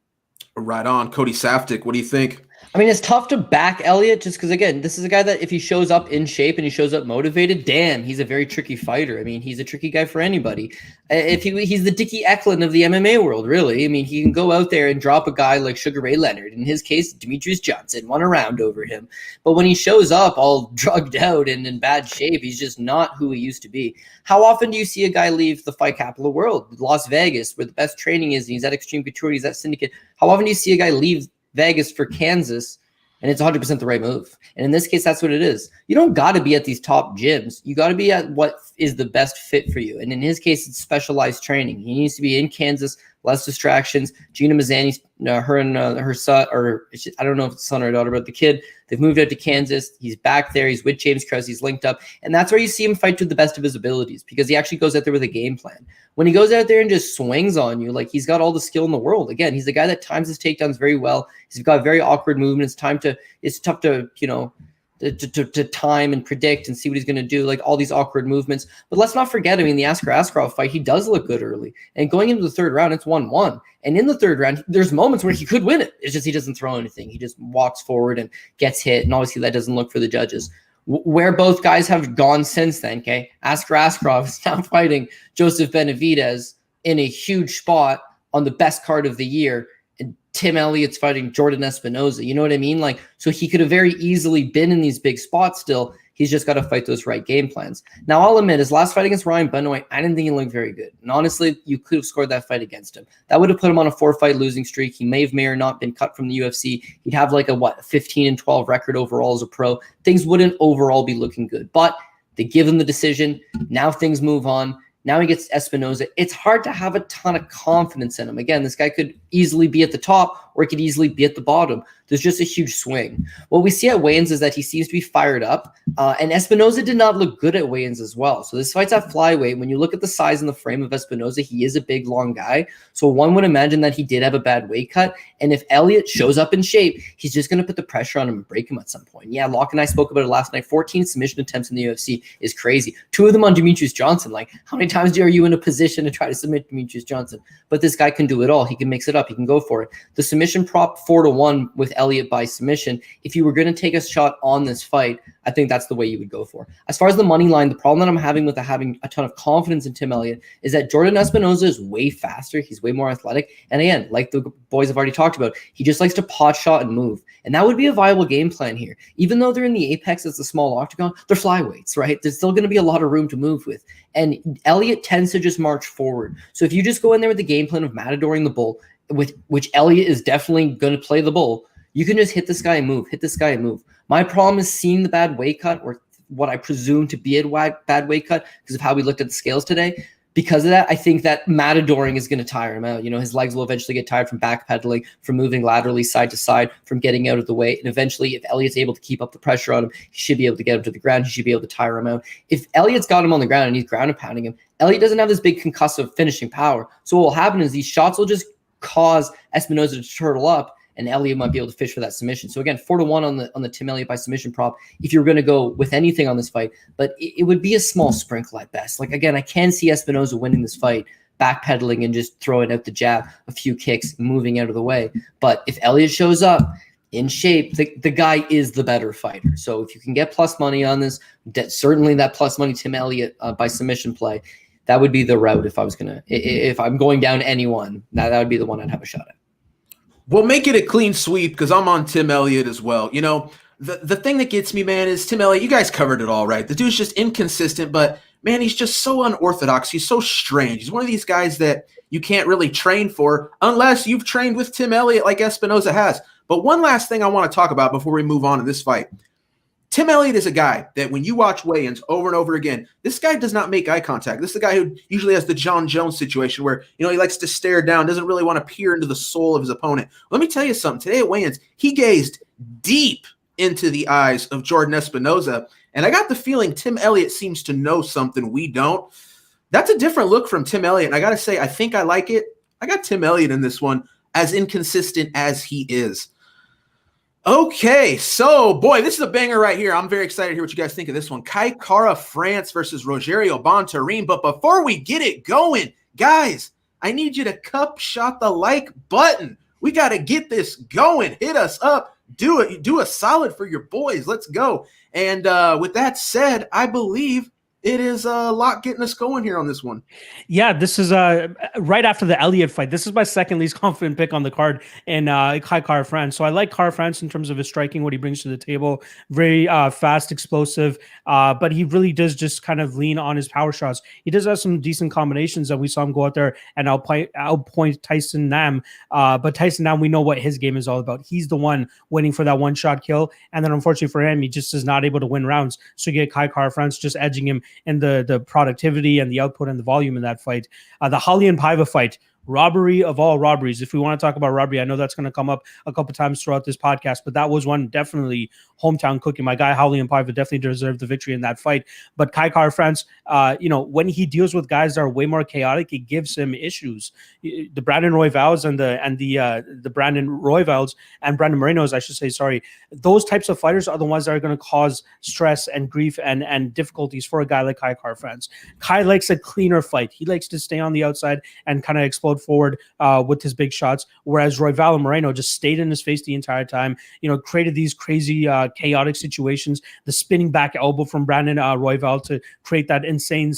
Speaker 1: Right on. Cody Saftic, what do you think?
Speaker 4: I mean, it's tough to back Elliott just because, again, this is a guy that if he shows up in shape and he shows up motivated, damn, he's a very tricky fighter. I mean, he's a tricky guy for anybody. He's the Dickie Eklund of the MMA world, really. I mean, he can go out there and drop a guy like Sugar Ray Leonard. In his case, Demetrius Johnson won a round over him. But when he shows up all drugged out and in bad shape, he's just not who he used to be. How often do you see a guy leave the fight capital of the world, Las Vegas, where the best training is, and he's at Extreme Couture, he's at Syndicate? How often do you see a guy leave Vegas for Kansas and it's 100% the right move? And in this case, that's what it is. You don't got to be at these top gyms. You got to be at what is the best fit for you. And in his case, it's specialized training. He needs to be in Kansas, less distractions. Gina Mazzani, her and her son, or I don't know if it's son or daughter, but the kid, they've moved out to Kansas. He's back there. He's with James Krause. He's linked up. And that's where you see him fight to the best of his abilities, because he actually goes out there with a game plan. When he goes out there and just swings on you, like, he's got all the skill in the world. Again, he's the guy that times his takedowns very well. He's got very awkward movements. It's tough to, to time and predict and see what he's going to do, like all these awkward movements. But let's not forget, I mean, the Askarov fight, he does look good early. And going into the third round, it's 1-1. And in the third round, there's moments where he could win it. It's just he doesn't throw anything. He just walks forward and gets hit. And obviously that doesn't look for the judges. Where both guys have gone since then, okay? Askarov is now fighting Joseph Benavidez in a huge spot on the best card of the year. And Tim Elliott's fighting Jordan Espinoza. You know what I mean? Like, so he could have very easily been in these big spots still. He's just got to fight those right game plans. Now, I'll admit, his last fight against Ryan Benoit, I didn't think he looked very good. And honestly, you could have scored that fight against him. That would have put him on a 4-fight losing streak. He may or not been cut from the UFC. He'd have like a 15-12 record overall as a pro. Things wouldn't overall be looking good. But they give him the decision. Now things move on. Now he gets Espinoza. It's hard to have a ton of confidence in him. Again, this guy could easily be at the top or he could easily be at the bottom. There's just a huge swing. What we see at weigh-ins is that he seems to be fired up. And Espinoza did not look good at weigh-ins as well. So this fight's at flyweight. When you look at the size and the frame of Espinoza, he is a big, long guy. So one would imagine that he did have a bad weight cut. And if Elliott shows up in shape, he's just going to put the pressure on him and break him at some point. Yeah, Locke and I spoke about it last night. 14 submission attempts in the UFC is crazy. 2 of them on Demetrius Johnson. Like, how many times are you in a position to try to submit Demetrius Johnson? But this guy can do it all. He can mix it up. He can go for it. The submission prop 4-1 with Elliott by submission. If you were going to take a shot on this fight, I think that's the way you would go for. As far as the money line, the problem that I'm having with having a ton of confidence in Tim Elliott is that Jordan Espinoza is way faster. He's way more athletic. And again, like the boys have already talked about, he just likes to pot shot and move. And that would be a viable game plan here. Even though they're in the apex, it's a small octagon, they're flyweights, right? There's still going to be a lot of room to move with. And Elliott tends to just march forward. So if you just go in there with the game plan of matadoring the bull, which Elliott is definitely going to play the bull, you can just hit this guy and move, My problem is seeing the bad weight cut, or what I presume to be a bad weight cut because of how we looked at the scales today. Because of that, I think that matadoring is going to tire him out. You know, his legs will eventually get tired from backpedaling, from moving laterally side to side, from getting out of the way. And eventually, if Elliott's able to keep up the pressure on him, he should be able to get him to the ground. He should be able to tire him out. If Elliott's got him on the ground and he's ground and pounding him, Elliott doesn't have this big concussive finishing power. So what will happen is these shots will just cause Espinoza to turtle up, and Elliott might be able to fish for that submission. So again, 4-1 on the Tim Elliott by submission prop if you're going to go with anything on this fight, but it would be a small sprinkle at best. Like, again, I can see Espinoza winning this fight, backpedaling and just throwing out the jab, a few kicks, moving out of the way. But if Elliott shows up in shape, the guy is the better fighter. So if you can get plus money on this, certainly that plus money Tim Elliott by submission play, that would be the route if I'm going down anyone, that would be the one I'd have a shot at.
Speaker 1: We'll make it a clean sweep because I'm on Tim Elliott as well. You know, the thing that gets me, man, is Tim Elliott. You guys covered it all, right? The dude's just inconsistent, but, man, he's just so unorthodox. He's so strange. He's one of these guys that you can't really train for unless you've trained with Tim Elliott like Espinoza has. But one last thing I want to talk about before we move on to this fight. Tim Elliott is a guy that when you watch weigh-ins over and over again, this guy does not make eye contact. This is the guy who usually has the John Jones situation where, you know, he likes to stare down, doesn't really want to peer into the soul of his opponent. Let me tell you something. Today at weigh-ins, he gazed deep into the eyes of Jordan Espinoza, and I got the feeling Tim Elliott seems to know something we don't. That's a different look from Tim Elliott. And I got to say, I think I like it. I got Tim Elliott in this one, as inconsistent as he is. Okay, so, boy, this is a banger right here. I'm very excited to hear what you guys think of this one. Kai Kara France versus Rogerio Bontorin. But before we get it going, guys, I need you to cup shot the like button. We got to get this going. Hit us up. Do it. Do a solid for your boys. Let's go. And with that said, I believe it is a lot getting us going here on this one.
Speaker 3: Yeah, this is right after the Elliott fight. This is my second least confident pick on the card in Kai Kara France. So I like Kara France in terms of his striking, what he brings to the table. Very fast, explosive, but he really does just kind of lean on his power shots. He does have some decent combinations that we saw him go out there and outpoint Tyson Nam. But Tyson Nam, we know what his game is all about. He's the one waiting for that one-shot kill. And then unfortunately for him, he just is not able to win rounds. So you get Kai Kara France just edging him and the productivity and the output and the volume in that fight. The Holly and Paiva fight, robbery of all robberies. If we want to talk about robbery, I know that's going to come up a couple times throughout this podcast, but that was one definitely hometown cooking. My guy Holly and Paiva definitely deserved the victory in that fight. But Kai Kara France, when he deals with guys that are way more chaotic, it gives him issues. The Brandon Royvals and the Brandon Royvals and Brandon Moreno's, I should say, sorry. Those types of fighters are the ones that are going to cause stress and grief and difficulties for a guy like Kai Kara France. Kai likes a cleaner fight. He likes to stay on the outside and kind of explode forward with his big shots, whereas Royval and Moreno just stayed in his face the entire time, created these crazy chaotic situations, the spinning back elbow from Brandon Royval to create that insane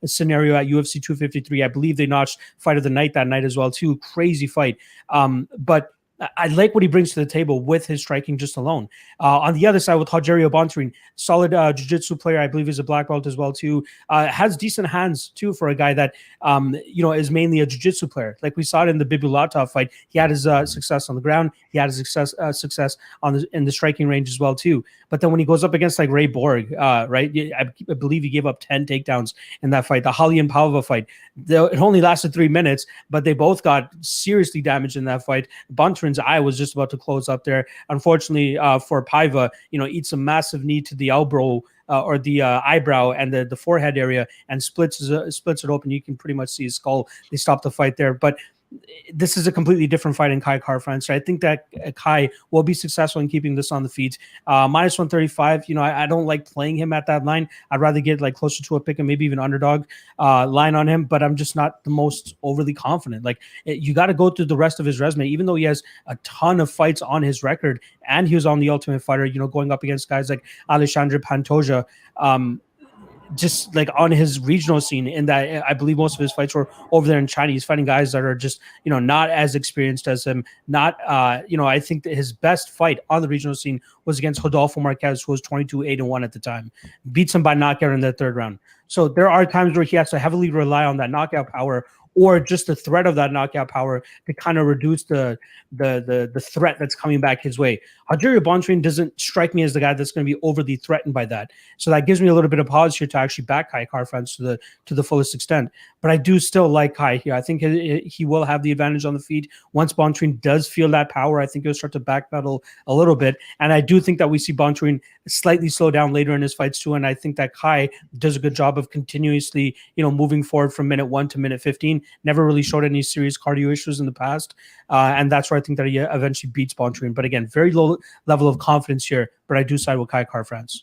Speaker 3: scenario at UFC 253. I believe they notched fight of the night that night as well too. Crazy fight. But I like what he brings to the table with his striking just alone. On the other side with Rogerio Bontorin, solid jiu-jitsu player. I believe he's a black belt as well too. Has decent hands too for a guy that is mainly a jiu-jitsu player. Like we saw it in the Bibulatov fight. He had his success on the ground. He had his success in the striking range as well too. But then when he goes up against like Ray Borg, right? I believe he gave up 10 takedowns in that fight. The Holly and Paiva fight, it only lasted 3 minutes, but they both got seriously damaged in that fight. Bontorin's eye was just about to close up there. Unfortunately for Paiva, eats a massive knee to the elbow or the eyebrow and the forehead area and splits it open. You can pretty much see his skull. They stopped the fight there. But this is a completely different fight in Kai Kara France. So I think that Kai will be successful in keeping this on the feet. Minus 135, I don't like playing him at that line. I'd rather get like closer to a pick and maybe even underdog line on him, but I'm just not the most overly confident. Like you got to go through the rest of his resume, even though he has a ton of fights on his record and he was on the Ultimate Fighter, going up against guys like Alexandre Pantoja, just like on his regional scene in that I believe most of his fights were over there in China. He's fighting guys that are just, not as experienced as him. Not, I think that his best fight on the regional scene was against Rodolfo Marquez, who was 22-8-1 at the time. Beats him by knockout in the third round. So there are times where he has to heavily rely on that knockout power or just the threat of that knockout power to kind of reduce the threat that's coming back his way. Rogerio Bontorin doesn't strike me as the guy that's going to be overly threatened by that. So that gives me a little bit of pause here to actually back Kai Kara France to the fullest extent. But I do still like Kai here. I think he will have the advantage on the feet. Once Bontorin does feel that power, I think he'll start to backpedal a little bit. And I do think that we see Bontorin slightly slow down later in his fights too. And I think that Kai does a good job of continuously, moving forward from minute 1 to minute 15. Never really showed any serious cardio issues in the past. And that's where I think that he eventually beats Bontorin. But again, very low level of confidence here, but I do side with Kai Kara France.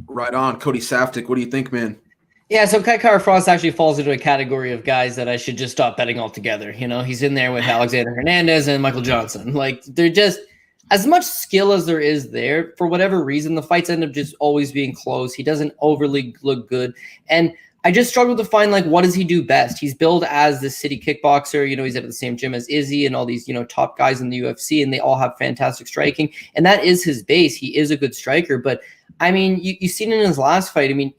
Speaker 1: Right on. Cody Saftic, what do you think, man?
Speaker 4: Yeah, so Kai Kara France actually falls into a category of guys that I should just stop betting altogether. He's in there with Alexander Hernandez and Michael Johnson. Like, they're just, as much skill as there is there, for whatever reason, the fights end up just always being close. He doesn't overly look good. And I just struggle to find, like, what does he do best? He's billed as the city kickboxer. He's at the same gym as Izzy and all these, top guys in the UFC, and they all have fantastic striking. And that is his base. He is a good striker. But, I mean, you've seen it in his last fight. I mean,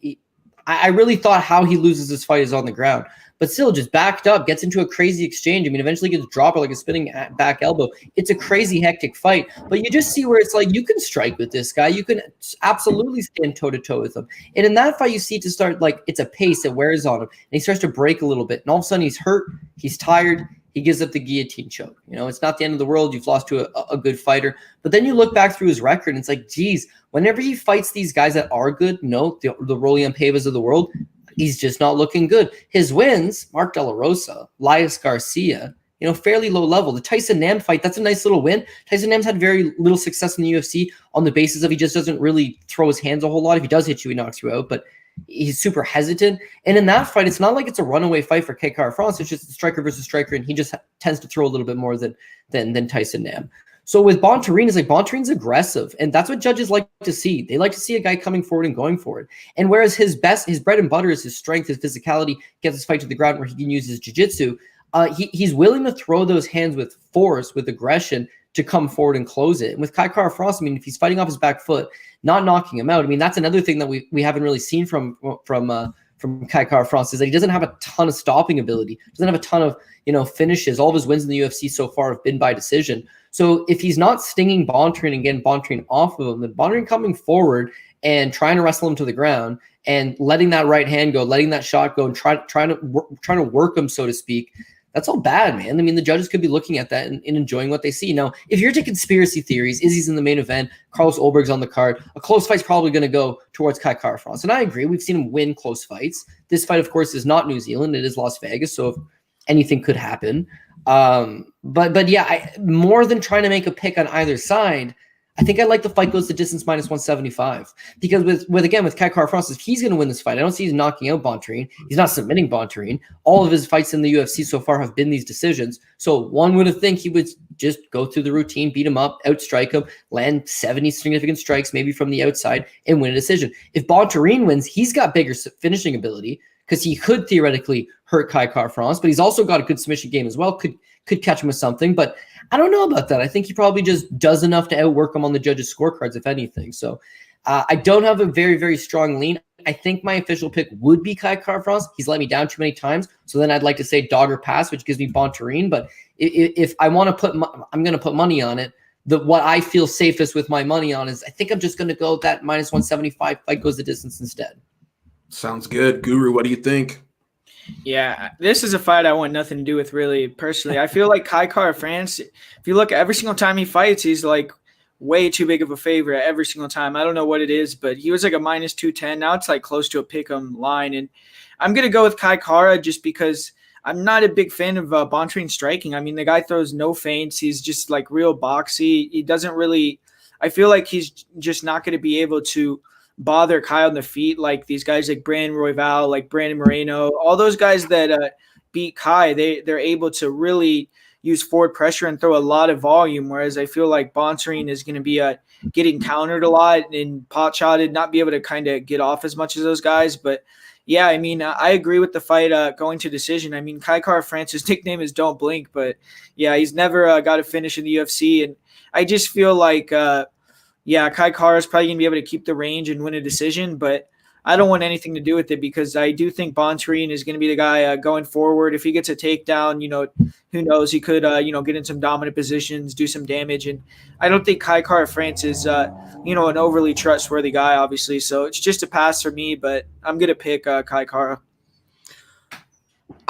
Speaker 4: I really thought how he loses this fight is on the ground. But still, just backed up, gets into a crazy exchange. I mean, eventually gets dropped like a spinning back elbow. It's a crazy, hectic fight. But you just see where it's like, you can strike with this guy. You can absolutely stand toe-to-toe with him. And in that fight, you see to start, like, it's a pace that wears on him. And he starts to break a little bit. And all of a sudden, he's hurt. He's tired. He gives up the guillotine choke. It's not the end of the world. You've lost to a good fighter. But then you look back through his record, and it's like, geez, whenever he fights these guys that are good, the Rolian Pavas of the world, he's just not looking good. His wins, Mark De La Rosa, Elias Garcia, fairly low level. The Tyson Nam fight, that's a nice little win. Tyson Nam's had very little success in the UFC on the basis of he just doesn't really throw his hands a whole lot. If he does hit you, he knocks you out, but he's super hesitant. And in that fight, it's not like it's a runaway fight for Kai Kara-France. It's just striker versus striker, and he just tends to throw a little bit more than Tyson Nam. So with Bontorin, it's like Bontorin's aggressive, and that's what judges like to see. They like to see a guy coming forward and going for it. And whereas his bread and butter is his strength, his physicality, gets his fight to the ground where he can use his jiu-jitsu, he's willing to throw those hands with force, with aggression, to come forward and close it. And with Kai Kara-France, I mean, if he's fighting off his back foot, not knocking him out, I mean, that's another thing that we haven't really seen from Kai Kara-France, is that he doesn't have a ton of stopping ability, doesn't have a ton of finishes. All of his wins in the UFC so far have been by decision. So if he's not stinging Bontorin and getting Bontorin off of him, then Bontorin coming forward and trying to wrestle him to the ground and letting that right hand go, letting that shot go, and trying to work him, so to speak, that's all bad, man. I mean, the judges could be looking at that and enjoying what they see. Now, if you're to conspiracy theories, Izzy's in the main event, Carlos Ulberg's on the card, a close fight's probably going to go towards Kai Kara-France. And I agree. We've seen him win close fights. This fight, of course, is not New Zealand. It is Las Vegas. So if anything could happen. But yeah, more than trying to make a pick on either side, I think I like the fight goes the distance -175, because with Kai Kara-France, if he's going to win this fight, I don't see he's knocking out Bontorin. He's not submitting Bontorin. All of his fights in the UFC so far have been these decisions. So one would have think he would just go through the routine, beat him up, outstrike him, land 70 significant strikes, maybe from the outside, and win a decision. If Bontorin wins, he's got bigger finishing ability, because he could theoretically hurt Kai Kara-France, but he's also got a good submission game as well. Could catch him with something, but I don't know about that. I think he probably just does enough to outwork him on the judges' scorecards, if anything. So I don't have a very, very strong lean. I think my official pick would be Kai Kara-France. He's let me down too many times. So then I'd like to say dog or pass, which gives me Bontorin. But if I want to I'm going to put money on it. What I feel safest with my money on is I think I'm just going to go with that -175 fight goes the distance instead.
Speaker 1: Sounds good. Guru, what do you think?
Speaker 2: Yeah, this is a fight I want nothing to do with, really, personally. I feel like Kai Kara-France, if you look at every single time he fights, he's like way too big of a favorite every single time. I don't know what it is, but he was like a -210. Now it's like close to a pick'em line. And I'm going to go with Kai Kara just because I'm not a big fan of Bontorin striking. I mean, the guy throws no feints. He's just like real boxy. He doesn't really – I feel like he's just not going to be able to – bother Kai on the feet like these guys like Brandon Royval, like Brandon Moreno, all those guys that beat Kai, they're able to really use forward pressure and throw a lot of volume, whereas I feel like Bontorin is going to be getting countered a lot and pot-shotted, not be able to kind of get off as much as those guys. But yeah, I mean, I agree with the fight going to decision. I mean, Kai Kara-France's nickname is Don't Blink, but yeah, he's never got a finish in the UFC, and I just feel like Kai Kara is probably going to be able to keep the range and win a decision, but I don't want anything to do with it because I do think Bontorin is going to be the guy going forward. If he gets a takedown, who knows? He could, get in some dominant positions, do some damage. And I don't think Kai Kara-France is, an overly trustworthy guy, obviously. So it's just a pass for me, but I'm going to pick Kai Kara.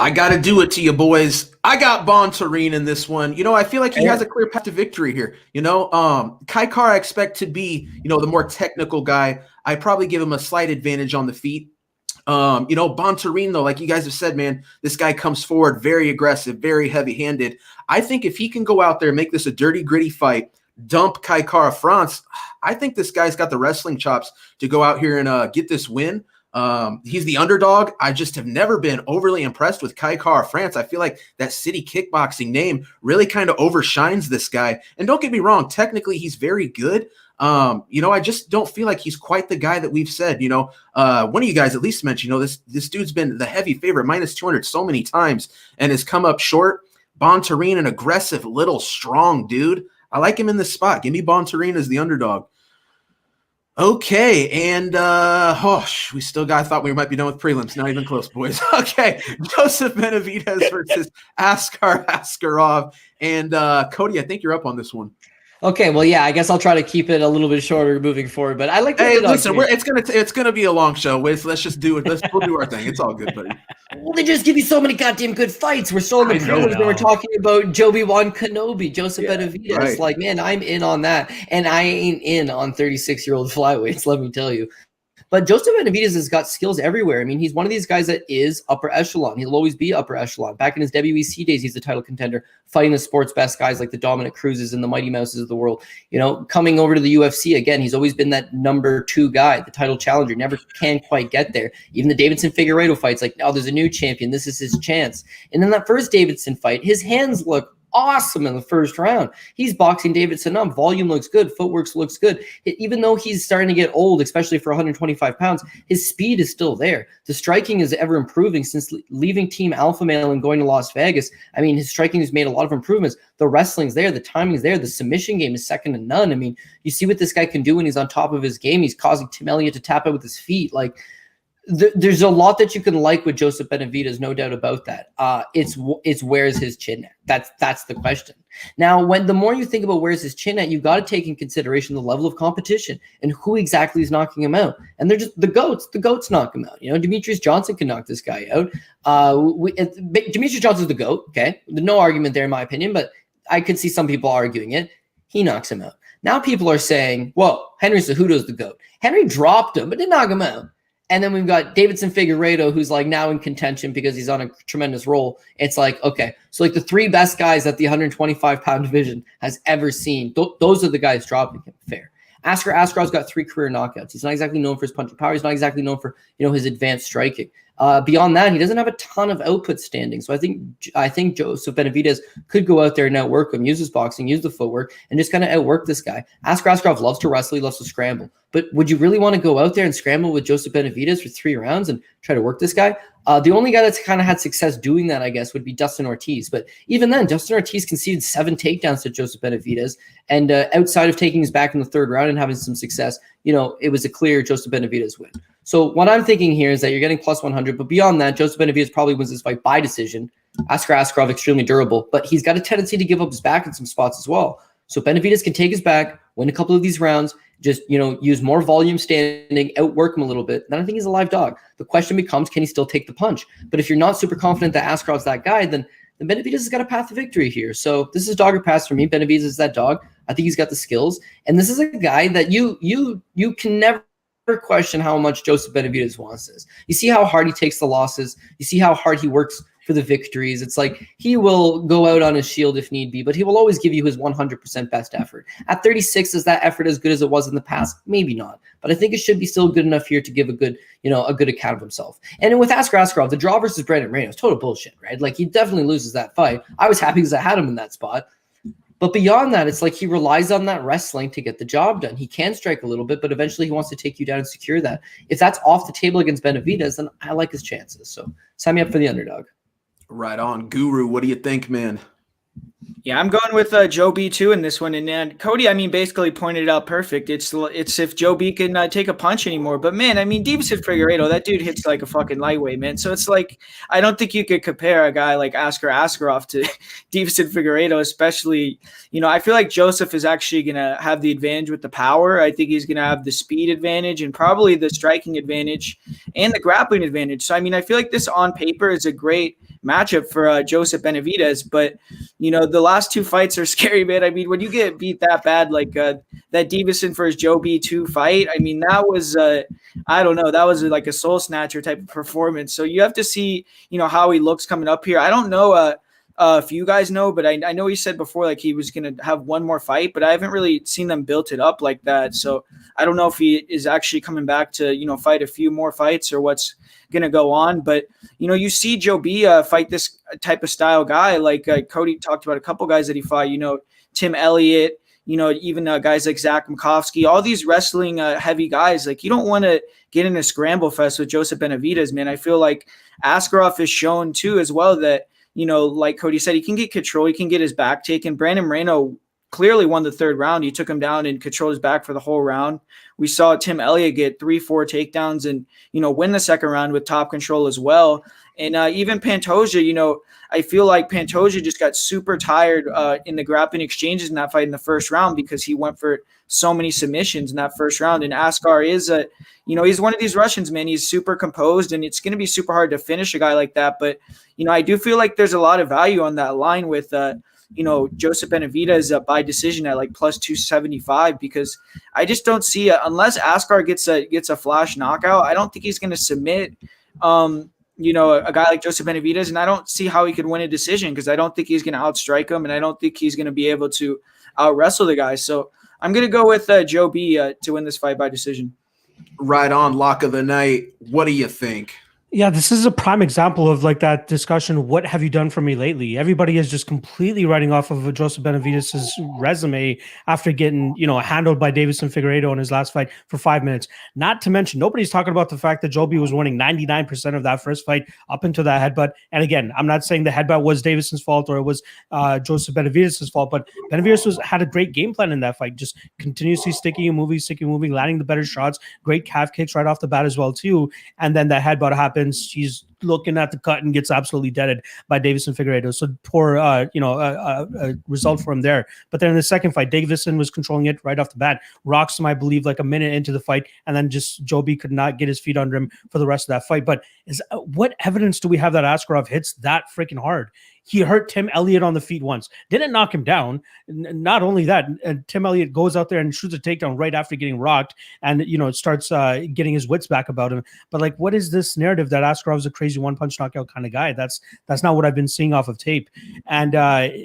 Speaker 1: I got to do it to you, boys. I got Bontorin in this one. I feel like he has a clear path to victory here. Kai Kara I expect to be, the more technical guy. I probably give him a slight advantage on the feet. Bontorin, though, like you guys have said, man, this guy comes forward very aggressive, very heavy-handed. I think if he can go out there and make this a dirty, gritty fight, dump Kai Kara-France, I think this guy's got the wrestling chops to go out here and get this win. He's the underdog. I just have never been overly impressed with Kai Kara-France. I feel like that city kickboxing name really kind of overshines this guy. And don't get me wrong, technically he's very good. I just don't feel like he's quite the guy that we've said. One of you guys at least mentioned, this dude's been the heavy favorite -200 so many times and has come up short. Bontorin, an aggressive, little, strong dude. I like him in this spot. Give me Bontorin as the underdog. Okay, and we still got. I thought we might be done with prelims. Not even close, boys. Okay, Joseph Benavidez versus Askarov, and Cody. I think you're up on this one.
Speaker 4: Okay, well, yeah, I guess I'll try to keep it a little bit shorter moving forward. But I like.
Speaker 1: Hey, listen, it's gonna be a long show. Let's just do it. We'll do our thing. It's all good, buddy.
Speaker 4: Well, they just give you so many goddamn good fights. We're still in the prelims, and we're talking about Joby-Wan Kenobi, Joseph Benavidez. Right. Like, man, I'm in on that, and I ain't in on 36-year-old flyweights. Let me tell you. But Joseph Benavidez has got skills everywhere. I mean, he's one of these guys that is upper echelon. He'll always be upper echelon. Back in his WEC days, he's a title contender, fighting the sport's best guys like the Dominick Cruzes and the Mighty Mouses of the world. You know, coming over to the UFC, again, he's always been that number 2 guy, the title challenger, never can quite get there. Even the Davidson Figueiredo fights, like, oh, there's a new champion. This is his chance. And then that first Davidson fight, his hands look awesome in the first round. He's boxing Davidson up. Volume looks good. Footwork looks good. Even though he's starting to get old, especially for 125 pounds, his speed is still there. The striking is ever improving since leaving Team Alpha Male and going to Las Vegas. I mean, his striking has made a lot of improvements. The wrestling's there. The timing's there. The submission game is second to none. I mean, you see what this guy can do when he's on top of his game. He's causing Tim Elliott to tap out with his feet. Like, there's a lot that you can like with Joseph Benavidez, no doubt about that. It's where's his chin at? That's the question. Now, when the more you think about where's his chin at, you got to take in consideration the level of competition and who exactly is knocking him out. And they're just the goats. The goats knock him out. You know, Demetrius Johnson can knock this guy out. Demetrius Johnson's the goat. Okay, no argument there in my opinion, but I could see some people arguing it. He knocks him out. Now people are saying, "Whoa, Henry Cejudo's the goat." Henry dropped him, but didn't knock him out. And then we've got Davidson Figueiredo, who's like now in contention because he's on a tremendous roll. It's like, okay, so like the 3 best guys that the 125-pound division has ever seen, those are the guys dropping him. Fair. Askarov's got 3 career knockouts. He's not exactly known for his punching power. He's not exactly known for, his advanced striking. Beyond that, he doesn't have a ton of output standing. So I think Joseph Benavidez could go out there and outwork him, use his boxing, use the footwork, and just kind of outwork this guy. Askarov loves to wrestle. He loves to scramble. But would you really want to go out there and scramble with Joseph Benavidez for 3 rounds and try to work this guy? The only guy that's kind of had success doing that, I guess, would be Dustin Ortiz. But even then, Dustin Ortiz conceded 7 takedowns to Joseph Benavidez. And outside of taking his back in the 3rd round and having some success, it was a clear Joseph Benavidez win. So what I'm thinking here is that you're getting plus 100. But beyond that, Joseph Benavidez probably wins this fight by decision. Askarov extremely durable. But he's got a tendency to give up his back in some spots as well. So Benavidez can take his back, win a couple of these rounds, just, use more volume standing, outwork him a little bit. Then I think he's a live dog. The question becomes, can he still take the punch? But if you're not super confident that Askarov's that guy, then Benavidez has got a path to victory here. So this is dog or pass for me. Benavidez is that dog. I think he's got the skills. And this is a guy that you can never question how much Joseph Benavidez wants this. You see how hard he takes the losses. You see how hard he works for the victories. It's like he will go out on his shield if need be, but he will always give you his 100% best effort. At 36, is that effort as good as it was in the past? Maybe not, but I think it should be still good enough here to give a good account of himself. And with Askarov, the draw versus Brandon Ramos, total bullshit, right? Like, he definitely loses that fight. I was happy because I had him in that spot. But beyond that, it's like he relies on that wrestling to get the job done. He can strike a little bit, but eventually he wants to take you down and secure that. If that's off the table against Benavidez, then I like his chances. So sign me up for the underdog. Right
Speaker 1: on. Guru, what do you think, man?
Speaker 2: Yeah, I'm going with Joe B too in this one. And Cody, basically pointed it out perfect. It's if Joe B can take a punch anymore. But man, Davidson Figueiredo, that dude hits like a fucking lightweight, man. So it's like, I don't think you could compare a guy like Askarov to Davidson Figueiredo, especially, I feel like Joseph is actually going to have the advantage with the power. I think he's going to have the speed advantage and probably the striking advantage and the grappling advantage. So, I feel like this on paper is a great matchup for Joseph Benavidez, but the last 2 fights are scary, man. When you get beat that bad, like that Davison versus Joe B2 fight, that was I don't know, that was like a soul snatcher type of performance. So you have to see how he looks coming up here. I don't know if you guys know, but I know he said before like he was going to have 1 more fight, but I haven't really seen them built it up like that. So I don't know if he is actually coming back to fight a few more fights or what's going to go on. But you see Joe B fight this type of style guy, like Cody talked about a couple guys that he fought, Tim Elliott, even guys like Zach Makovsky, all these wrestling heavy guys. Like, you don't want to get in a scramble fest with Joseph Benavidez, man. I feel like Askarov is shown too as well that like Cody said, he can get control, he can get his back taken. Brandon Moreno clearly won the 3rd round. He took him down and controlled his back for the whole round. We saw Tim Elliott get 3-4 takedowns and, win the 2nd round with top control as well. And even Pantoja, I feel like Pantoja just got super tired in the grappling exchanges in that fight in the 1st round because he went for so many submissions in that 1st round. And Askar is he's one of these Russians, man. He's super composed, and it's going to be super hard to finish a guy like that. But, I do feel like there's a lot of value on that line with Joseph Benavidez by decision at like plus 275, because I just don't see unless Askar gets a flash knockout, I don't think he's going to submit a guy like Joseph Benavidez, and I don't see how he could win a decision because I don't think he's going to outstrike him, and I don't think he's going to be able to out wrestle the guy. So I'm going to go with Joe B to win this fight by decision.
Speaker 1: Right on, lock of the night. What do you think?
Speaker 3: Yeah, this is a prime example of like that discussion. What have you done for me lately? Everybody is just completely writing off of Joseph Benavidez's resume after getting, handled by Deiveson Figueiredo in his last fight for 5 minutes. Not to mention, nobody's talking about the fact that Joby was winning 99% of that first fight up into that headbutt. And again, I'm not saying the headbutt was Deiveson's fault or it was Joseph Benavidez's fault, but Benavidez had a great game plan in that fight, just continuously sticking and moving, landing the better shots, great calf kicks right off the bat as well too. And then that headbutt happened. She's looking at the cut and gets absolutely deaded by Deiveson Figueiredo. So poor, result for him there. But then in the second fight, Deiveson was controlling it right off the bat. Rocks him, I believe, like a minute into the fight, and then just Joby could not get his feet under him for the rest of that fight. But what evidence do we have that Askarov hits that freaking hard? He hurt Tim Elliott on the feet once. Didn't knock him down. Not only that, Tim Elliott goes out there and shoots a takedown right after getting rocked and, starts getting his wits back about him. But, like, what is this narrative that Askarov's a crazy one-punch knockout kind of guy? That's not what I've been seeing off of tape. And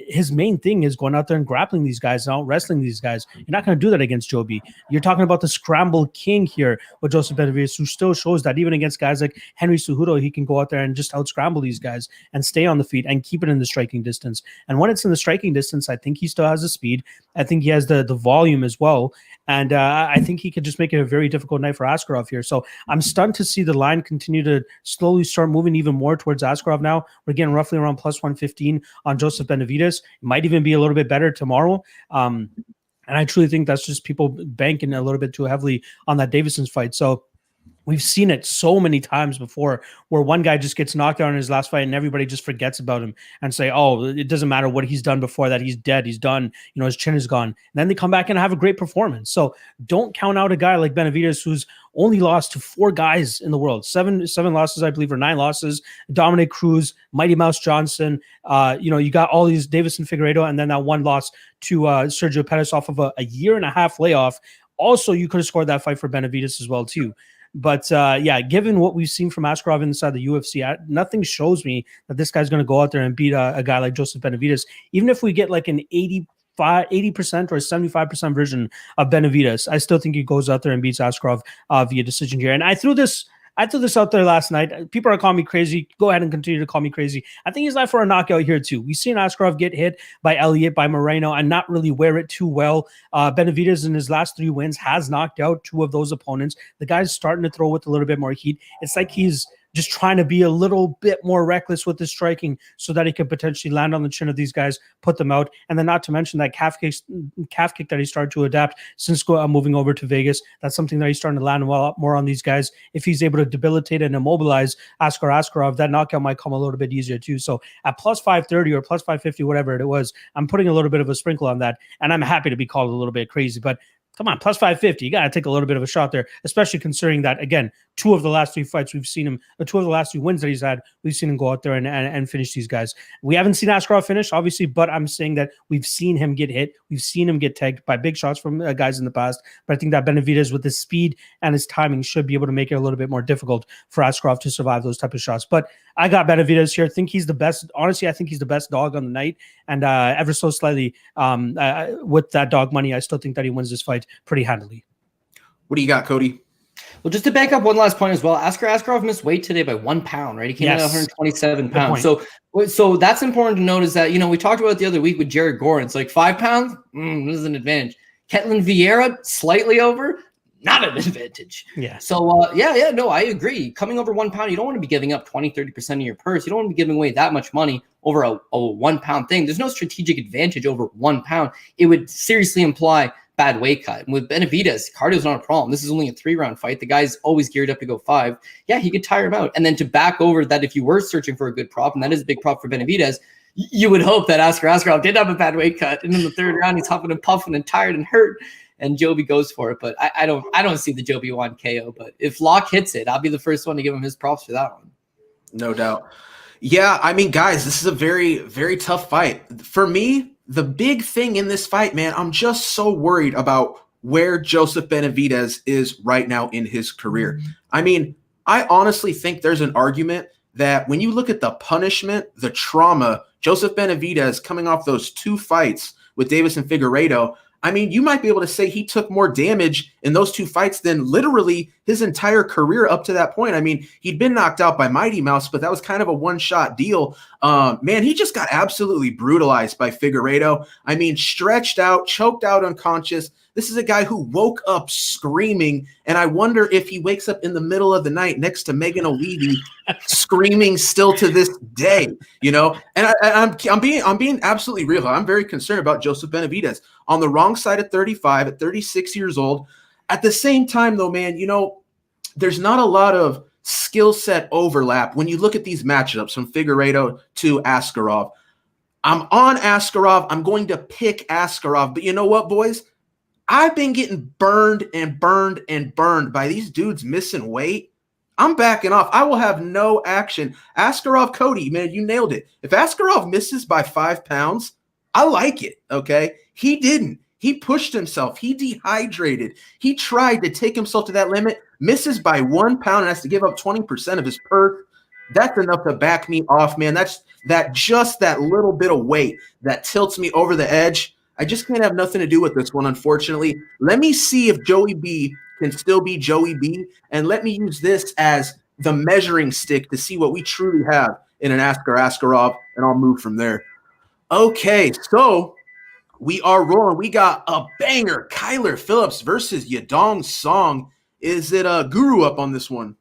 Speaker 3: his main thing is going out there and grappling these guys and out wrestling these guys. You're not going to do that against Joby. You're talking about the scramble king here with Joseph Benavidez, who still shows that even against guys like Henry Cejudo, he can go out there and just out-scramble these guys and stay on the feet and keep it in the striking distance. And when it's in the striking distance, I think he still has the speed. I think he has the volume as well. And I think he could just make it a very difficult night for Askarov here. So I'm stunned to see the line continue to slowly start moving even more towards Askarov now. We're getting roughly around plus 115 on Joseph Benavidez. It might even be a little bit better tomorrow. And I truly think that's just people banking a little bit too heavily on that Deiveson's fight. So we've seen it so many times before where one guy just gets knocked out in his last fight and everybody just forgets about him and say, oh, it doesn't matter what he's done before that. He's dead. He's done. His chin is gone. And then they come back and have a great performance. So don't count out a guy like Benavidez who's only lost to 4 guys in the world. Seven losses, I believe, or 9 losses. Dominick, Cruz, Mighty Mouse Johnson. You got all these Deiveson Figueiredo and then that one loss to Sergio Pettis off of a 1.5-year layoff. Also, you could have scored that fight for Benavidez as well, too. But given what we've seen from Askarov inside the UFC, nothing shows me that this guy's going to go out there and beat a guy like Joseph Benavidez. Even if we get like an 80% or 75% version of Benavidez, I still think he goes out there and beats Askarov via decision here. And I threw this out there last night. People are calling me crazy. Go ahead and continue to call me crazy. I think he's live for a knockout here too. We've seen Askarov get hit by Elliott, by Moreno, and not really wear it too well. Benavidez in his last 3 wins has knocked out 2 of those opponents. The guy's starting to throw with a little bit more heat. It's like he's just trying to be a little bit more reckless with his striking so that he can potentially land on the chin of these guys, put them out. And then not to mention that calf kick that he started to adapt since moving over to Vegas. That's something that he's starting to land a lot more on these guys. If he's able to debilitate and immobilize Askarov, that knockout might come a little bit easier too. So at plus 530 or plus 550, whatever it was, I'm putting a little bit of a sprinkle on that. And I'm happy to be called a little bit crazy, but come on, plus 550. You got to take a little bit of a shot there, especially considering that, again, 2 of the last 3 fights we've seen him, 2 of the last 3 wins that he's had, we've seen him go out there and finish these guys. We haven't seen Askarov finish, obviously, but I'm saying that we've seen him get hit. We've seen him get tagged by big shots from guys in the past. But I think that Benavidez, with his speed and his timing, should be able to make it a little bit more difficult for Askarov to survive those type of shots. But I got Benavidez here. I think he's the best. Honestly, I think he's the best dog on the night. And ever so slightly, with that dog money, I still think that he wins this fight pretty handily.
Speaker 1: What do you got, Cody?
Speaker 4: Well, just to back up one last point as well, Askarov missed weight today by 1 pound, right? He came in at 127 pounds. So that's important to note is that, we talked about it the other week with Jared Gorin. It's like 5 pounds, this is an advantage. Ketlin Vieira, slightly over, not an advantage.
Speaker 3: Yeah.
Speaker 4: So, no, I agree. Coming over 1 pound, you don't want to be giving up 20, 30% of your purse. You don't want to be giving away that much money over a 1 pound thing. There's no strategic advantage over 1 pound. It would seriously imply bad weight cut. And with Benavidez, cardio's not a problem. This is only a 3-round fight. The guy's always geared up to go 5. Yeah, he could tire him out. And then to back over that, if you were searching for a good prop, and that is a big prop for Benavidez, you would hope that Askarov did have a bad weight cut. And in the 3rd round, he's huffing and puffing and tired and hurt. And Joby goes for it. But I don't see the Joby 1 KO. But if Locke hits it, I'll be the first one to give him his props for that one.
Speaker 1: No doubt. Yeah, I mean, guys, this is a very, very tough fight. For me, the big thing in this fight, man, I'm just so worried about where Joseph Benavidez is right now in his career. I mean, I honestly think there's an argument that when you look at the punishment, the trauma, Joseph Benavidez coming off those 2 fights with Davis and Figueiredo, I mean, you might be able to say he took more damage in those 2 fights than literally his entire career up to that point. I mean, he'd been knocked out by Mighty Mouse, but that was kind of a one-shot deal. Man, he just got absolutely brutalized by Figueiredo. I mean, stretched out, choked out unconscious. This is a guy who woke up screaming, and I wonder if he wakes up in the middle of the night next to Megan O'Leary screaming still to this day, you know? And I'm being absolutely real. I'm very concerned about Joseph Benavidez on the wrong side of 35 at 36 years old. At the same time, though, man, you know, there's not a lot of skill set overlap when you look at these matchups from Figueiredo to Askarov. I'm on Askarov. I'm going to pick Askarov. But you know what, boys? I've been getting burned by these dudes missing weight. I'm backing off. I will have no action. Askarov, Cody, man, you nailed it. If Askarov misses by 5 pounds, I like it, okay? He didn't. He pushed himself. He dehydrated. He tried to take himself to that limit, misses by 1 pound, and has to give up 20% of his purse. That's enough to back me off, man. That's just that little bit of weight that tilts me over the edge. I just can't have nothing to do with this one, unfortunately. Let me see if Joey B can still be Joey B, and let me use this as the measuring stick to see what we truly have in an Askarov, and I'll move from there. Okay, so we are rolling. We got a banger. Kyler Phillips versus Yadong Song. Is it a Guru up on this one?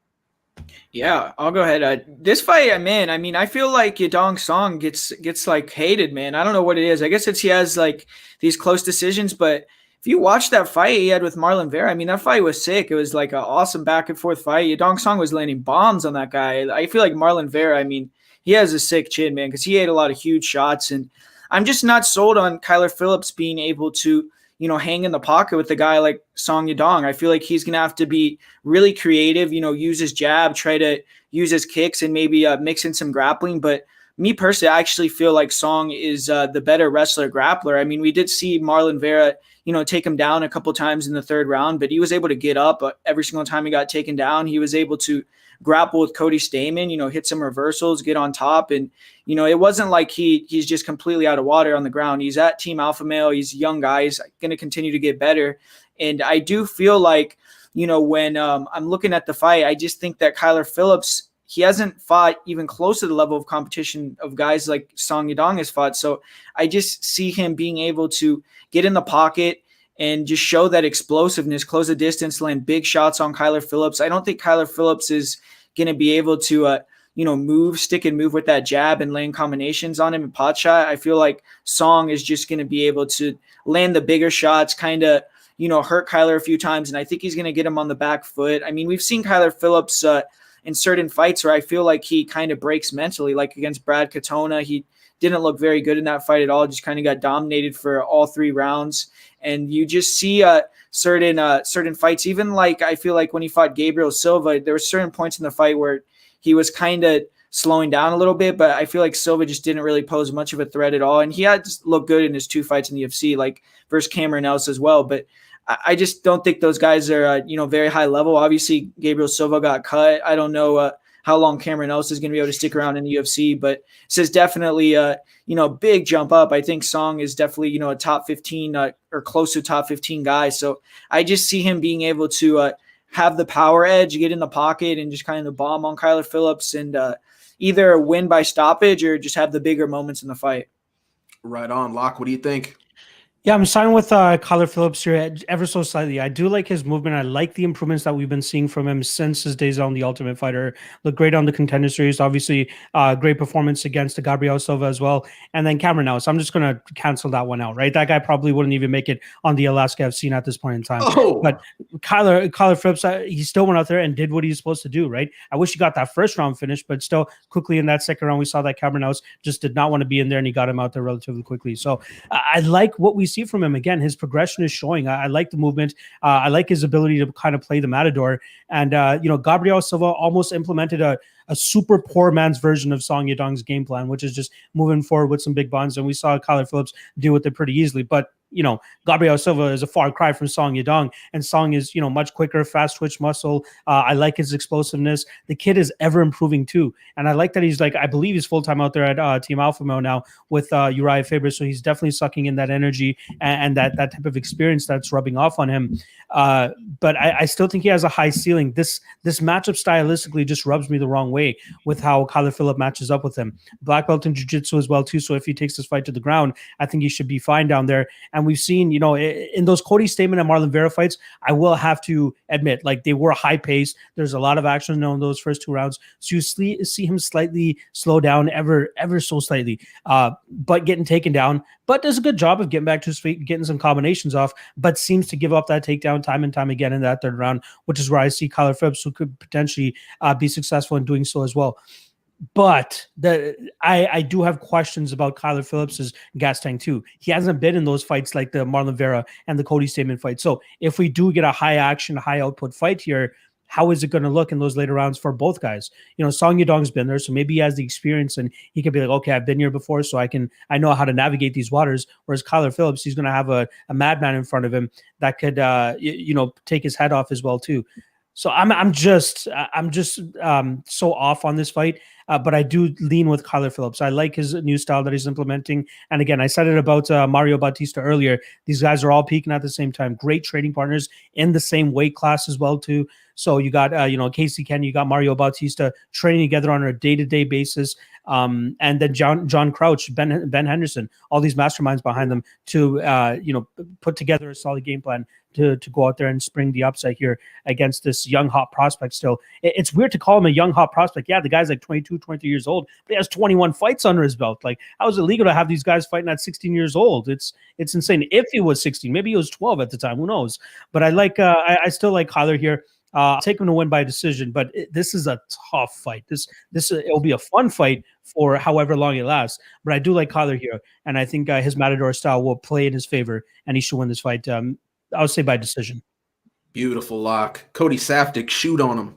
Speaker 2: Yeah, I'll go ahead. This fight I'm in, I mean, I feel like Yadong Song gets like hated, man. I don't know what it is. I guess he has like these close decisions, but if you watch that fight he had with Marlon Vera, I mean, that fight was sick. It was like an awesome back and forth fight. Yadong Song was landing bombs on that guy. I feel like Marlon Vera, I mean, he has a sick chin, man, because he ate a lot of huge shots, and I'm just not sold on Kyler Phillips being able to, you know, hang in the pocket with a guy like Song Yadong. I feel like he's going to have to be really creative, you know, use his jab, try to use his kicks, and maybe mix in some grappling. But me personally, I actually feel like Song is the better wrestler grappler. I mean, we did see Marlon Vera, you know, take him down a couple times in the 3rd round, but he was able to get up every single time he got taken down. He was able to grapple with Cody Stamen, you know, hit some reversals, get on top. And, you know, it wasn't like he's just completely out of water on the ground. He's at Team Alpha Male. He's a young guy. He's going to continue to get better. And I do feel like, you know, when I'm looking at the fight, I just think that Kyler Phillips, he hasn't fought even close to the level of competition of guys like Song Yadong has fought. So I just see him being able to get in the pocket and just show that explosiveness, close the distance, land big shots on Kyler Phillips. I don't think Kyler Phillips is going to be able to, you know, stick and move with that jab and land combinations on him in pot shot. I feel like Song is just going to be able to land the bigger shots, kind of, you know, hurt Kyler a few times. And I think he's going to get him on the back foot. I mean, we've seen Kyler Phillips in certain fights where I feel like he kind of breaks mentally, like against Brad Katona. He didn't look very good in that fight at all, just kind of got dominated for all 3 rounds. And you just see certain fights, even like I feel like when he fought Gabriel Silva, there were certain points in the fight where he was kind of slowing down a little bit, but I feel like Silva just didn't really pose much of a threat at all. And he had looked good in his 2 fights in the UFC, like versus Cameron Else as well. But I just don't think those guys are, you know, very high level. Obviously, Gabriel Silva got cut. I don't know how long Cameron Else is going to be able to stick around in the UFC, but this is definitely, you know, big jump up. I think Song is definitely, you know, a top 15 or close to top 15 guy. So I just see him being able to have the power edge, get in the pocket, and just kind of bomb on Kyler Phillips and either win by stoppage or just have the bigger moments in the fight.
Speaker 1: Right on. Locke, what do you think?
Speaker 3: Yeah, I'm siding with Kyler Phillips here ever so slightly. I do like his movement. I like the improvements that we've been seeing from him since his days on The Ultimate Fighter. Looked great on the Contender Series. Obviously, great performance against Gabriel Silva as well. And then Cameron Else. I'm just going to cancel that one out, right? That guy probably wouldn't even make it on the Alaska I've seen at this point in time.
Speaker 1: Oh.
Speaker 3: But Kyler Phillips, he still went out there and did what he was supposed to do, right? I wish he got that 1st round finish, but still quickly in that 2nd round, we saw that Cameron Else just did not want to be in there, and he got him out there relatively quickly. So I like what we see from him, again, his progression is showing. I like the movement. I like his ability to kind of play the matador. And, Gabriel Silva almost implemented a super poor man's version of Song Yadong's game plan, which is just moving forward with some big buns. And we saw Kyler Phillips deal with it pretty easily. But Gabriel Silva is a far cry from Song Yadong, and Song is, much quicker, fast twitch muscle. I like his explosiveness. The kid is ever improving too. And I like that he's I believe he's full-time out there at Team Alpha Male now with Uriah Faber. So he's definitely sucking in that energy and that type of experience that's rubbing off on him. But I still think he has a high ceiling. This matchup stylistically just rubs me the wrong way with how Kyler Phillips matches up with him. Black belt in jiu-jitsu as well too. So if he takes this fight to the ground, I think he should be fine down there. And we've seen, in those Cody Stamann and Marlon Vera fights, I will have to admit, they were high paced. There's a lot of action in those first 2 rounds. So you see him slightly slow down ever so slightly, but getting taken down, but does a good job of getting back to his feet, getting some combinations off, but seems to give up that takedown time and time again in that 3rd round, which is where I see Kyler Phillips, who could potentially be successful in doing so as well. But I do have questions about Kyler Phillips's gas tank too. He hasn't been in those fights like the Marlon Vera and the Cody Stamann fight. So if we do get a high action, high output fight here, how is it going to look in those later rounds for both guys? Song Yadong's been there, so maybe he has the experience and he could be like, okay, I've been here before, so I know how to navigate these waters. Whereas Kyler Phillips, he's going to have a madman in front of him that could, take his head off as well too. So I'm just so off on this fight, but I do lean with Kyler Phillips. I like his new style that he's implementing. And again, I said it about Mario Bautista earlier. These guys are all peaking at the same time. Great trading partners in the same weight class as well too. So you got Casey Kenney, you got Mario Bautista training together on a day-to-day basis. And then John Crouch, Ben Henderson, all these masterminds behind them to put together a solid game plan to go out there and spring the upset here against this young hot prospect still. It's weird to call him a young hot prospect. Yeah, the guy's 22, 23 years old, but he has 21 fights under his belt. How is it legal to have these guys fighting at 16 years old? It's insane. If he was 16, maybe he was 12 at the time, who knows? But I still like Kyler here. I'll take him to win by decision, but this is a tough fight. It'll be a fun fight for however long it lasts. But I do like Kyler here, and I think his matador style will play in his favor, and he should win this fight. I would say by decision.
Speaker 1: Beautiful lock. Cody Saftic, shoot on him.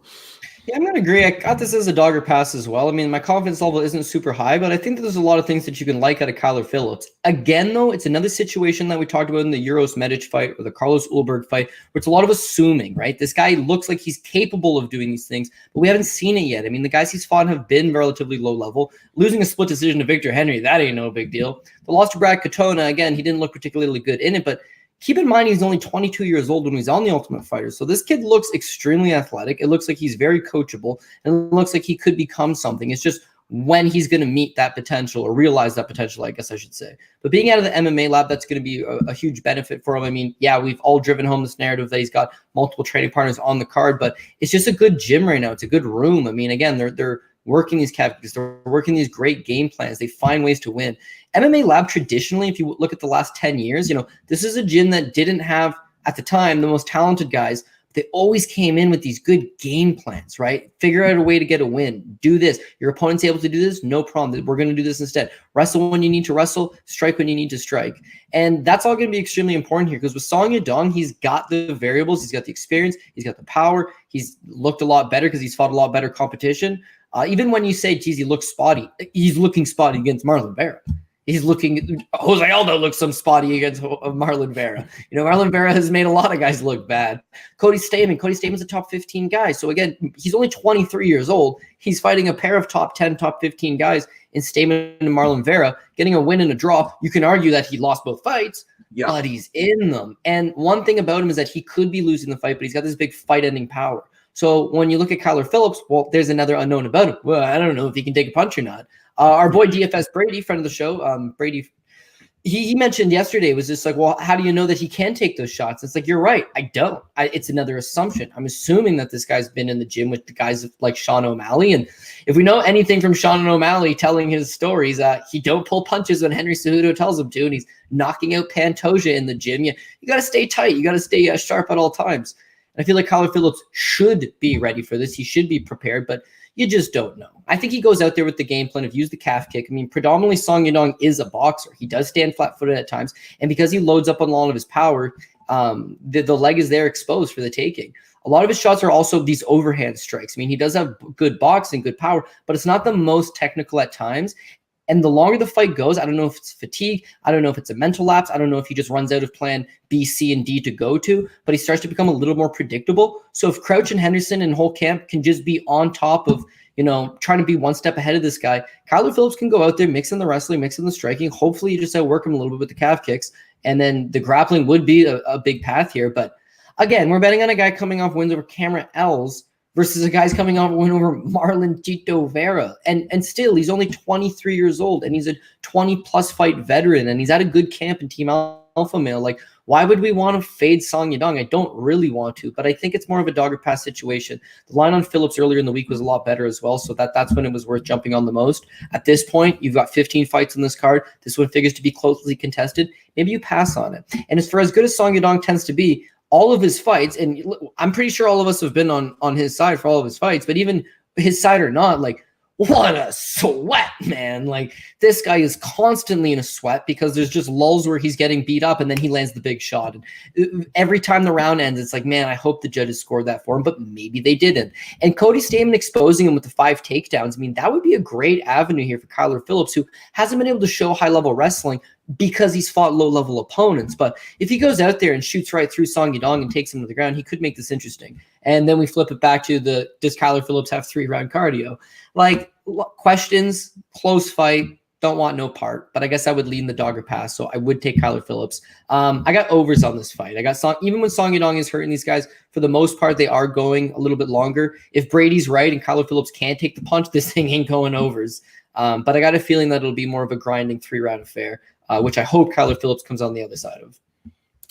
Speaker 4: Yeah, I'm going to agree. I got this as a dogger pass as well. I mean, my confidence level isn't super high, but I think that there's a lot of things that you can like out of Kyler Phillips. Again, though, it's another situation that we talked about in the Uros Medic fight or the Carlos Ulberg fight, where it's a lot of assuming, right? This guy looks like he's capable of doing these things, but we haven't seen it yet. I mean, the guys he's fought have been relatively low level. Losing a split decision to Victor Henry, that ain't no big deal. The loss to Brad Katona, again, he didn't look particularly good in it, but keep in mind, he's only 22 years old when he's on the Ultimate Fighter. So this kid looks extremely athletic. It looks like he's very coachable, and it looks like he could become something. It's just when he's going to meet that potential or realize that potential, I guess I should say. But being out of the MMA lab, that's going to be a huge benefit for him. I mean, yeah, we've all driven home this narrative that he's got multiple training partners on the card, but it's just a good gym right now. It's a good room. I mean, again, they're working these categories. They're working these great game plans. They find ways to win. MMA Lab traditionally, if you look at the last 10 years, this is a gym that didn't have, at the time, the most talented guys. They always came in with these good game plans, right? Figure out a way to get a win. Do this. Your opponent's able to do this? No problem. We're going to do this instead. Wrestle when you need to wrestle. Strike when you need to strike. And that's all going to be extremely important here because with Song Yadong, he's got the variables. He's got the experience. He's got the power. He's looked a lot better because he's fought a lot better competition. Even when you say, geez, he looks spotty, he's looking spotty against Marlon Vera. Jose Aldo looks some spotty against Marlon Vera. Marlon Vera has made a lot of guys look bad. Cody Staman's a top 15 guy. So again, he's only 23 years old. He's fighting a pair of top 10, top 15 guys in Stamann and Marlon Vera, getting a win and a draw. You can argue that he lost both fights, but he's in them. And one thing about him is that he could be losing the fight, but he's got this big fight-ending power. So when you look at Kyler Phillips, well, there's another unknown about him. Well, I don't know if he can take a punch or not. Our boy DFS Brady, friend of the show, Brady, he mentioned yesterday, was just like, well, how do you know that he can take those shots? It's like, you're right. I don't. It's another assumption. I'm assuming that this guy's been in the gym with the guys like Sean O'Malley. And if we know anything from Sean O'Malley telling his stories, he don't pull punches when Henry Cejudo tells him to, and he's knocking out Pantoja in the gym. You got to stay tight. You got to stay sharp at all times. And I feel like Kyler Phillips should be ready for this. He should be prepared, but you just don't know. I think he goes out there with the game plan of use the calf kick. I mean, predominantly Song Yadong is a boxer. He does stand flat-footed at times, and because he loads up on a lot of his power, the leg is there exposed for the taking. A lot of his shots are also these overhand strikes. I mean, he does have good boxing, good power, but it's not the most technical at times. And the longer the fight goes, I don't know if it's fatigue. I don't know if it's a mental lapse. I don't know if he just runs out of plan B, C, and D to go to, but he starts to become a little more predictable. So if Crouch and Henderson and whole camp can just be on top of, trying to be one step ahead of this guy, Kyler Phillips can go out there, mix in the wrestling, mix in the striking. Hopefully you just outwork him a little bit with the calf kicks. And then the grappling would be a big path here. But again, we're betting on a guy coming off wins over Cameron Ells versus a guy's coming off a win over Marlon Tito Vera. And still, he's only 23 years old, and he's a 20-plus fight veteran, and he's at a good camp in Team Alpha Male. Like, why would we want to fade Song Yadong? I don't really want to, but I think it's more of a dog or pass situation. The line on Phillips earlier in the week was a lot better as well, so that's when it was worth jumping on the most. At this point, you've got 15 fights on this card. This one figures to be closely contested. Maybe you pass on it. And as for as good as Song Yadong tends to be, all of his fights, and I'm pretty sure all of us have been on his side for all of his fights, but even his side or not, like, what a sweat, man. Like, this guy is constantly in a sweat because there's just lulls where he's getting beat up and then he lands the big shot. And every time the round ends, it's like, man, I hope the judges scored that for him, but maybe they didn't. And Cody Stamann exposing him with the 5 takedowns, I mean, that would be a great avenue here for Kyler Phillips, who hasn't been able to show high-level wrestling because he's fought low-level opponents. But if he goes out there and shoots right through Song Yadong and takes him to the ground, he could make this interesting. And then we flip it back to does Kyler Phillips have 3-round cardio? Like, questions, close fight, don't want no part. But I guess I would lean the dog or pass, so I would take Kyler Phillips. I got overs on this fight. I got even when Song Yadong is hurting these guys, for the most part, they are going a little bit longer. If Brady's right and Kyler Phillips can't take the punch, this thing ain't going overs. But I got a feeling that it'll be more of a grinding 3-round affair, which I hope Kyler Phillips comes on the other side of.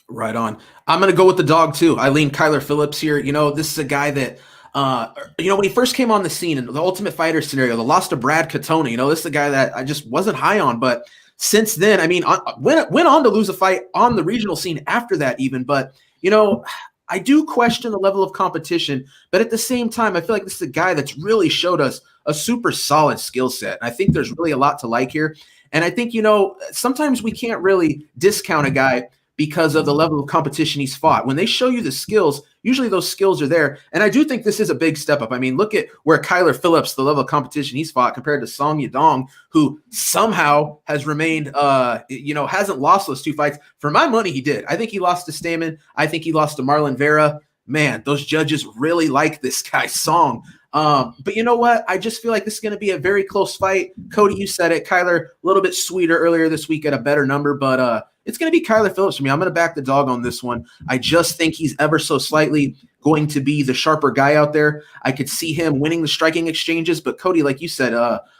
Speaker 1: Right on. I'm going to go with the dog too. I lean Kyler Phillips here. This is a guy that, when he first came on the scene in the Ultimate Fighter scenario, the loss to Brad Katona, this is a guy that I just wasn't high on. But since then, I mean, went on to lose a fight on the regional scene after that even. But, I do question the level of competition. But at the same time, I feel like this is a guy that's really showed us a super solid skill set. And I think there's really a lot to like here. And I think, sometimes we can't really discount a guy because of the level of competition he's fought. When they show you the skills, usually those skills are there. And I do think this is a big step up. I mean, look at where Kyler Phillips, the level of competition he's fought compared to Song Yadong, who somehow has remained, hasn't lost those 2 fights. For my money, he did. I think he lost to Stamann. I think he lost to Marlon Vera. Man, those judges really like this guy, Song. But you know what? I just feel like this is going to be a very close fight. Cody, you said it. Kyler, a little bit sweeter earlier this week at a better number, but it's going to be Kyler Phillips for me. I'm going to back the dog on this one. I just think he's ever so slightly going to be the sharper guy out there. I could see him winning the striking exchanges, but Cody, like you said,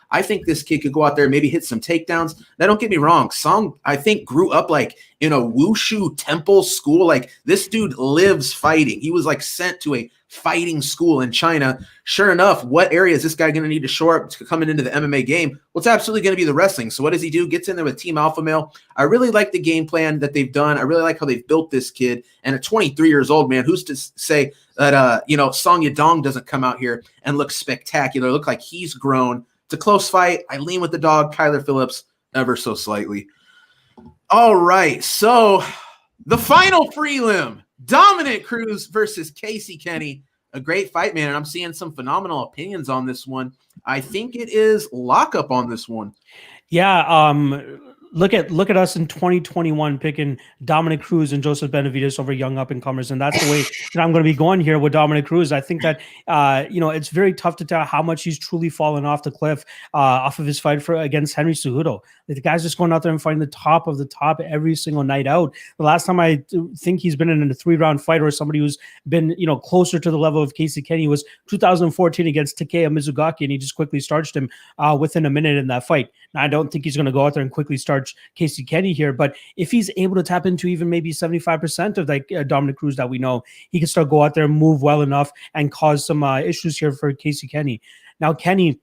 Speaker 1: I think this kid could go out there and maybe hit some takedowns. Now, don't get me wrong. Song, I think, grew up like in a wushu temple school. Like, this dude lives fighting. He was like sent to a fighting school in China. Sure enough, what area is this guy going to need to shore up to coming into the MMA game? Well, it's absolutely going to be the wrestling. So what does he do? Gets in there with Team Alpha Male. I really like the game plan that they've done. I really like how they've built this kid. And at 23 years old, man, who's to say that, Song Yadong doesn't come out here and look spectacular, look like he's grown. It's a close fight. I lean with the dog, Kyler Phillips, ever so slightly. All right, so the final prelim, Dominick Cruz versus Casey Kenney. A great fight, man, and I'm seeing some phenomenal opinions on this one. I think it is lockup on this one.
Speaker 3: Yeah, look at us in 2021 picking Dominick Cruz and Joseph Benavidez over young up-and-comers, and that's the way that I'm going to be going here with Dominick Cruz. I think that it's very tough to tell how much he's truly fallen off the cliff off of his fight against Henry Cejudo. The guy's just going out there and fighting the top of the top every single night out. The last time I think he's been in a 3-round fight or somebody who's been closer to the level of Casey Kenney was 2014 against Takeya Mizugaki, and he just quickly starched him within a minute in that fight. Now, I don't think he's going to go out there and quickly starch Casey Kenney here, but if he's able to tap into even maybe 75% of like Dominick Cruz that we know, he can start go out there and move well enough and cause some issues here for Casey Kenney. Now, Kenney,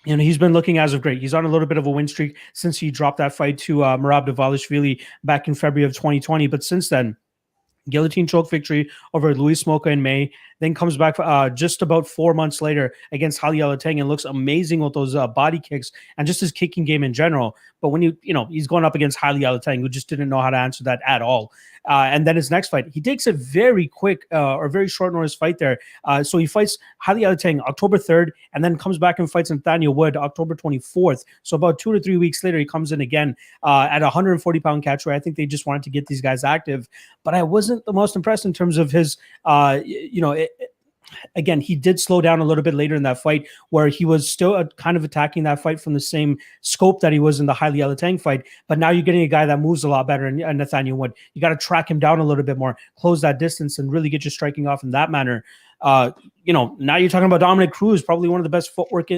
Speaker 3: he's been looking as of great. He's on a little bit of a win streak since he dropped that fight to Merab Dvalishvili back in February of 2020. But since then, guillotine choke victory over Luis Smolka in May, then comes back just about 4 months later against Hali Alateng and looks amazing with those body kicks and just his kicking game in general. But when he's going up against Hali Alateng, who just didn't know how to answer that at all. And then his next fight, he takes a very quick or very short notice fight there. So he fights Hali Alateng October 3rd and then comes back and fights Nathaniel Wood October 24th. So about 2 to 3 weeks later, he comes in again at 140-pound catchweight. I think they just wanted to get these guys active. But I wasn't the most impressed in terms of his, again, he did slow down a little bit later in that fight where he was still kind of attacking that fight from the same scope that he was in the Haile Alateng fight. But now you're getting a guy that moves a lot better in Nathaniel Wood. You got to track him down a little bit more, close that distance, and really get your striking off in that manner. Now you're talking about Dominick Cruz, probably one of the best footwork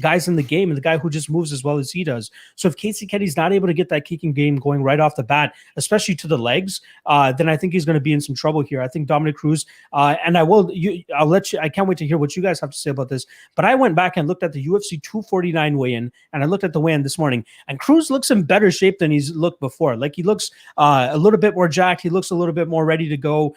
Speaker 3: guys in the game, and the guy who just moves as well as he does. So if Casey Kenney's not able to get that kicking game going right off the bat, especially to the legs, then I think he's going to be in some trouble here. I think Dominick Cruz, and I'll let you. I can't wait to hear what you guys have to say about this. But I went back and looked at the UFC 249 weigh-in, and I looked at the weigh-in this morning, and Cruz looks in better shape than he's looked before. Like he looks a little bit more jacked. He looks a little bit more ready to go.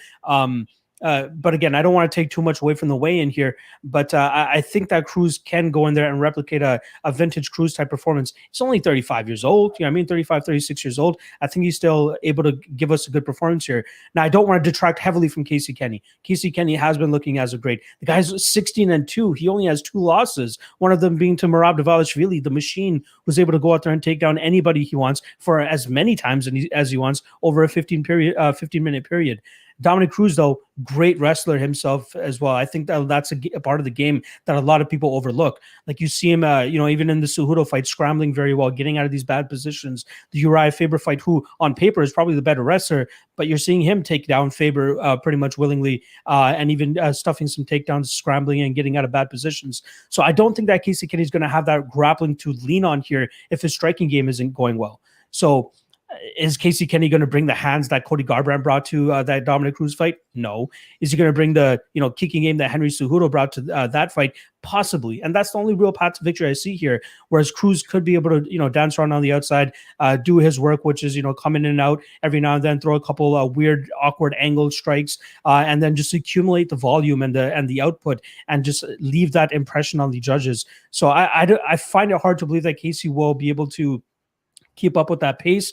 Speaker 3: But again, I don't want to take too much away from the weigh-in here, but I think that Cruz can go in there and replicate a vintage Cruz type performance. He's only 35 years old. 35, 36 years old. I think he's still able to give us a good performance here. Now, I don't want to detract heavily from Casey Kenney. Casey Kenney has been looking as a great. The guy's 16-2. He only has 2 losses, one of them being to Merab Dvalishvili, the machine who's able to go out there and take down anybody he wants for as many times as he wants over a 15-minute period. Dominick Cruz, though, great wrestler himself as well. I think that's a part of the game that a lot of people overlook. Like you see him, even in the Cejudo fight, scrambling very well, getting out of these bad positions. The Uriah Faber fight, who on paper is probably the better wrestler, but you're seeing him take down Faber pretty much willingly, and even stuffing some takedowns, scrambling and getting out of bad positions. So I don't think that Casey Kenney is going to have that grappling to lean on here if his striking game isn't going well. So is Casey Kenney going to bring the hands that Cody Garbrandt brought to that Dominick Cruz fight? No. Is he going to bring the kicking game that Henry Cejudo brought to that fight? Possibly. And that's the only real path to victory I see here. Whereas Cruz could be able to dance around on the outside, do his work, which is come in and out every now and then, throw a couple weird, awkward angle strikes, and then just accumulate the volume and the output, and just leave that impression on the judges. So I find it hard to believe that Casey will be able to keep up with that pace,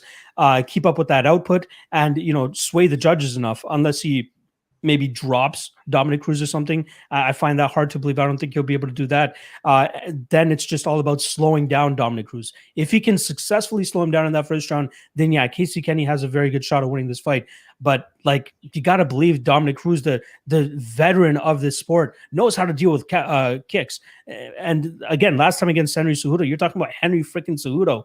Speaker 3: keep up with that output, and sway the judges enough, unless he maybe drops Dominick Cruz or something. I find that hard to believe. I don't think he'll be able to do that. Then it's just all about slowing down Dominick Cruz. If he can successfully slow him down in that first round, then yeah, Casey Kenney has a very good shot of winning this fight. But you got to believe Dominick Cruz, the veteran of this sport, knows how to deal with kicks. And again, last time against Henry Cejudo, you're talking about Henry freaking Cejudo.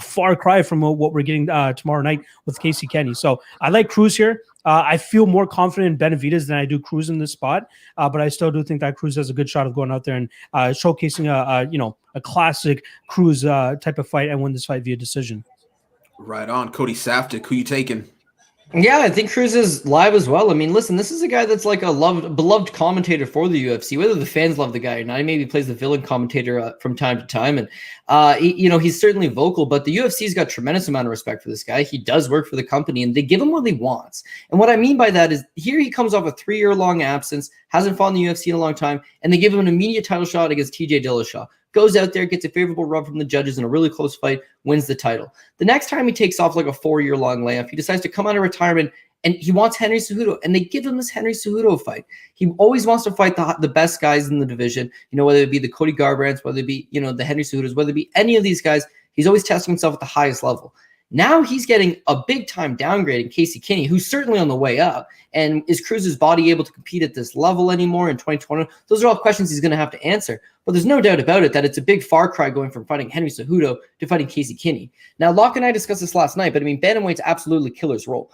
Speaker 3: Far cry from what we're getting tomorrow night with Casey Kenney. So I like Cruz here. I feel more confident in Benavidez than I do Cruz in this spot, but I still do think that Cruz has a good shot of going out there and showcasing a classic Cruz type of fight and win this fight via decision.
Speaker 1: Right on. Cody Saftic, who you taking?
Speaker 4: Yeah, I think Cruz is live as well. I mean, listen, this is a guy that's like a beloved commentator for the UFC. Whether the fans love the guy or not, he maybe plays the villain commentator from time to time, and he's certainly vocal. But the UFC's got tremendous amount of respect for this guy. He does work for the company, and they give him what he wants. And what I mean by that is, here he comes off a 3-year-long absence, hasn't fought in the UFC in a long time, and they give him an immediate title shot against TJ Dillashaw. Goes out there, gets a favorable rub from the judges in a really close fight, wins the title. The next time he takes off like a 4-year-long layup, he decides to come out of retirement, and he wants Henry Cejudo, and they give him this Henry Cejudo fight. He always wants to fight the best guys in the division, whether it be the Cody Garbrandts, whether it be, the Henry Cejudos, whether it be any of these guys. He's always testing himself at the highest level. Now he's getting a big-time downgrade in Casey Kenney, who's certainly on the way up. And is Cruz's body able to compete at this level anymore in 2020? Those are all questions he's going to have to answer. But there's no doubt about it that it's a big far cry going from fighting Henry Cejudo to fighting Casey Kenney. Now, Locke and I discussed this last night, but I mean, Bantamweight's absolutely killer's role.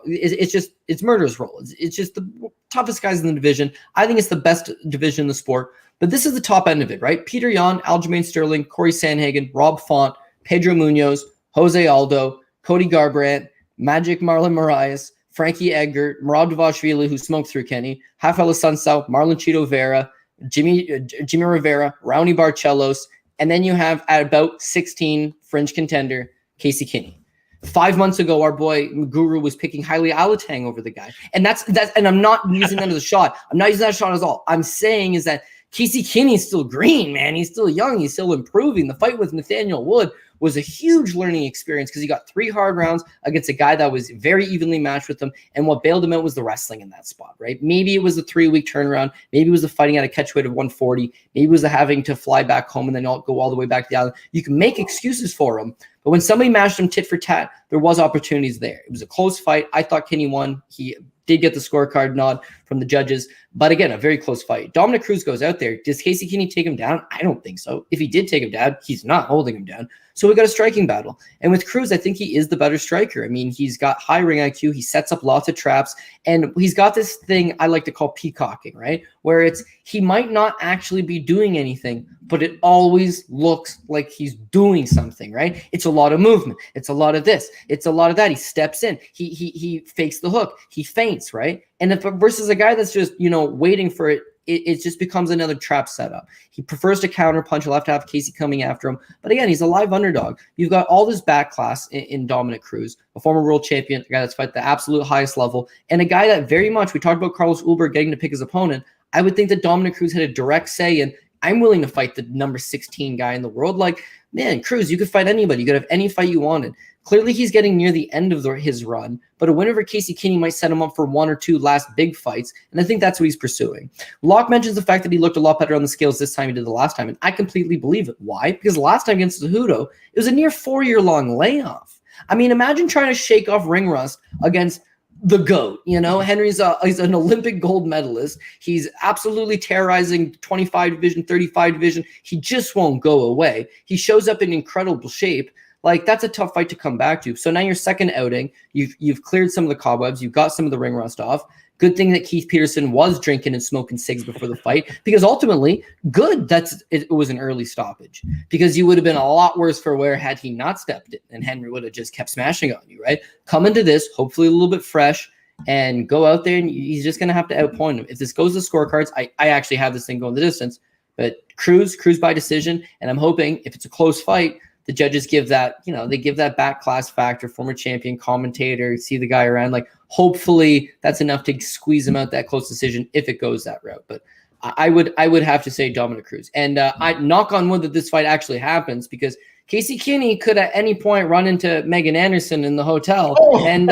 Speaker 4: It's murder's role. It's just the toughest guys in the division. I think it's the best division in the sport. But this is the top end of it, right? Petr Yan, Aljamain Sterling, Corey Sandhagen, Rob Font, Pedro Munoz, Jose Aldo, Cody Garbrandt, Magic Marlon Moraes, Frankie Edgar, Merab Dvalishvili, who smoked through Kenney, Rafael Sunsao, Marlon Chito Vera, Jimmy Rivera, Raoni Barcelos, and then you have at about 16 fringe contender Casey Kenney. 5 months ago, our boy Guru was picking highly Alatang over the guy. And that's and I'm not using that as a shot. I'm not using that shot at all. I'm saying is that Casey Kenney's still green, man. He's still young. He's still improving. The fight with Nathaniel Wood was a huge learning experience because he got 3 hard rounds against a guy that was very evenly matched with him. And what bailed him out was the wrestling in that spot, right? Maybe it was the 3-week turnaround. Maybe it was the fighting at a catch weight of 140. Maybe it was the having to fly back home and then go all the way back to the island. You can make excuses for him. But when somebody matched him tit for tat, there was opportunities there. It was a close fight. I thought Kenney won. He did get the scorecard nod from the judges. But again, a very close fight. Dominick Cruz goes out there. Does Casey Kenney take him down? I don't think so. If he did take him down, he's not holding him down. So we got a striking battle. And with Cruz, I think he is the better striker. I mean, he's got high ring IQ. He sets up lots of traps. And he's got this thing I like to call peacocking, right? Where he might not actually be doing anything, but it always looks like he's doing something, right? It's a lot of movement. It's a lot of this. It's a lot of that. He steps in. He fakes the hook. He feints, right? And if versus a guy that's just, waiting for it, it just becomes another trap setup. He prefers to counter punch. He'll have to have Casey coming after him. But again, he's a live underdog. You've got all this back class in Dominick Cruz, a former world champion, a guy that's fight at the absolute highest level, and a guy that very much, we talked about Carlos Ulberg getting to pick his opponent. I would think that Dominick Cruz had a direct say in, I'm willing to fight the number 16 guy in the world. Like, man, Cruz, you could fight anybody. You could have any fight you wanted. Clearly, he's getting near the end of his run, but a win over Casey Kenney might set him up for 1 or 2 last big fights, and I think that's what he's pursuing. Locke mentions the fact that he looked a lot better on the scales this time he did the last time, and I completely believe it. Why? Because the last time against Cejudo, it was a near 4-year-long layoff. I mean, imagine trying to shake off ring rust against the GOAT. Henry's he's an Olympic gold medalist. He's absolutely terrorizing 25 division, 35 division. He just won't go away. He shows up in incredible shape. Like, that's a tough fight to come back to. So now your second outing, you've cleared some of the cobwebs. You've got some of the ring rust off. Good thing that Keith Peterson was drinking and smoking cigs before the fight, because ultimately, good it was an early stoppage, because you would have been a lot worse for wear had he not stepped in, and Henry would have just kept smashing on you, right? Come into this, hopefully a little bit fresh, and go out there, and he's just going to have to outpoint him. If this goes to scorecards, I actually have this thing going the distance, but Cruz by decision, and I'm hoping if it's a close fight, the judges give that, they give that back class factor, former champion, commentator, see the guy around. Like, hopefully that's enough to squeeze him out that close decision if it goes that route. But I would have to say Dominick Cruz. And I knock on wood that this fight actually happens, because Casey Kenney could at any point run into Megan Anderson in the hotel, and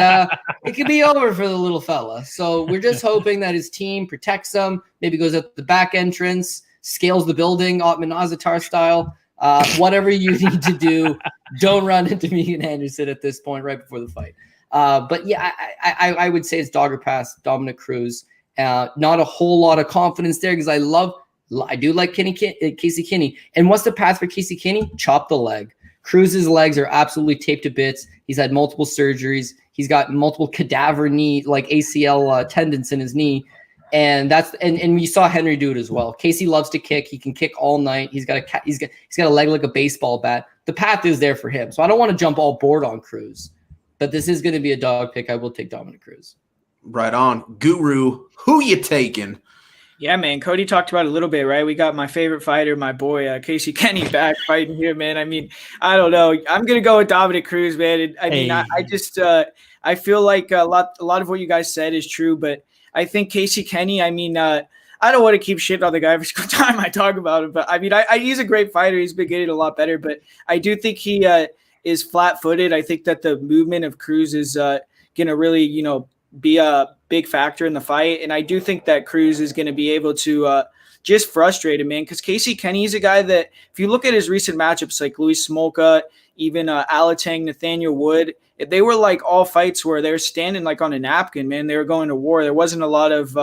Speaker 4: it could be over for the little fella. So we're just hoping that his team protects him, maybe goes at the back entrance, scales the building, Otman Azatar style. Whatever you need to do, don't run into Megan Anderson at this point right before the fight. But yeah, I would say it's dog or pass, Dominick Cruz. Not a whole lot of confidence there, because I do like Casey Kenney. And what's the path for Casey Kenney? Chop the leg. Cruz's legs are absolutely taped to bits. He's had multiple surgeries. He's got multiple cadaver knee, like ACL tendons in his knee. And and you saw Henry do it as well. Casey loves to kick. He can kick all night. He's got a leg like a baseball bat. The path is there for him. So I don't want to jump all board on Cruz, but this is going to be a dog pick. I will take Dominick Cruz.
Speaker 1: Right on. Guru, who you taking?
Speaker 2: Yeah, man. Cody talked about it a little bit, right? We got my favorite fighter, my boy Casey Kenney, back fighting here, man. I mean, I don't know. I'm gonna go with Dominick Cruz, man. I feel like a lot of what you guys said is true, but I think Casey Kenney, I mean, I don't want to keep shitting on the guy every single time I talk about him, but I mean, he's a great fighter. He's been getting a lot better, but I do think he is flat-footed. I think that the movement of Cruz is going to really, be a big factor in the fight. And I do think that Cruz is going to be able to just frustrate him, man, because Casey Kenney is a guy that, if you look at his recent matchups, like Luis Smolka, even Alatang, Nathaniel Wood, they were like all fights where they were standing like on a napkin, man. They were going to war. There wasn't a lot of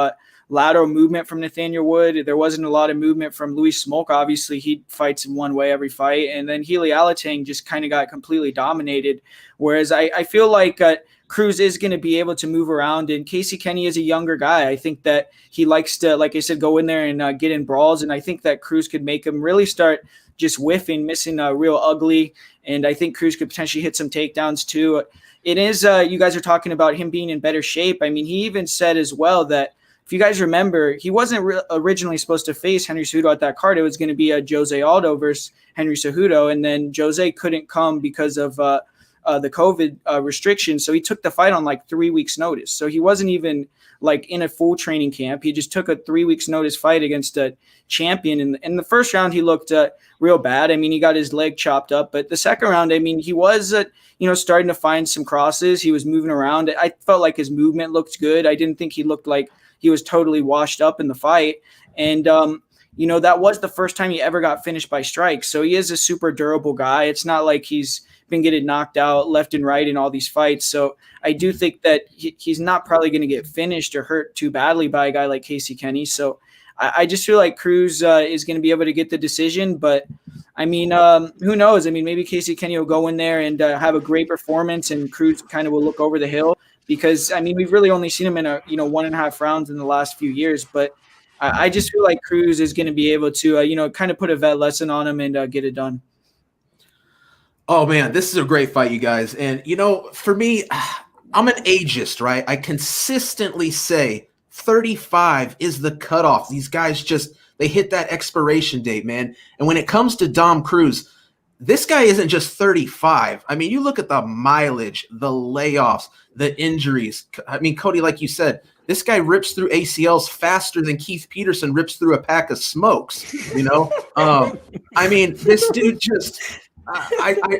Speaker 2: lateral movement from Nathaniel Wood. There wasn't a lot of movement from Luis Smolka. Obviously, he fights in one way every fight. And then Healy Alatang just kind of got completely dominated. Whereas I feel like Cruz is going to be able to move around, and Casey Kenney is a younger guy. I think that he likes to, like I said, go in there and get in brawls. And I think that Cruz could make him really start just whiffing, missing real ugly. And I think Cruz could potentially hit some takedowns too. It is, you guys are talking about him being in better shape. I mean, he even said as well that, if you guys remember, he wasn't originally supposed to face Henry Cejudo at that card. It was going to be a Jose Aldo versus Henry Cejudo. And then Jose couldn't come because of the COVID restrictions. So he took the fight on like 3 weeks notice. So he wasn't even like in a full training camp. He just took a 3 weeks notice fight against a champion. In the first round, he looked real bad. I mean, he got his leg chopped up, but the second round, I mean, he was, starting to find some crosses. He was moving around. I felt like his movement looked good. I didn't think he looked like he was totally washed up in the fight. And, that was the first time he ever got finished by strikes. So he is a super durable guy. It's not like he's been getting knocked out left and right in all these fights. So I do think that he's not probably going to get finished or hurt too badly by a guy like Casey Kenney. So I just feel like Cruz is going to be able to get the decision. But, I mean, who knows? I mean, maybe Casey Kenney will go in there and have a great performance, and Cruz kind of will look over the hill because, I mean, we've really only seen him in 1.5 rounds in the last few years. But I just feel like Cruz is going to be able to, kind of put a vet lesson on him and get it done.
Speaker 1: Oh, man, this is a great fight, you guys. And, for me, I'm an ageist, right? I consistently say 35 is the cutoff. These guys they hit that expiration date, man. And when it comes to Dom Cruz, this guy isn't just 35. I mean, you look at the mileage, the layoffs, the injuries. I mean, Cody, like you said, this guy rips through ACLs faster than Keith Peterson rips through a pack of smokes, I mean, this dude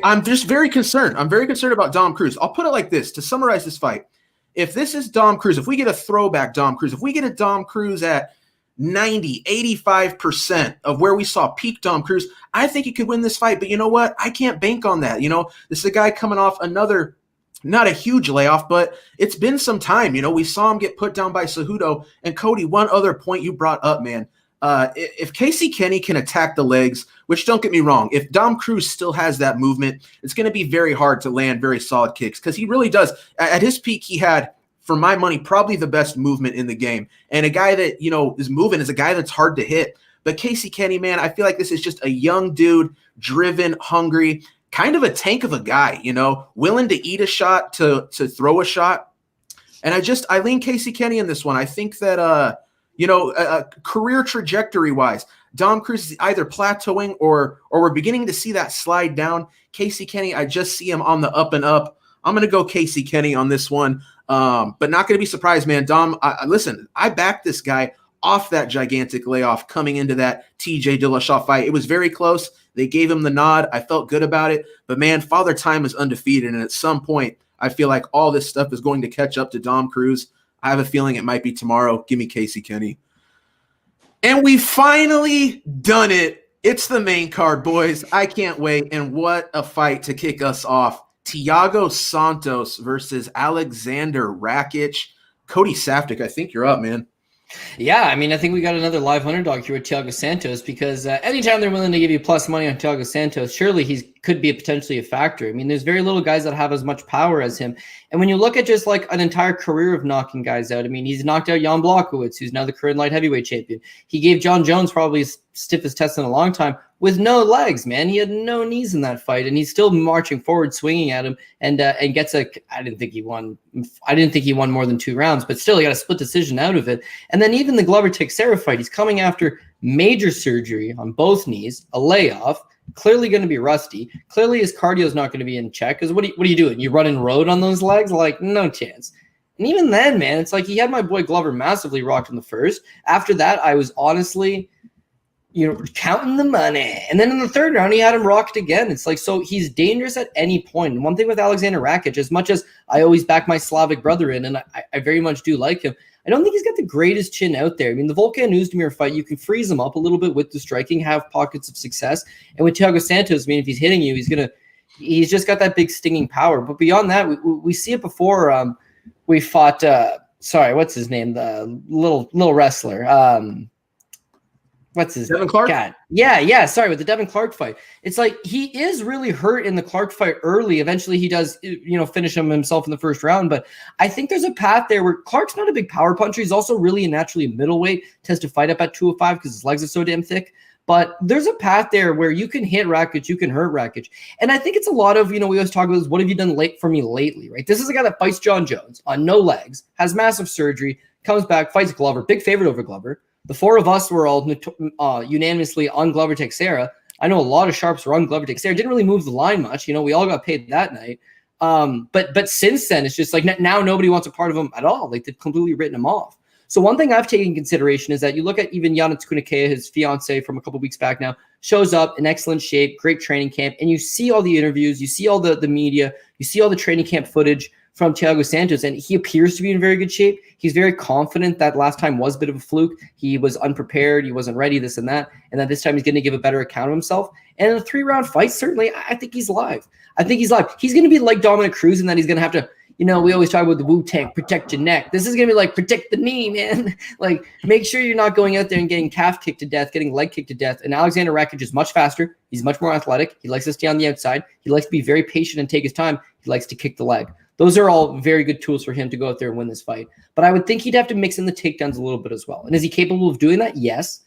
Speaker 1: I'm just very concerned. I'm very concerned about Dom Cruz. I'll put it like this to summarize this fight. If this is Dom Cruz, if we get a throwback Dom Cruz, if we get a Dom Cruz at 90, 85% of where we saw peak Dom Cruz, I think he could win this fight. But you know what? I can't bank on that. This is a guy coming off another, not a huge layoff, but it's been some time. We saw him get put down by Cejudo. And Cody, one other point you brought up, man. If Casey Kenney can attack the legs, which don't get me wrong, if Dom Cruz still has that movement, it's going to be very hard to land very solid kicks because he really does. At his peak, he had, for my money, probably the best movement in the game. And a guy that, is moving is a guy that's hard to hit. But Casey Kenney, man, I feel like this is just a young dude, driven, hungry, kind of a tank of a guy, willing to eat a shot, to throw a shot. And I lean Casey Kenney in this one. I think that, career trajectory-wise, Dom Cruz is either plateauing or we're beginning to see that slide down. Casey Kenney, I just see him on the up and up. I'm going to go Casey Kenney on this one, but not going to be surprised, man. Dom, listen, I backed this guy off that gigantic layoff coming into that TJ Dillashaw fight. It was very close. They gave him the nod. I felt good about it. But, man, Father Time is undefeated, and at some point I feel like all this stuff is going to catch up to Dom Cruz. I have a feeling it might be tomorrow. Give me Casey Kenney. And we finally done it. It's the main card, boys. I can't wait. And what a fight to kick us off. Thiago Santos versus Aleksandar Rakic. Cody Saftic, I think you're up, man.
Speaker 4: Yeah, I mean, I think we got another live underdog here with Thiago Santos because anytime they're willing to give you plus money on Thiago Santos, surely he could be potentially a factor. I mean, there's very little guys that have as much power as him. And when you look at just like an entire career of knocking guys out, I mean, he's knocked out Jan Blachowicz, who's now the current light heavyweight champion. He gave John Jones probably his stiffest test in a long time with no legs, man. He had no knees in that fight, and he's still marching forward, swinging at him, and gets a. I didn't think he won more than 2 rounds, but still he got a split decision out of it. And then even the Glover Teixeira fight, he's coming after major surgery on both knees, a layoff. Clearly going to be rusty. Clearly his cardio is not going to be in check. Because what are you doing? You running road on those legs? Like, no chance. And even then, man, it's like he had my boy Glover massively rocked in the first. After that, I was honestly, counting the money. And then in the third round, he had him rocked again. It's like, so he's dangerous at any point. And one thing with Aleksandar Rakic, as much as I always back my Slavic brother in, and I very much do like him, I don't think he's got the greatest chin out there. I mean, the Volkan Oezdemir fight, you can freeze him up a little bit with the striking, have pockets of success. And with Thiago Santos, I mean, if he's hitting you, he's just got that big stinging power. But beyond that, we see it before. We fought, what's his name? The little wrestler. What's his
Speaker 1: Devin Clark?
Speaker 4: God. Yeah. Sorry, with the Devin Clark fight. It's like he is really hurt in the Clark fight early. Eventually he does, finish him himself in the first round. But I think there's a path there where Clark's not a big power puncher. He's also really naturally middleweight, tends to fight up at 205 because his legs are so damn thick. But there's a path there where you can hit Rakic, you can hurt Rakic. And I think it's a lot of, we always talk about this, what have you done late for me lately, right? This is a guy that fights John Jones on no legs, has massive surgery, comes back, fights Glover, big favorite over Glover. The 4 of us were all unanimously on Glover Teixeira. I know a lot of sharps were on Glover Teixeira. Didn't really move the line much. We all got paid that night. But since then, it's just like now nobody wants a part of him at all. Like they've completely written him off. So one thing I've taken into consideration is that you look at even Yadong, his fiance from a couple weeks back now, shows up in excellent shape, great training camp, and you see all the interviews, you see all the media, you see all the training camp footage from Thiago Santos, and he appears to be in very good shape. He's very confident that last time was a bit of a fluke. He was unprepared, he wasn't ready, this and that, and that this time he's going to give a better account of himself. And in a 3-round fight, certainly, I think he's live. He's going to be like Dominick Cruz in that he's going to have to, we always talk about the Wu-Tang, protect your neck. This is going to be like, protect the knee, man. Like, make sure you're not going out there and getting calf kicked to death, getting leg kicked to death. And Aleksandar Rakic is much faster. He's much more athletic. He likes to stay on the outside. He likes to be very patient and take his time. He likes to kick the leg. Those are all very good tools for him to go out there and win this fight. But I would think he'd have to mix in the takedowns a little bit as well. And is he capable of doing that? Yes.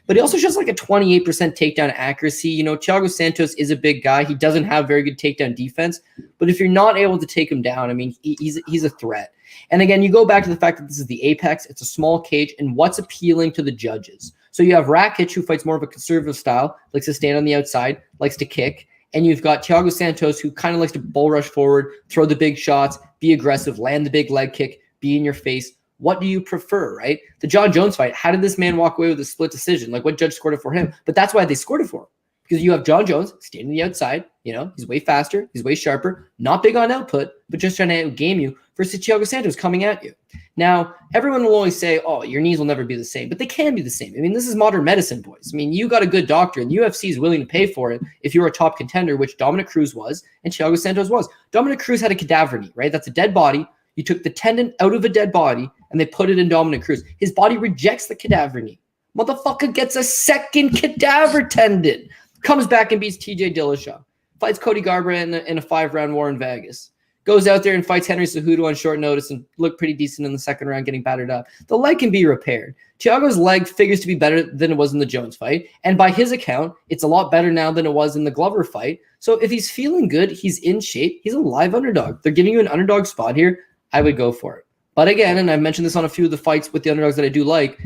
Speaker 4: But he also shows like a 28% takedown accuracy. Thiago Santos is a big guy. He doesn't have very good takedown defense. But if you're not able to take him down, he's a threat. And again, you go back to the fact that this is the Apex. It's a small cage. And what's appealing to the judges? So you have Rakic, who fights more of a conservative style, likes to stand on the outside, likes to kick. And you've got Thiago Santos, who kind of likes to bull rush forward, throw the big shots, be aggressive, land the big leg kick, be in your face. What do you prefer, right? The John Jones fight, how did this man walk away with a split decision? Like, what judge scored it for him? But that's why they scored it for him. Because you have John Jones standing on the outside, he's way faster, he's way sharper, not big on output, but just trying to outgame you, versus Thiago Santos coming at you. Now, everyone will always say, oh, your knees will never be the same, but they can be the same. This is modern medicine, boys. You got a good doctor, and the UFC is willing to pay for it if you're a top contender, which Dominick Cruz was, and Thiago Santos was. Dominick Cruz had a cadaver knee, right? That's a dead body. You took the tendon out of a dead body, and they put it in Dominick Cruz. His body rejects the cadaver knee. Motherfucker gets a second cadaver tendon. Comes back and beats TJ Dillashaw. Fights Cody Garbrandt in a 5-round war in Vegas. Goes out there and fights Henry Cejudo on short notice and looked pretty decent in the second round, getting battered up. The leg can be repaired. Thiago's leg figures to be better than it was in the Jones fight. And by his account, it's a lot better now than it was in the Glover fight. So if he's feeling good, he's in shape, he's a live underdog. They're giving you an underdog spot here. I would go for it. But again, and I've mentioned this on a few of the fights with the underdogs that I do like,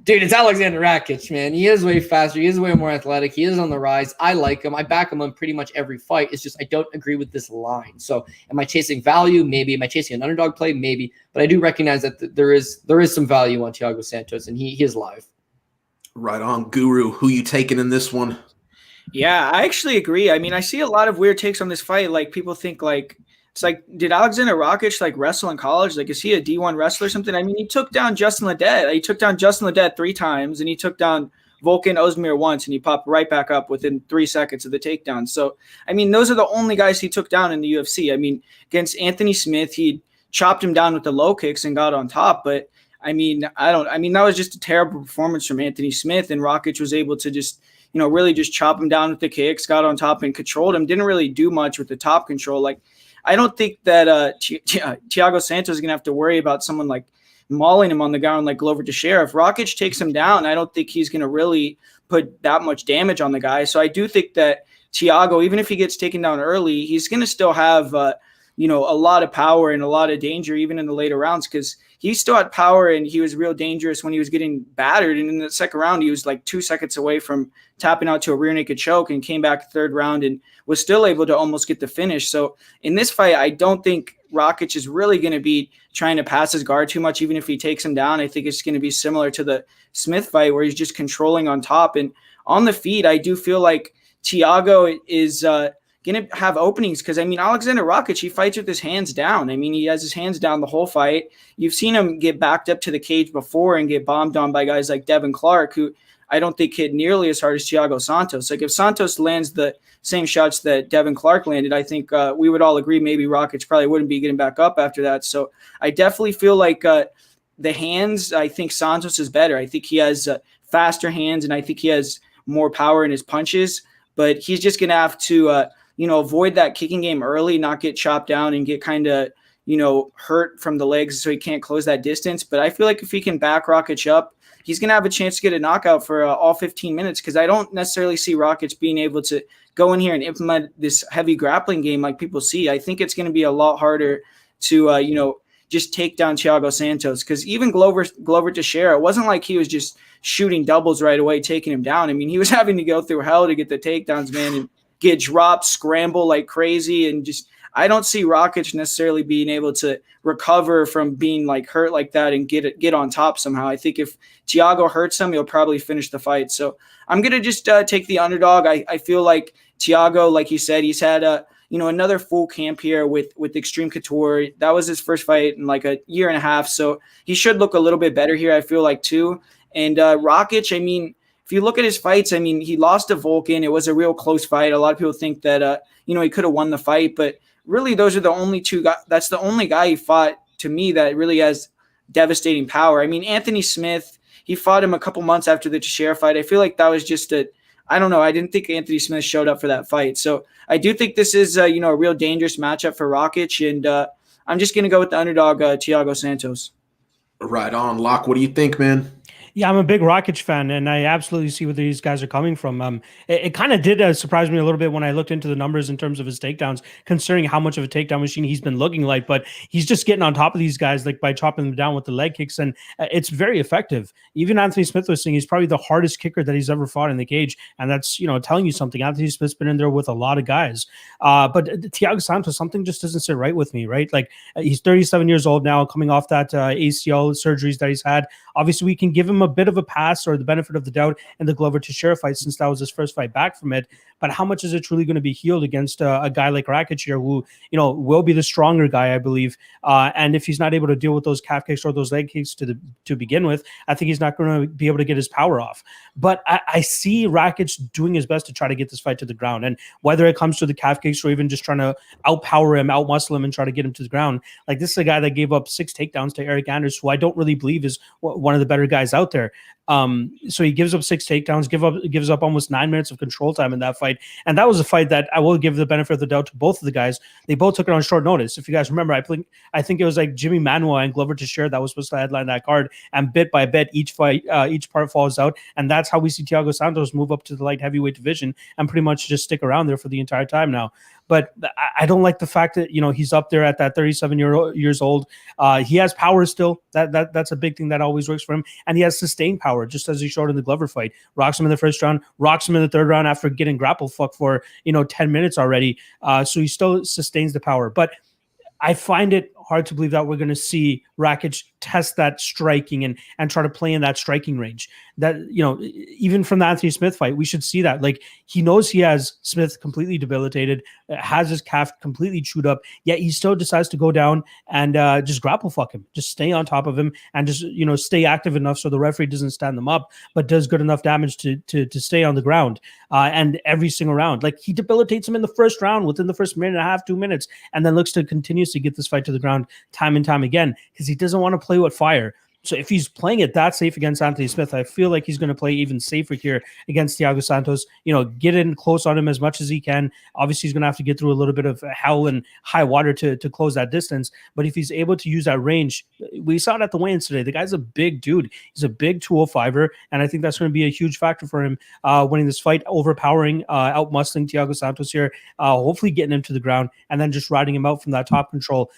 Speaker 4: dude, it's Aleksandar Rakic, man. He is way faster. He is way more athletic. He is on the rise. I like him. I back him on pretty much every fight. It's just I don't agree with this line. So am I chasing value? Maybe. Am I chasing an underdog play? Maybe. But I do recognize that there is some value on Thiago Santos, and he is live.
Speaker 1: Right on, Guru. Who you taking in this one?
Speaker 2: Yeah, I actually agree. I see a lot of weird takes on this fight. Like, people think, like, it's like, did Aleksandar Rakic like wrestle in college? Like, is he a D1 wrestler or something? He took down Justin Ledet. He took down Justin Ledet 3 times, and he took down Volkan Ozdemir once, and he popped right back up within 3 seconds of the takedown. So, those are the only guys he took down in the UFC. Against Anthony Smith, he chopped him down with the low kicks and got on top. But, that was just a terrible performance from Anthony Smith, and Rakic was able to just, really just chop him down with the kicks, got on top and controlled him. Didn't really do much with the top control. Like, I don't think that Thiago Santos is going to have to worry about someone like mauling him on the ground like Glover Teixeira. If Rakic takes him down, I don't think he's going to really put that much damage on the guy. So I do think that Thiago, even if he gets taken down early, he's going to still have a lot of power and a lot of danger even in the later rounds, because he still had power and he was real dangerous when he was getting battered. And in the second round, he was like 2 seconds away from tapping out to a rear naked choke and came back third round and was still able to almost get the finish. So in this fight, I don't think Rakic is really going to be trying to pass his guard too much, even if he takes him down. I think it's going to be similar to the Smith fight where he's just controlling on top. And on the feet, I do feel like Thiago is going to have openings because, Aleksandar Rakic, he fights with his hands down. He has his hands down the whole fight. You've seen him get backed up to the cage before and get bombed on by guys like Devin Clark, who I don't think hit nearly as hard as Thiago Santos. Like, if Santos lands the same shots that Devin Clark landed, I think we would all agree maybe Rakic probably wouldn't be getting back up after that. So I definitely feel like the hands, I think Santos is better. I think he has faster hands, and I think he has more power in his punches. But he's just going to have to avoid that kicking game early, not get chopped down and get kind of, hurt from the legs so he can't close that distance. But I feel like if he can back Rakic up, he's going to have a chance to get a knockout for all 15 minutes, because I don't necessarily see Rakic being able to go in here and implement this heavy grappling game like people see. I think it's going to be a lot harder to, just take down Thiago Santos, because even Glover Teixeira, it wasn't like he was just shooting doubles right away, taking him down. He was having to go through hell to get the takedowns, man, and get dropped, scramble like crazy. And just, I don't see Rakic necessarily being able to recover from being like hurt like that and get on top somehow. I think if Thiago hurts him, he'll probably finish the fight. So I'm going to just take the underdog. I feel like Thiago, like you said, he's had another full camp here with Extreme Couture. That was his first fight in like a year and a half. So he should look a little bit better here, I feel like, too. And Rakic, I mean, if you look at his fights, I mean, he lost to Volkan. It was a real close fight. A lot of people think that, he could have won the fight, but really those are the only two guys. That's the only guy he fought, to me, that really has devastating power. I mean, Anthony Smith, he fought him a couple months after the Teixeira fight. I feel like that was just I don't know. I didn't think Anthony Smith showed up for that fight. So I do think this is, a real dangerous matchup for Rakic. And I'm just going to go with the underdog, Thiago Santos.
Speaker 1: Right on. Locke, what do you think, man?
Speaker 3: Yeah, I'm a big Rakic fan, and I absolutely see where these guys are coming from. It kind of did surprise me a little bit when I looked into the numbers in terms of his takedowns, considering how much of a takedown machine he's been looking like. But he's just getting on top of these guys like by chopping them down with the leg kicks, and it's very effective. Even Anthony Smith was saying he's probably the hardest kicker that he's ever fought in the cage, and that's telling you something. Anthony Smith's been in there with a lot of guys, but Thiago Santos, something just doesn't sit right with me. Right, like he's 37 years old now, coming off that ACL surgeries that he's had. Obviously, we can give him a bit of a pass or the benefit of the doubt in the Glover Teixeira fight, since that was his first fight back from it. But how much is it truly going to be healed against a guy like Rakic here, who will be the stronger guy, I believe. And if he's not able to deal with those calf kicks or those leg kicks to begin with, I think he's not going to be able to get his power off. But I see Rakic doing his best to try to get this fight to the ground. And whether it comes to the calf kicks or even just trying to outpower him, outmuscle him, and try to get him to the ground, like this is a guy that gave up 6 takedowns to Eric Anders, who I don't really believe is one of the better guys out there. So he gives up 6 takedowns, gives up almost 9 minutes of control time in that fight. And that was a fight that I will give the benefit of the doubt to both of the guys. They both took it on short notice. If you guys remember, I think it was like Jimmy Manuel and Glover Teixeira that was supposed to headline that card. And bit by bit, each part falls out. And that's how we see Thiago Santos move up to the light heavyweight division and pretty much just stick around there for the entire time now. But I don't like the fact that he's up there at that 37 years old. He has power still. That's a big thing that always works for him, and he has sustained power, just as he showed in the Glover fight. Rocks him in the first round, rocks him in the third round after getting grapple fucked for 10 minutes already. So he still sustains the power, but I find it hard to believe that we're going to see Rakic test that striking and try to play in that striking range. That, even from the Anthony Smith fight, we should see that. Like, he knows he has Smith completely debilitated, has his calf completely chewed up, yet he still decides to go down and just grapple fuck him, just stay on top of him and just, stay active enough so the referee doesn't stand them up, but does good enough damage to stay on the ground. And every single round, like, he debilitates him in the first round within the first minute and a half, 2 minutes, and then looks to continuously get this fight to the ground time and time again, because he doesn't want to play with fire. So if he's playing it that safe against Anthony Smith, I feel like he's going to play even safer here against Thiago Santos. Get in close on him as much as he can. Obviously, he's going to have to get through a little bit of hell and high water to close that distance. But if he's able to use that range, we saw it at the weigh-ins today. The guy's a big dude. He's a big 205er, and I think that's going to be a huge factor for him winning this fight, overpowering, outmuscling Thiago Santos here, hopefully getting him to the ground, and then just riding him out from that top control.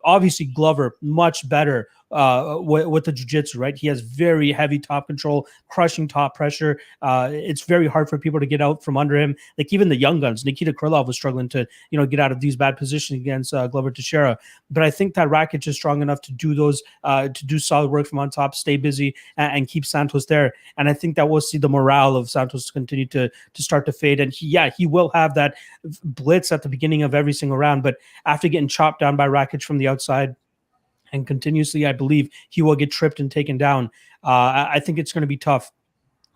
Speaker 3: Obviously, Glover, much better with the jiu-jitsu, right? He has very heavy top control, crushing top pressure. It's very hard for people to get out from under him. Like, even the young guns, Nikita Krylov was struggling to, get out of these bad positions against Glover Teixeira. But I think that Rakic is strong enough to do those, to do solid work from on top, stay busy, and keep Santos there. And I think that we'll see the morale of Santos continue to start to fade. And he will have that blitz at the beginning of every single round. But after getting chopped down by Rakic from the outside, and continuously, I believe he will get tripped and taken down. I think it's going to be tough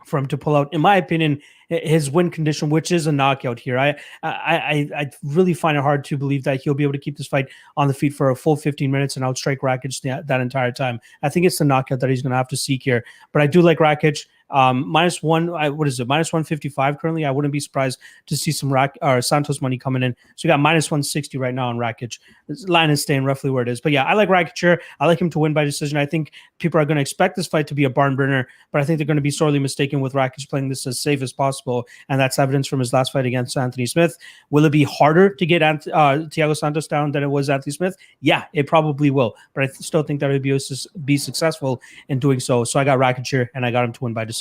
Speaker 3: for him to pull out, in my opinion, his win condition, which is a knockout here. I really find it hard to believe that he'll be able to keep this fight on the feet for a full 15 minutes and outstrike Rakic that entire time. I think it's the knockout that he's going to have to seek here. But I do like Rakic. Minus 155 currently. I wouldn't be surprised to see some Santos money coming in. So we got minus 160 right now on Rakic. This line is staying roughly where it is. But yeah, I like Rakic here. I like him to win by decision. I think people are going to expect this fight to be a barn burner, but I think they're going to be sorely mistaken with Rakic playing this as safe as possible. And that's evidence from his last fight against Anthony Smith. Will it be harder to get Thiago Santos down than it was Anthony Smith? Yeah, it probably will. But I still think that it would be successful in doing so. So I got Rakic here, and I got him to win by decision.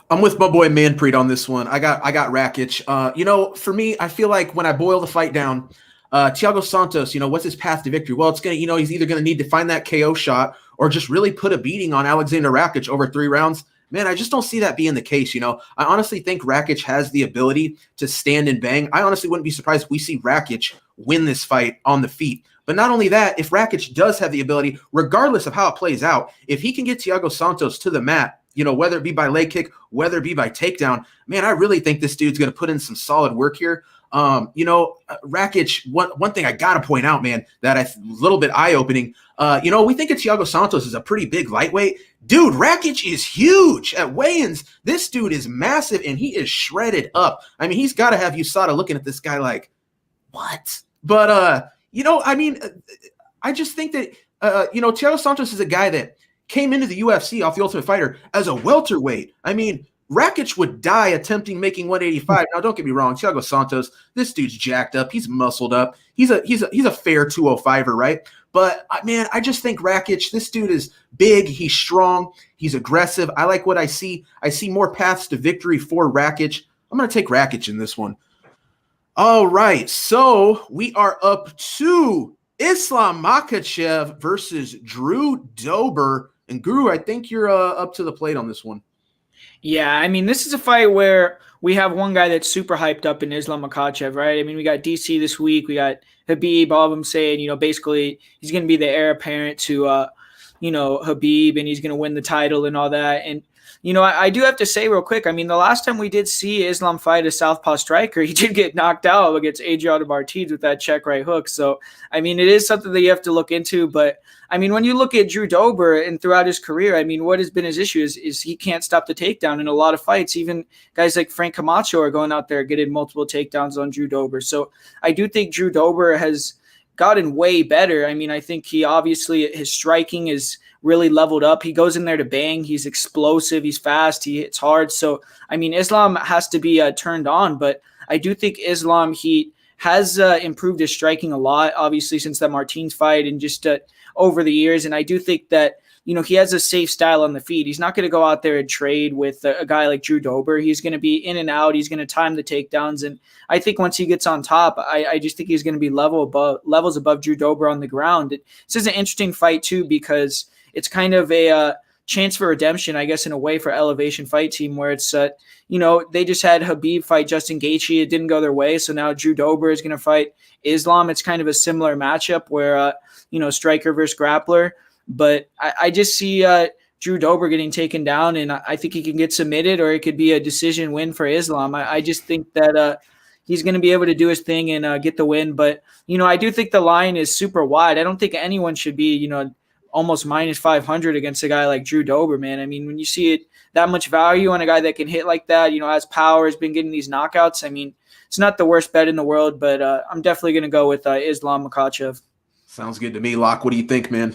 Speaker 1: I'm with my boy Manpreet on this one. I got Rakic. For me, I feel like when I boil the fight down, Thiago Santos, what's his path to victory? Well, it's going to, he's either going to need to find that KO shot or just really put a beating on Aleksandar Rakic over 3 rounds. Man, I just don't see that being the case. I honestly think Rakic has the ability to stand and bang. I honestly wouldn't be surprised if we see Rakic win this fight on the feet. But not only that, if Rakic does have the ability, regardless of how it plays out, if he can get Thiago Santos to the mat, whether it be by leg kick, whether it be by takedown, man, I really think this dude's going to put in some solid work here. Rakic, one thing I got to point out, man, that a little bit eye-opening, we think of Thiago Santos as a pretty big lightweight. Dude, Rakic is huge at weigh-ins. This dude is massive, and he is shredded up. I mean, he's got to have USADA looking at this guy like, what? But, I just think that, Thiago Santos is a guy that came into the UFC off The Ultimate Fighter as a welterweight. I mean, Rakic would die attempting making 185. Now, don't get me wrong, Thiago Santos, this dude's jacked up. He's muscled up. He's a fair 205er, right? But, man, I just think Rakic, this dude is big. He's strong. He's aggressive. I like what I see. I see more paths to victory for Rakic. I'm going to take Rakic in this one. All right, so we are up to Islam Makhachev versus Drew Dober. And Guru, I think you're up to the plate on this one.
Speaker 2: Yeah, I mean, this is a fight where we have one guy that's super hyped up in Islam Makhachev, right? I mean, we got DC this week. We got Khabib, all of them saying, basically he's going to be the heir apparent to, Khabib, and he's going to win the title and all that. And, I do have to say real quick, I mean, the last time we did see Islam fight a southpaw striker, he did get knocked out against Adriano Martins with that check right hook. So, I mean, it is something that you have to look into. But, I mean, when you look at Drew Dober and throughout his career, I mean, what has been his issue is he can't stop the takedown in a lot of fights. Even guys like Frank Camacho are going out there getting multiple takedowns on Drew Dober. So I do think Drew Dober has gotten way better. I mean, I think he obviously, his striking is really leveled up. He goes in there to bang. He's explosive. He's fast. He hits hard. So, I mean, Islam has to be turned on, but I do think Islam, he has improved his striking a lot, obviously, since that Martins fight and just over the years. And I do think that, he has a safe style on the feet. He's not going to go out there and trade with a guy like Drew Dober. He's going to be in and out. He's going to time the takedowns. And I think once he gets on top, I just think he's going to be levels above Drew Dober on the ground. This is an interesting fight, too, because it's kind of a chance for redemption, I guess, in a way for Elevation Fight Team, where it's, they just had Khabib fight Justin Gaethje. It didn't go their way. So now Drew Dober is going to fight Islam. It's kind of a similar matchup where, striker versus grappler. But I just see Drew Dober getting taken down, and I think he can get submitted, or it could be a decision win for Islam. I just think that he's going to be able to do his thing and get the win. But, I do think the line is super wide. I don't think anyone should be, almost minus 500 against a guy like Drew Dober, man. I mean, when you see it that much value on a guy that can hit like that, has power, has been getting these knockouts. I mean, it's not the worst bet in the world, but I'm definitely going to go with Islam Makhachev.
Speaker 1: Sounds good to me. Locke, what do you think, man?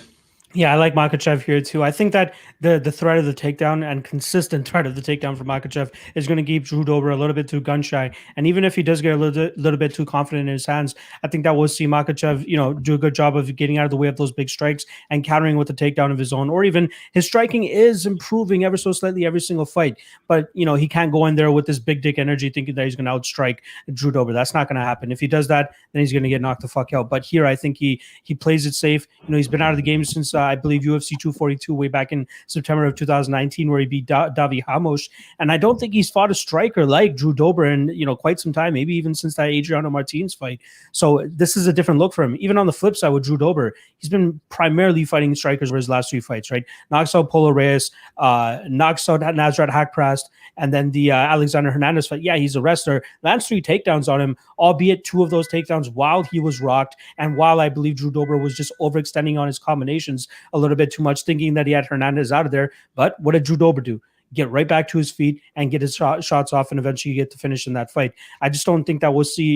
Speaker 3: Yeah, I like Makhachev here too. I think that the threat of the takedown and consistent threat of the takedown for Makhachev is going to keep Drew Dober a little bit too gun shy. And even if he does get a little bit too confident in his hands, I think that we'll see Makhachev, do a good job of getting out of the way of those big strikes and countering with the takedown of his own. Or even his striking is improving ever so slightly every single fight. But, he can't go in there with this big dick energy thinking that he's going to outstrike Drew Dober. That's not going to happen. If he does that, then he's going to get knocked the fuck out. But here, I think he plays it safe. He's been out of the game since I believe UFC 242 way back in September of 2019, where he beat Davi Hamosh. And I don't think he's fought a striker like Drew Dober in quite some time, maybe even since that Adriano Martins fight. So this is a different look for him. Even on the flip side with Drew Dober, he's been primarily fighting strikers for his last 3 fights, right? Knocks out Polo Reyes, knocks out Nasrat Hakprast, and then the Alexander Hernandez fight. Yeah, he's a wrestler. Lands 3 takedowns on him, albeit 2 of those takedowns while he was rocked, and while I believe Drew Dober was just overextending on his combinations a little bit too much, thinking that he had Hernandez out of there. But what did Drew Dober do? Get right back to his feet and get his shots off and eventually get to finish in that fight. I just don't think that we'll see,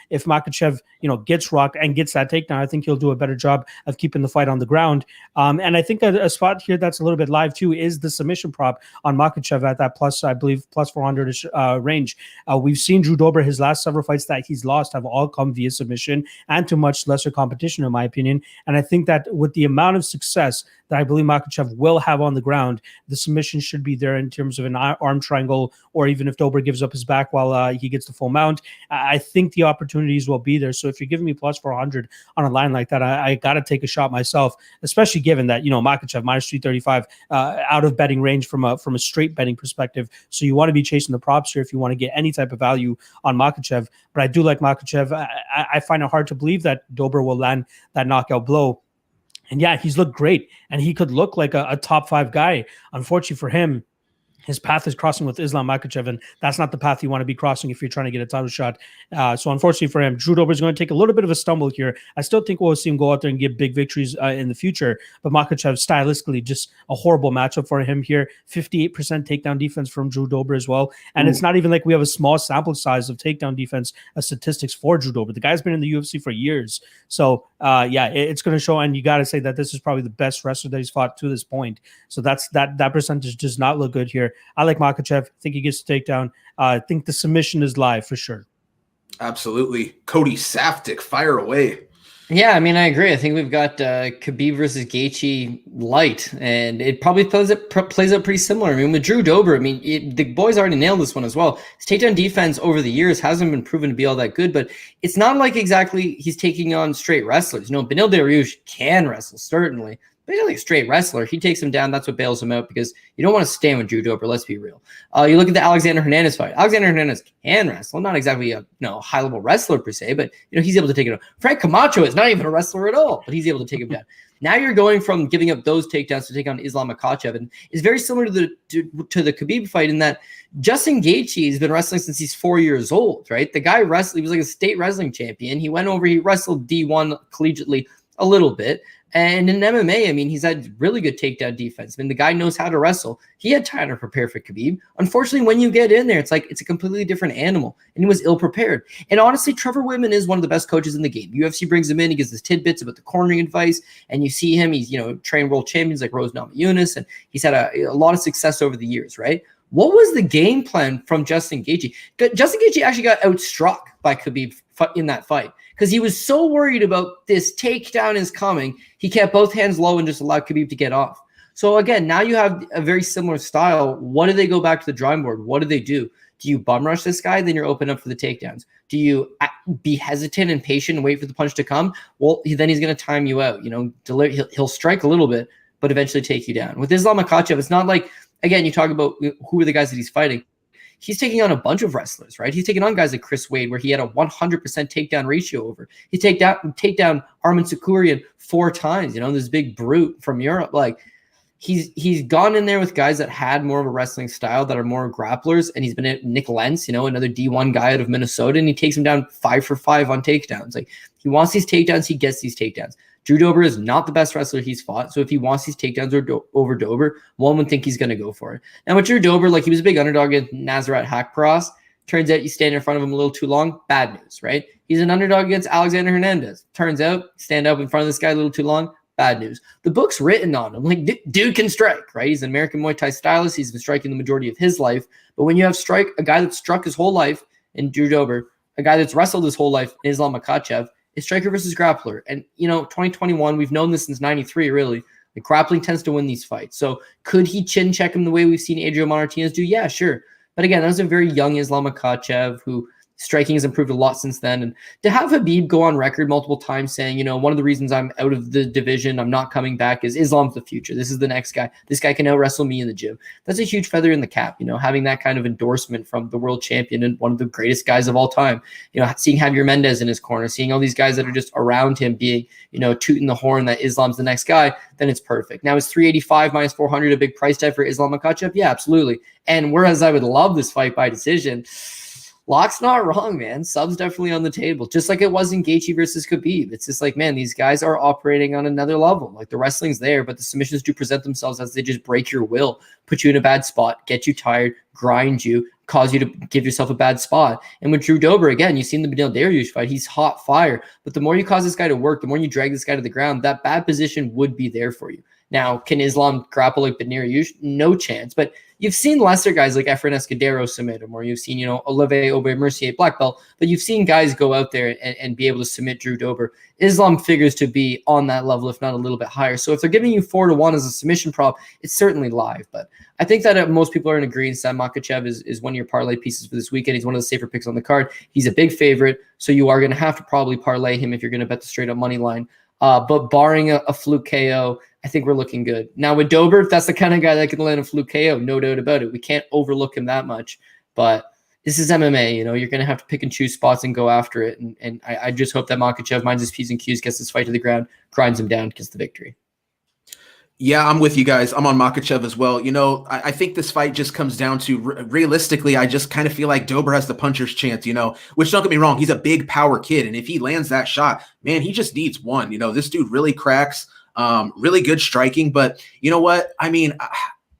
Speaker 3: if Makhachev, gets rocked and gets that takedown, I think he'll do a better job of keeping the fight on the ground. And I think a spot here that's a little bit live too is the submission prop on Makhachev at that I believe plus 400 range. We've seen Drew Dober, his last several fights that he's lost have all come via submission and to much lesser competition, in my opinion. And I think that with the amount of success that I believe Makhachev will have on the ground, the submission should be be there in terms of an arm triangle, or even if Dober gives up his back while he gets the full mount. I think the opportunities will be there. So if you're giving me plus 400 on a line like that, I got to take a shot myself, especially given that, Makhachev minus 335 out of betting range from a straight betting perspective. So you want to be chasing the props here if you want to get any type of value on Makhachev. But I do like Makhachev. I find it hard to believe that Dober will land that knockout blow. And yeah, he's looked great, and he could look like a top 5 guy. Unfortunately for him, his path is crossing with Islam Makhachev, and that's not the path you want to be crossing if you're trying to get a title shot. So unfortunately for him, Drew Dober is going to take a little bit of a stumble here. I still think we'll see him go out there and get big victories in the future, but Makhachev stylistically just a horrible matchup for him here. 58% takedown defense from Drew Dober as well, and it's not even like we have a small sample size of takedown defense statistics for Drew Dober. The guy's been in the UFC for years, so it's going to show. And you got to say that this is probably the best wrestler that he's fought to this point. So that percentage does not look good here. I like Makhachev. I think he gets the takedown. I think the submission is live for sure.
Speaker 1: Absolutely. Cody Saftic, fire away.
Speaker 4: Yeah, I mean, I agree. I think we've got Khabib versus Gaethje light, and it probably plays out pretty similar. I mean, with Drew Dober, the boys already nailed this one as well. His takedown defense over the years hasn't been proven to be all that good, but it's not like exactly he's taking on straight wrestlers. Beneil Dariush can wrestle, certainly, but he's not like a straight wrestler. He takes him down. That's what bails him out, because you don't want to stand with Drew Dober. Let's be real. You look at the Alexander Hernandez fight. Alexander Hernandez can wrestle. Not exactly a high-level wrestler per se, but he's able to take it out. Frank Camacho is not even a wrestler at all, but he's able to take him down. Now you're going from giving up those takedowns to take on Islam Makhachev, and it's very similar to the Khabib fight in that Justin Gaethje has been wrestling since he's 4 years old, right? The guy wrestled. He was like a state wrestling champion. He went over. He wrestled D1 collegiately a little bit. And in MMA, he's had really good takedown defense. The guy knows how to wrestle. He had time to prepare for Khabib. Unfortunately, when you get in there, it's a completely different animal, and he was ill-prepared. And honestly, Trevor Whitman is one of the best coaches in the game. UFC brings him in. He gives his tidbits about the cornering advice, and you see him. He's, trained world champions like Rose Namajunas, and he's had a lot of success over the years, right? What was the game plan from Justin Gaethje? Justin Gaethje actually got outstruck by Khabib in that fight, because he was so worried about this takedown is coming. He kept both hands low and just allowed Khabib to get off. So again, now you have a very similar style. What do they go back to the drawing board? What do they do? Do you bum rush this guy? Then you're open up for the takedowns. Do you be hesitant and patient and wait for the punch to come? Well, then he's going to time you out. He'll strike a little bit, but eventually take you down. With Islam Makhachev, it's not like, again, you talk about who are the guys that he's fighting. He's taking on a bunch of wrestlers, right? He's taking on guys like Chris Wade, where he had a 100% takedown ratio over. He take down Arman Sakurian 4 times, this big brute from Europe. He's gone in there with guys that had more of a wrestling style, that are more grapplers, and he's been at Nick Lentz, another D1 guy out of Minnesota, and he takes him down 5 for 5 on takedowns. He wants these takedowns, he gets these takedowns. Drew Dober is not the best wrestler he's fought, so if he wants these takedowns over Dober, one would think he's going to go for it. Now with Drew Dober, he was a big underdog against Nasrat Haqparast. Turns out you stand in front of him a little too long, bad news, right? He's an underdog against Alexander Hernandez. Turns out, stand up in front of this guy a little too long, bad news. The book's written on him. Dude can strike, right? He's an American Muay Thai stylist. He's been striking the majority of his life. But when you have a guy that's struck his whole life in Drew Dober, a guy that's wrestled his whole life in Islam Makhachev, is striker versus grappler. And, 2021, we've known this since 93, really. Grappling tends to win these fights. So could he chin check him the way we've seen Adrian Martinez do? Yeah, sure. But again, that was a very young Islam Makhachev who striking has improved a lot since then. And to have Khabib go on record multiple times saying, one of the reasons I'm out of the division, I'm not coming back, is Islam's the future. This is the next guy. This guy can out wrestle me in the gym. That's a huge feather in the cap, having that kind of endorsement from the world champion and one of the greatest guys of all time. Seeing Javier Mendez in his corner, seeing all these guys that are just around him being, tooting the horn that Islam's the next guy, then it's perfect. Now, is 385 minus 400 a big price tag for Islam Makhachev? Yeah, absolutely. And whereas I would love this fight by decision, Lock's not wrong, man. Sub's definitely on the table, just like it was in Gaethje versus Khabib. It's just these guys are operating on another level. The wrestling's there, but the submissions do present themselves as they just break your will, put you in a bad spot, get you tired, grind you, cause you to give yourself a bad spot. And with Drew Dober, again, you've seen the Beneil Dariush fight. He's hot fire, but the more you cause this guy to work, the more you drag this guy to the ground, that bad position would be there for you. Now, can Islam grapple like Beneil Dariush? No chance, but You've seen lesser guys like Efren Escudero submit him, or you've seen, you know, Olivier Aubé-Mercier black belt, but you've seen guys go out there and be able to submit Drew Dober. Islam figures to be on that level, if not a little bit higher. So if they're giving you 4-1 as a submission prop, it's certainly live. But I think that most people are in agreement that Makhachev is one of your parlay pieces for this weekend. He's one of the safer picks on the card. He's a big favorite, so you are going to have to probably parlay him if you're going to bet the straight up money line. But barring a fluke KO, I think we're looking good. Now with Dober, that's the kind of guy that can land a fluke KO, no doubt about it. We can't overlook him that much. But this is MMA, you know, you're going to have to pick and choose spots and go after it. And I just hope that Makhachev minds his P's and Q's, gets this fight to the ground, grinds him down, gets the victory.
Speaker 1: Yeah, I'm with you guys. I'm on Makhachev as well. You know, I think this fight just comes down to, realistically, I just kind of feel like Dober has the puncher's chance, you know, which, don't get me wrong, he's a big power kid. And if he lands that shot, man, he just needs one. You know, this dude really cracks, really good striking. But you know what? I mean,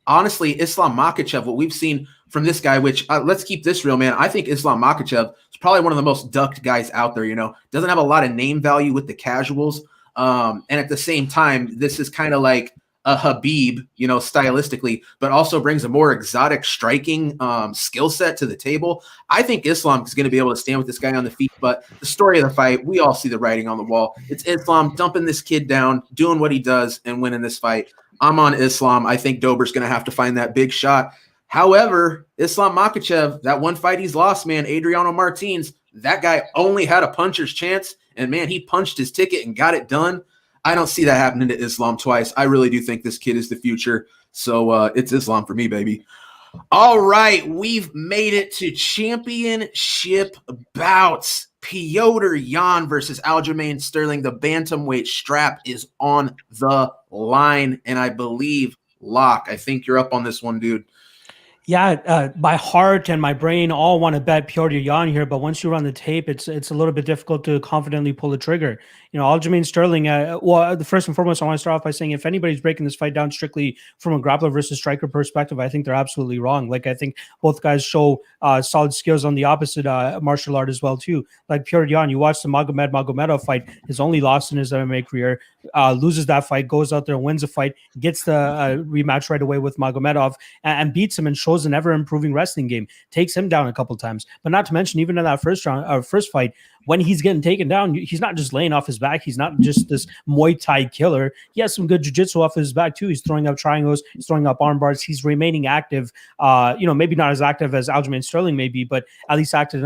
Speaker 1: honestly, Islam Makhachev, what we've seen from this guy, which let's keep this real, man. I think Islam Makhachev is probably one of the most ducked guys out there, you know, doesn't have a lot of name value with the casuals. And at the same time, this is kind of like a Habib, you know, stylistically, but also brings a more exotic striking skill set to the table. I think Islam is going to be able to stand with this guy on the feet, but the story of the fight, we all see the writing on the wall. It's Islam dumping this kid down, doing what he does, and winning this fight. I'm on Islam. I think Dober's going to have to find that big shot. However, Islam Makhachev, that one fight he's lost, man, Adriano Martins, that guy only had a puncher's chance, and man, he punched his ticket and got it done. I don't see that happening to Islam twice. I really do think this kid is the future. So it's Islam for me, baby. All right, we've made it to championship bouts. Petr Yan versus Aljamain Sterling. The bantamweight strap is on the line, and I believe lock. I think you're up on this one, dude.
Speaker 3: Yeah, my heart and my brain all want to bet Petr Yan here, but once you run the tape, it's a little bit difficult to confidently pull the trigger. You know, Aljamain Sterling, the first and foremost, I want to start off by saying if anybody's breaking this fight down strictly from a grappler versus striker perspective, I think they're absolutely wrong. Like, I think both guys show solid skills on the opposite martial art as well, too. Like Petr Yan, you watch the Magomedov fight, his only loss in his MMA career, loses that fight, goes out there, wins a fight, gets the rematch right away with Magomedov, and beats him and shows an ever-improving wrestling game, takes him down a couple times. But not to mention, even in that first fight, when he's getting taken down, he's not just laying off his back. He's not just this Muay Thai killer. He has some good jiu-jitsu off his back too. He's throwing up triangles. He's throwing up arm bars. He's remaining active. You know, maybe not as active as Aljamain Sterling may be, but at least active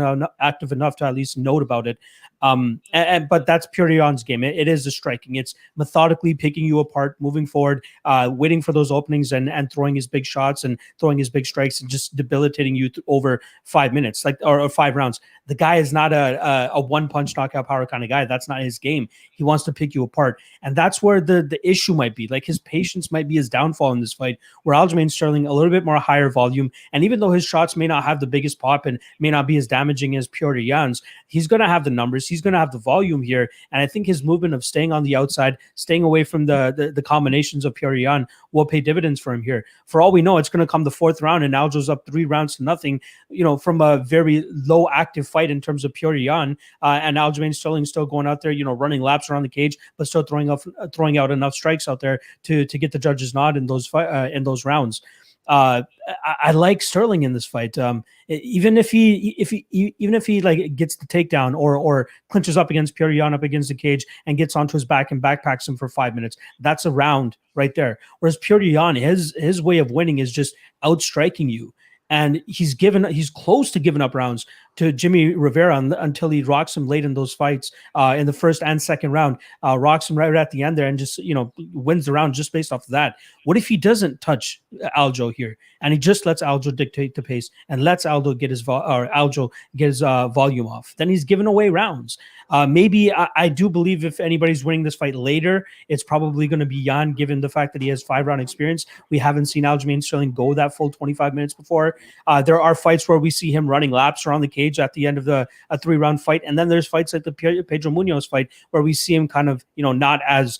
Speaker 3: enough to at least note about it. But that's Petr Yan's game. It is the striking. It's methodically picking you apart, moving forward, waiting for those openings and throwing his big shots and throwing his big strikes and just debilitating you over 5 minutes, or 5 rounds. The guy is not a one-punch knockout power kind of guy. That's not his game. He wants to pick you apart. And that's where the issue might be. Like, his patience might be his downfall in this fight, where Aljamain Sterling, a little bit more higher volume. And even though his shots may not have the biggest pop and may not be as damaging as Petr Yan's, he's going to have the numbers. He's going to have the volume here. And I think his movement of staying on the outside, staying away from the combinations of Petr Yan will pay dividends for him here. For all we know, it's going to come the 4th round and Aljo's up 3 rounds to nothing, you know, from a very low active fight in terms of Petr Yan, and Aljamain Sterling still going out there, you know, running laps around the cage, but still throwing out enough strikes out there to get the judges' nod in those rounds. I like Sterling in this fight. Even if he like gets the takedown or clinches up against Petr Yan up against the cage and gets onto his back and backpacks him for 5 minutes, that's a round right there. Whereas Petr Yan, his way of winning is just outstriking you. And he's close to giving up rounds to Jimmy Rivera until he rocks him late in those fights in the first and second round, rocks him right at the end there and just, you know, wins the round just based off of that. What if he doesn't touch Aljo here and he just lets Aljo dictate the pace and lets Aljo get his volume off? Then he's giving away rounds. Maybe I do believe if anybody's winning this fight later, it's probably going to be Yan, given the fact that he has 5-round experience. We haven't seen Aljamain Sterling go that full 25 minutes before. There are fights where we see him running laps around the cage at the end of a 3-round fight. And then there's fights like the Pedro Munoz fight where we see him kind of, you know, not as,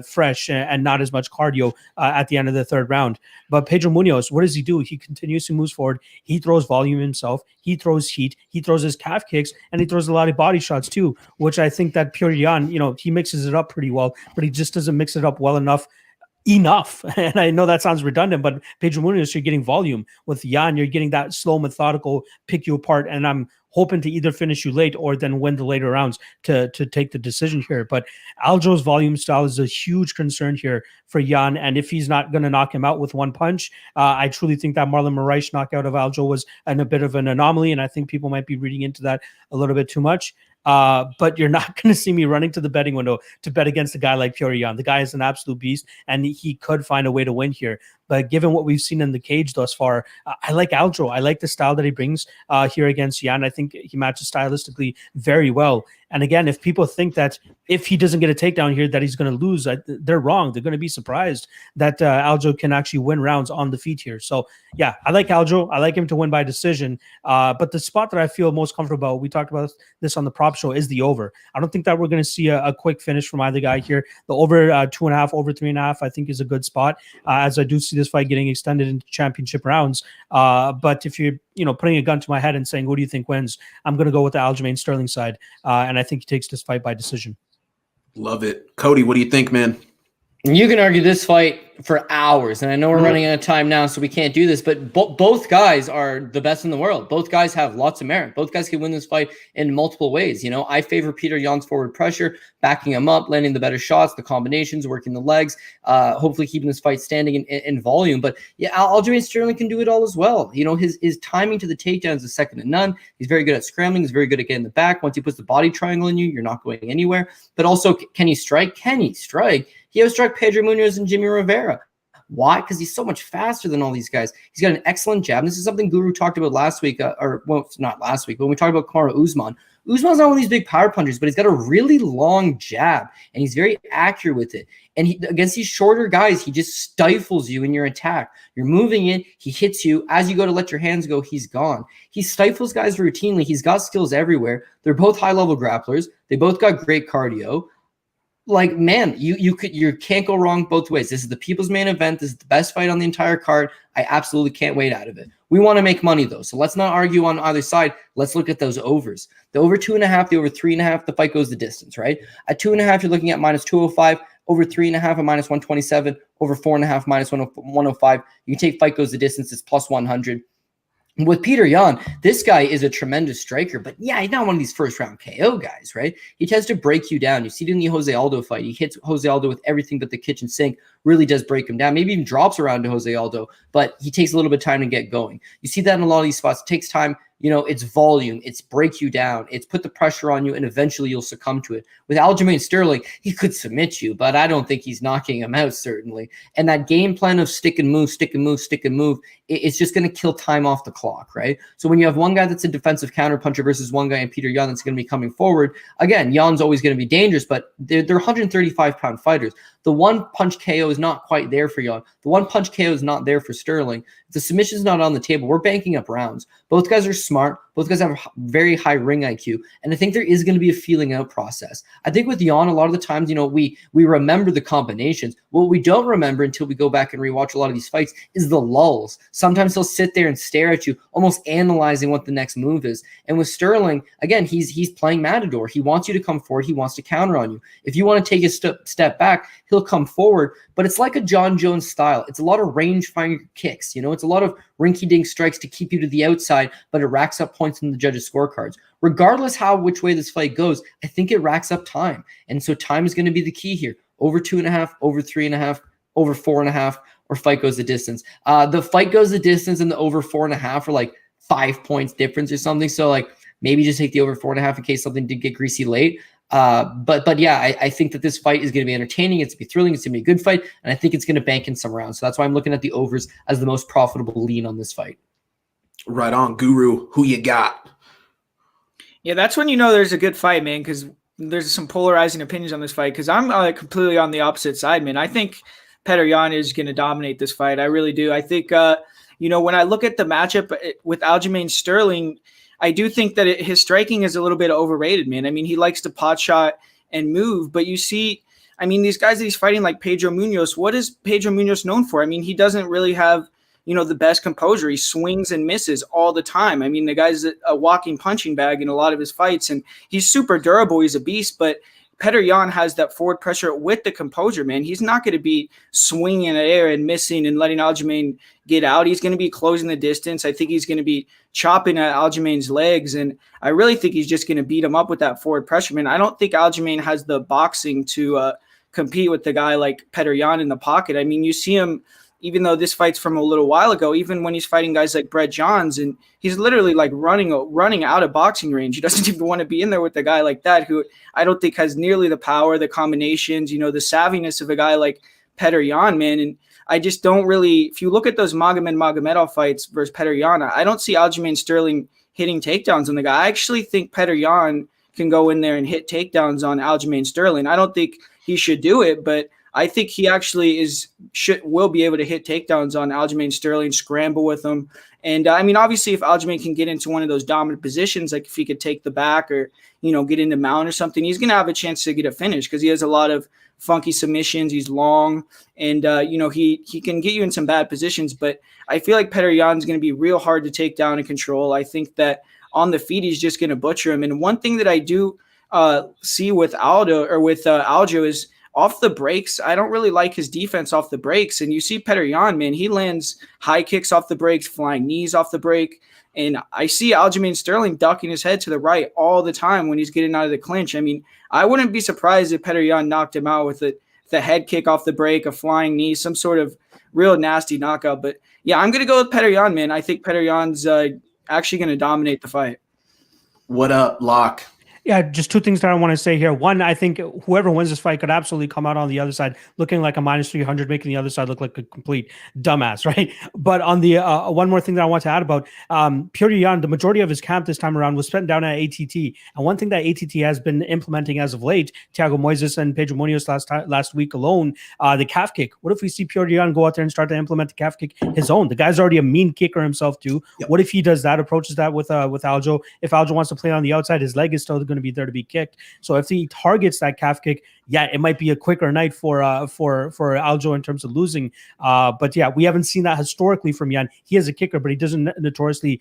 Speaker 3: fresh and not as much cardio at the end of the 3rd round. But Pedro Munoz, what does he do? He continuously moves forward. He throws volume himself. He throws heat. He throws his calf kicks, and he throws a lot of body shots too, which I think that Petr Yan, you know, he mixes it up pretty well, but he just doesn't mix it up well enough enough. And I know that sounds redundant, but Pedro Munoz, you're getting volume. With Jan, you're getting that slow, methodical, pick you apart. And I'm hoping to either finish you late or then win the later rounds to take the decision here. But Aljo's volume style is a huge concern here for Jan. And if he's not going to knock him out with one punch, I truly think that Marlon Moraes knockout of Aljo was a bit of an anomaly. And I think people might be reading into that a little bit too much. But you're not going to see me running to the betting window to bet against a guy like Petr Yan. The guy is an absolute beast, and he could find a way to win here. But given what we've seen in the cage thus far, I like Aljo. I like the style that he brings here against Yan. I think he matches stylistically very well. And again, if people think that if he doesn't get a takedown here that he's going to lose, they're wrong. They're going to be surprised that Aljo can actually win rounds on the feet here. So, yeah, I like Aljo. I like him to win by decision. But the spot that I feel most comfortable about, we talked about this on the prop show, is the over. I don't think that we're going to see a quick finish from either guy here. The over 2.5, over 3.5, I think is a good spot, as I do see this fight getting extended into championship rounds. But if you're putting a gun to my head and saying, who do you think wins? I'm going to go with the Aljamain Sterling side. And I think he takes this fight by decision.
Speaker 1: Love it. Cody, what do you think, man?
Speaker 4: You can argue this fight for hours, and I know we're running out of time now, so we can't do this, but both guys are the best in the world. Both guys have lots of merit. Both guys can win this fight in multiple ways. I favor Petr Yan's forward pressure, backing him up, landing the better shots, the combinations, working the legs, hopefully keeping this fight standing in volume. But yeah, Aljamain Sterling can do it all as well. His timing to the takedowns is second to none. He's very good at scrambling. He's very good at getting the back. Once he puts the body triangle in you, you're not going anywhere. But also, can he strike? He outstruck Pedro Munoz and Jimmy Rivera. Why? Because he's so much faster than all these guys. He's got an excellent jab. And this is something Guru talked about last week, not last week, but when we talked about Kamaru Usman. Usman's not one of these big power punchers, but he's got a really long jab, and he's very accurate with it. And against these shorter guys, he just stifles you in your attack. You're moving in, he hits you. As you go to let your hands go, he's gone. He stifles guys routinely. He's got skills everywhere. They're both high-level grapplers. They both got great cardio. Like, man, you can't go wrong both ways. This is the people's main event. This is the best fight on the entire card. I absolutely can't wait out of it. We want to make money, though, so let's not argue on either side. Let's look at those overs. The over 2.5, the over 3.5, the fight goes the distance, right? At 2.5, you're looking at minus 205. Over 3.5 at minus 127. Over 4.5, minus 105. You can take fight goes the distance. It's plus 100. With Petr Yan, this guy is a tremendous striker, but yeah, he's not one of these first-round KO guys, right? He tends to break you down. You see it in the Jose Aldo fight. He hits Jose Aldo with everything but the kitchen sink, really does break him down, maybe even drops around to Jose Aldo, but he takes a little bit of time to get going. You see that in a lot of these spots. It takes time. It's volume, it's break you down, it's put the pressure on you, and eventually you'll succumb to it. With Aljamain Sterling, he could submit you, but I don't think he's knocking him out, certainly. And that game plan of stick and move, it's just going to kill time off the clock, right? So when you have one guy that's a defensive counterpuncher versus one guy in Petr Yan that's going to be coming forward, again, Jan's always going to be dangerous, but they're 135-pound fighters. The one-punch KO is not quite there for Yan. The one-punch KO is not there for Sterling. The submission's not on the table. We're banking up rounds. Both guys are smart. Both guys have very high ring IQ. And I think there is going to be a feeling out process. I think with Yan, a lot of the times, we remember the combinations. What we don't remember until we go back and rewatch a lot of these fights is the lulls. Sometimes he'll sit there and stare at you, almost analyzing what the next move is. And with Sterling, again, he's playing Matador. He wants you to come forward. He wants to counter on you. If you want to take a step back, he'll come forward. But it's like a John Jones style. It's a lot of range finder kicks. It's a lot of rinky-dink strikes to keep you to the outside, but it racks up points in the judges' scorecards. Regardless which way this fight goes, I think it racks up time. And so time is going to be the key here. Over 2.5, over 3.5, over 4.5, or fight goes the distance. The fight goes the distance and the over 4.5 are like 5 points difference or something. So like maybe just take the over 4.5 in case something did get greasy late. But yeah, I think that this fight is going to be entertaining. It's going to be thrilling. It's going to be a good fight. And I think it's going to bank in some rounds. So that's why I'm looking at the overs as the most profitable lean on this fight.
Speaker 1: Right on, Guru. Who you got?
Speaker 2: Yeah, that's when there's a good fight, man, because there's some polarizing opinions on this fight, because I'm completely on the opposite side, man. I think Petr Yan is going to dominate this fight. I really do. I think, when I look at the matchup with Aljamain Sterling, I do think that his striking is a little bit overrated, man. I mean, he likes to pot shot and move, but you see, these guys that he's fighting like Pedro Munoz, what is Pedro Munoz known for? He doesn't really have, the best composure. He swings and misses all the time. The guy's a walking punching bag in a lot of his fights, and he's super durable. He's a beast, but Petr Yan has that forward pressure with the composure, man. He's not going to be swinging in the air and missing and letting Aljamain get out. He's going to be closing the distance. I think he's going to be chopping at Aljamain's legs, and I really think he's just going to beat him up with that forward pressure, man. I don't think Aljamain has the boxing to compete with the guy like Petr Yan in the pocket. I mean, you see him, even though this fight's from a little while ago, even when he's fighting guys like Brett Johns, and he's literally like running out of boxing range. He doesn't even want to be in there with a guy like that, who I don't think has nearly the power, the combinations, the savviness of a guy like Petr Yan, man. And I just don't really, if you look at those Magomedov fights versus Petr Yan, I don't see Aljamain Sterling hitting takedowns on the guy. I actually think Petr Yan can go in there and hit takedowns on Aljamain Sterling. I don't think he should do it, but I think he actually will be able to hit takedowns on Aljamain Sterling, scramble with him. And I mean, obviously, if Aljamain can get into one of those dominant positions, like if he could take the back or, get into mount or something, he's going to have a chance to get a finish because he has a lot of funky submissions. He's long and, he can get you in some bad positions. But I feel like Petr Yan is going to be real hard to take down and control. I think that on the feet, he's just going to butcher him. And one thing that I do see with Aljo is, off the breaks, I don't really like his defense off the breaks. And you see Petr Yan, man, he lands high kicks off the breaks, flying knees off the break. And I see Aljamain Sterling ducking his head to the right all the time when he's getting out of the clinch. I mean, I wouldn't be surprised if Petr Yan knocked him out with the head kick off the break, a flying knee, some sort of real nasty knockout. But yeah, I'm going to go with Petr Yan, man. I think Petr Yan's actually going to dominate the fight.
Speaker 1: What up, Locke?
Speaker 3: Yeah, just two things that I want to say here. One, I think whoever wins this fight could absolutely come out on the other side looking like a -300, making the other side look like a complete dumbass, right? But on the one more thing that I want to add about Petr Yan, the majority of his camp this time around was spent down at ATT. And one thing that ATT has been implementing as of late, Thiago Moises and Pedro Munoz last week alone, the calf kick. What if we see Petr Yan go out there and start to implement the calf kick his own? The guy's already a mean kicker himself too. Yep. What if he does that, approaches that with Aljo? If Aljo wants to play on the outside, his leg is still going to be there to be kicked. So if he targets that calf kick, yeah, it might be a quicker night for Aljo in terms of losing. But yeah, we haven't seen that historically from Yan. He is a kicker, but he doesn't notoriously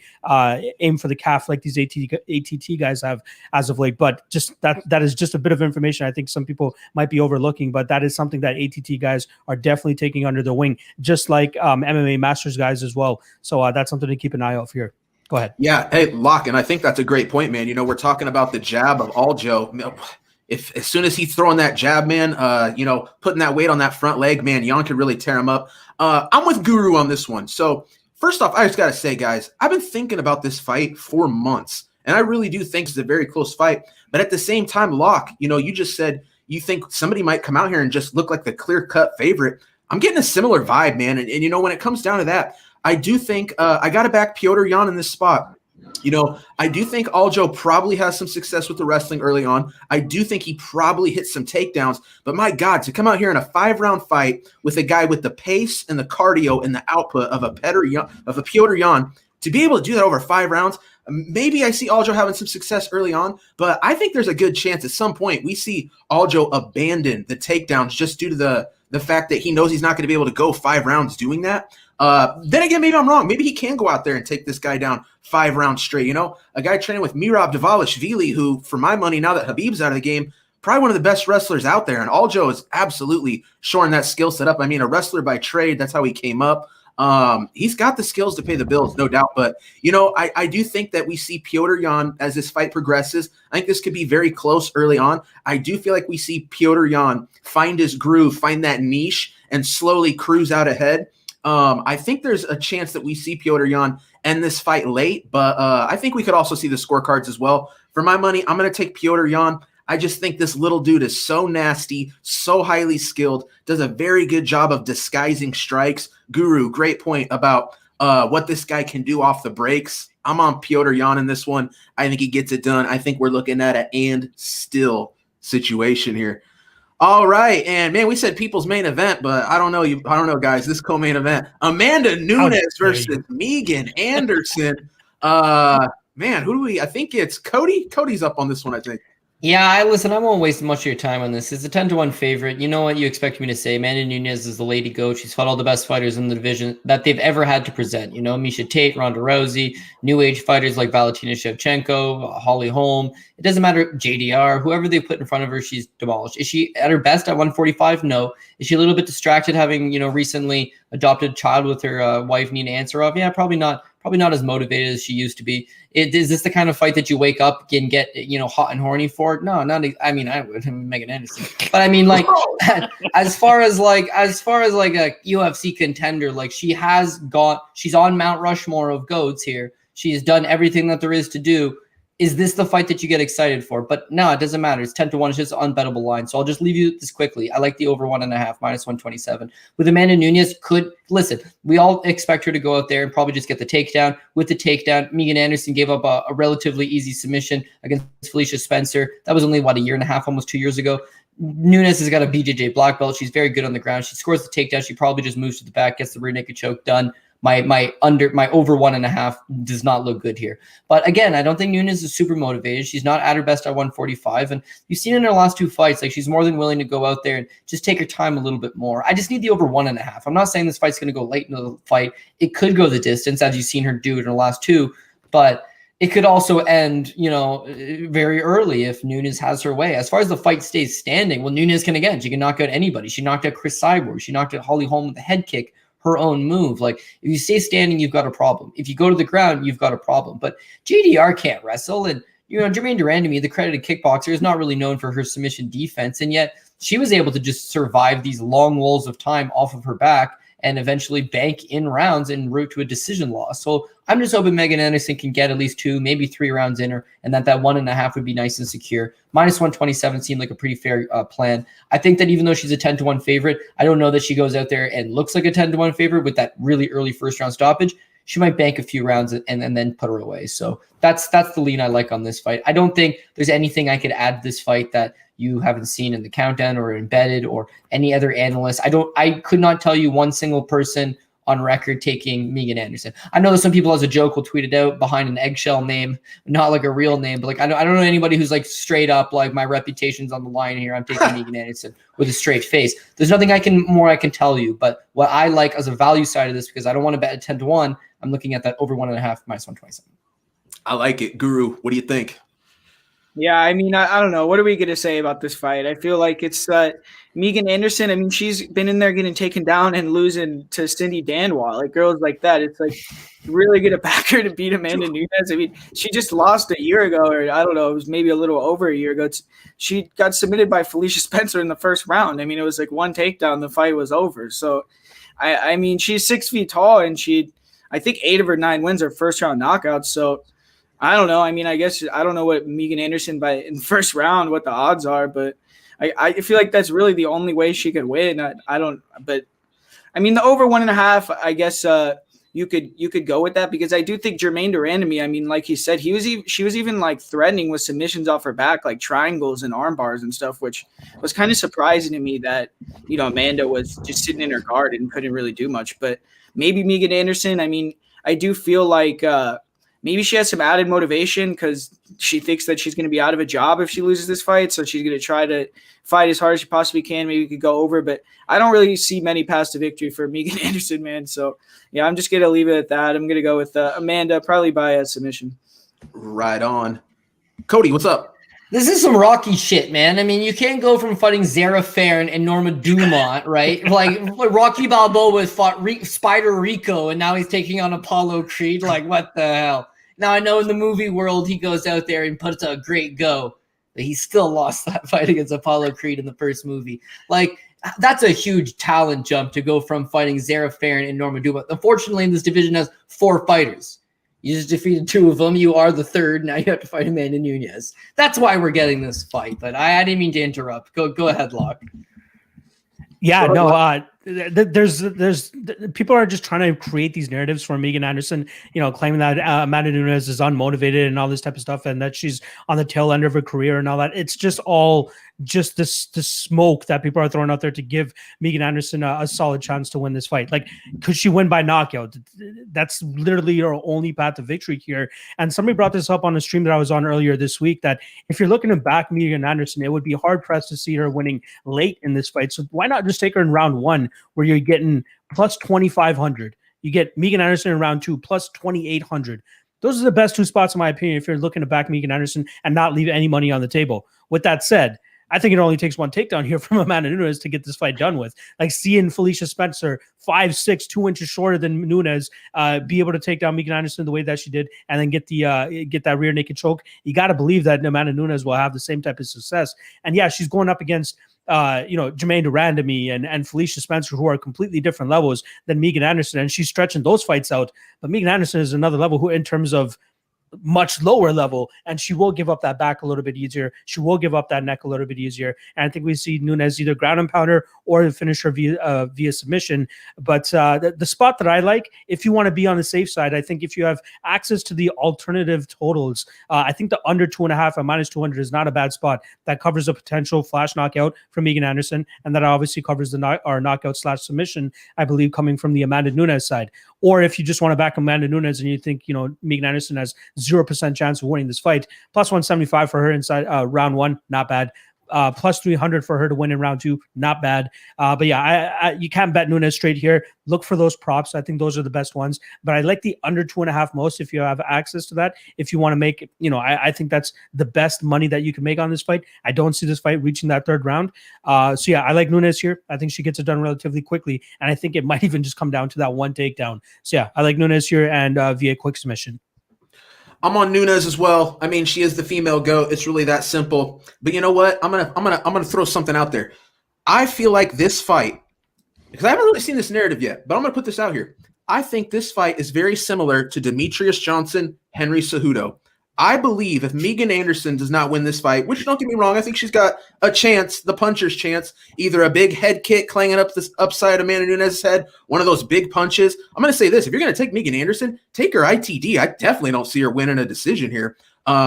Speaker 3: aim for the calf like these ATT guys have as of late. But just that is just a bit of information I think some people might be overlooking, but that is something that ATT guys are definitely taking under their wing, just like MMA Masters guys as well. So that's something to keep an eye out for here. Go ahead.
Speaker 1: Yeah. Hey, Locke, and I think that's a great point, man. We're talking about the jab of Aljo. If as soon as he's throwing that jab, man, putting that weight on that front leg, man, Yan could really tear him up. I'm with Guru on this one. So first off, I just got to say, guys, I've been thinking about this fight for months, and I really do think it's a very close fight. But at the same time, Locke, you just said you think somebody might come out here and just look like the clear-cut favorite. I'm getting a similar vibe, man. And when it comes down to that, I do think I got to back Petr Yan in this spot. I do think Aljo probably has some success with the wrestling early on. I do think he probably hits some takedowns. But my God, to come out here in a 5-round fight with a guy with the pace and the cardio and the output of a Petr Yan, to be able to do that over 5 rounds, maybe I see Aljo having some success early on, but I think there's a good chance at some point we see Aljo abandon the takedowns just due to the fact that he knows he's not going to be able to go 5 rounds doing that. Then again, maybe I'm wrong. Maybe he can go out there and take this guy down 5 rounds straight. A guy training with Merab Dvalishvili, who, for my money, now that Habib's out of the game, probably one of the best wrestlers out there. And Aljo is absolutely shoring that skill set up. I mean, a wrestler by trade, that's how he came up. He's got the skills to pay the bills, no doubt. But, I do think that we see Petr Yan as this fight progresses. I think this could be very close early on. I do feel like we see Petr Yan find his groove, find that niche, and slowly cruise out ahead. I think there's a chance that we see Petr Yan end this fight late, but I think we could also see the scorecards as well. For my money, I'm going to take Petr Yan. I just think this little dude is so nasty, so highly skilled, does a very good job of disguising strikes. Guru, great point about what this guy can do off the breaks. I'm on Petr Yan in this one. I think he gets it done. I think we're looking at an and still situation here. All right, and man, we said people's main event, but I don't know, guys. This co-main event: Amanda Nunes versus Megan Anderson. Man, who do we? I think it's Cody. Cody's up on this one, I think.
Speaker 4: Yeah, I won't waste much of your time on this. It's a 10-1 favorite. You know what you expect me to say. Amanda Nunes is the lady goat. She's fought all the best fighters in the division that they've ever had to present. You know, Miesha Tate, Ronda Rousey, new age fighters like Valentina Shevchenko, Holly Holm. It doesn't matter, JDR, whoever they put in front of her, she's demolished. Is she at her best at 145? No. Is she a little bit distracted having, recently adopted a child with her wife, Nina Ansaroff? Yeah, probably not. Probably not as motivated as she used to be. Is this the kind of fight that you wake up and get, hot and horny for? No, I would, Megan Anderson. But I mean, like, as far as like a UFC contender, like she's on Mount Rushmore of goats here. She has done everything that there is to do. Is this the fight that you get excited for? But no, it doesn't matter. It's 10-1. It's just an unbettable line. So I'll just leave you this quickly. I like the over 1.5, -127. With Amanda Nunes, we all expect her to go out there and probably just get the takedown. With the takedown, Megan Anderson gave up a relatively easy submission against Felicia Spencer. That was only, a year and a half, almost 2 years ago. Nunes has got a BJJ black belt. She's very good on the ground. She scores the takedown. She probably just moves to the back, gets the rear naked choke done. My over 1.5 does not look good here. But again, I don't think Nunes is super motivated. She's not at her best at 145. And you've seen in her last 2 fights, like she's more than willing to go out there and just take her time a little bit more. I just need the over 1.5. I'm not saying this fight's going to go late into the fight. It could go the distance, as you've seen her do in her last 2. But it could also end, very early if Nunes has her way. As far as the fight stays standing, well, Nunes she can knock out anybody. She knocked out Chris Cyborg. She knocked out Holly Holm with a head kick. Her own move. Like, if you stay standing, you've got a problem. If you go to the ground, you've got a problem. But JDR can't wrestle. And, Germaine Durandamy, the credited kickboxer, is not really known for her submission defense. And yet she was able to just survive these long walls of time off of her back and eventually bank in rounds en route to a decision loss. So I'm just hoping Megan Anderson can get at least 2, maybe 3 rounds in her, and that 1.5 would be nice and secure. -127 seemed like a pretty fair plan. I think that even though she's a 10-1 favorite, I don't know that she goes out there and looks like a 10-1 favorite with that really early first round stoppage. She might bank a few rounds and then put her away. So that's the lean I like on this fight. I don't think there's anything I could add to this fight that you haven't seen in the countdown or embedded or any other analyst. I could not tell you one single person on record taking Megan Anderson. I know that some people as a joke will tweet it out behind an eggshell name, not like a real name, but like I don't know anybody who's like straight up like my reputation's on the line here. I'm taking Megan Anderson with a straight face. There's nothing I can tell you, but what I like as a value side of this, because I don't want to bet at 10-1, I'm looking at that over 1.5 -127.
Speaker 1: I like it. Guru, what do you think?
Speaker 2: Yeah, I mean, I don't know. What are we going to say about this fight? I feel like it's Megan Anderson. I mean, she's been in there getting taken down and losing to Cindy Danwa, like girls like that. It's like really going to back her to beat Amanda Nunes. I mean, she just lost a year ago, or I don't know, it was maybe a little over a year ago. She got submitted by Felicia Spencer in the first round. I mean, it was like one takedown, the fight was over. So, I mean, she's 6 feet tall, and I think 8 of her 9 wins are first round knockouts. So, I don't know. I mean, I guess I don't know what Megan Anderson in the first round, what the odds are, but I feel like that's really the only way she could win. But I mean, the over 1.5, I guess you could go with that, because I do think Germaine Durandamy, I mean, like he said, she was even like threatening with submissions off her back, like triangles and arm bars and stuff, which was kind of surprising to me that, Amanda was just sitting in her guard and couldn't really do much. But maybe Megan Anderson, I mean, I do feel like maybe she has some added motivation because she thinks that she's going to be out of a job if she loses this fight. So she's going to try to fight as hard as she possibly can. Maybe we could go over, but I don't really see many paths to victory for Megan Anderson, man. So, yeah, I'm just going to leave it at that. I'm going to go with Amanda, probably by a submission.
Speaker 1: Right on. Cody, what's up?
Speaker 4: This is some Rocky shit, man. I mean, you can't go from fighting Zara Farron and Norma Dumont, right? Like Rocky Balboa fought Spider Rico, and now he's taking on Apollo Creed. Like, what the hell? Now, I know in the movie world, he goes out there and puts a great go, but he still lost that fight against Apollo Creed in the first movie. Like, that's a huge talent jump to go from fighting Zara Farron and Norma Dumont. Unfortunately, this division has 4 fighters. You just defeated 2 of them. You are the 3rd. Now you have to fight Amanda Nunes. That's why we're getting this fight. But I didn't mean to interrupt. Go ahead, Locke.
Speaker 3: Yeah, no, there's people are just trying to create these narratives for Megan Anderson, claiming that Amanda Nunes is unmotivated and all this type of stuff, and that she's on the tail end of her career and all that. It's just all just the smoke that people are throwing out there to give Megan Anderson a solid chance to win this fight. Like, could she win by knockout? That's literally her only path to victory here. And somebody brought this up on a stream that I was on earlier this week, that if you're looking to back Megan Anderson, it would be hard pressed to see her winning late in this fight. So why not just take her in round 1, where you're getting plus 2,500? You get Megan Anderson in round 2 plus 2,800. Those are the best 2 spots, in my opinion, if you're looking to back Megan Anderson and not leave any money on the table. With that said, I think it only takes one takedown here from Amanda Nunes to get this fight done with. Like, seeing Felicia Spencer 5'6", 2 inches shorter than Nunes, be able to take down Megan Anderson the way that she did, and then get that rear naked choke. You got to believe that Amanda Nunes will have the same type of success. And yeah, she's going up against Jermaine Durandamy and Felicia Spencer, who are completely different levels than Megan Anderson, and she's stretching those fights out. But Megan Anderson is another level, who, in terms of much lower level, and she will give up that back a little bit easier. She will give up that neck a little bit easier. And I think we see Nunes either ground and pounder or finish her via submission. But the spot that I like, if you want to be on the safe side, I think if you have access to the alternative totals, I think the under 2.5 at minus 200 is not a bad spot. That covers a potential flash knockout from Megan Anderson, and that obviously covers the knockout / submission, I believe, coming from the Amanda Nunes side. Or if you just want to back Amanda Nunes and you think, Megan Anderson has 0% chance of winning this fight, plus 175 for her inside round 1, not bad. Plus 300 for her to win in round 2, not bad. But yeah, you can't bet Nunes straight here. Look for those props. I think those are the best ones. But I like the under 2.5 most if you have access to that. If you want to make, I think that's the best money that you can make on this fight. I don't see this fight reaching that 3rd round. So yeah, I like Nunes here. I think she gets it done relatively quickly, and I think it might even just come down to that one takedown. So yeah, I like Nunes here, and via quick submission.
Speaker 1: I'm on Nunes as well. I mean, she is the female GOAT. It's really that simple. But you know what? I'm gonna throw something out there. I feel like this fight, because I haven't really seen this narrative yet, but I'm gonna put this out here. I think this fight is very similar to Demetrius Johnson, Henry Cejudo. I believe if Megan Anderson does not win this fight, which, don't get me wrong, I think she's got a chance, the puncher's chance, either a big head kick clanging up this upside of Amanda Nunes' head, one of those big punches. I'm going to say this. If you're going to take Megan Anderson, take her ITD. I definitely don't see her winning a decision here.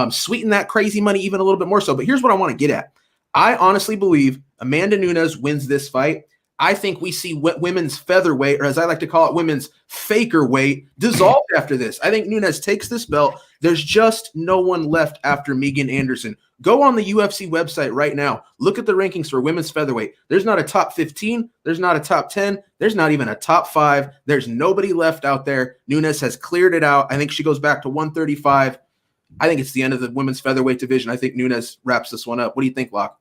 Speaker 1: Sweeten that crazy money even a little bit more so. But here's what I want to get at. I honestly believe Amanda Nunes wins this fight. I think we see women's featherweight, or as I like to call it, women's faker weight, dissolved after this. I think Nunes takes this belt. There's just no one left after Megan Anderson. Go on the UFC website right now. Look at the rankings for women's featherweight. There's not a top 15. There's not a top 10. There's not even a top 5. There's nobody left out there. Nunes has cleared it out. I think she goes back to 135. I think it's the end of the women's featherweight division. I think Nunes wraps this one up. What do you think, Locke?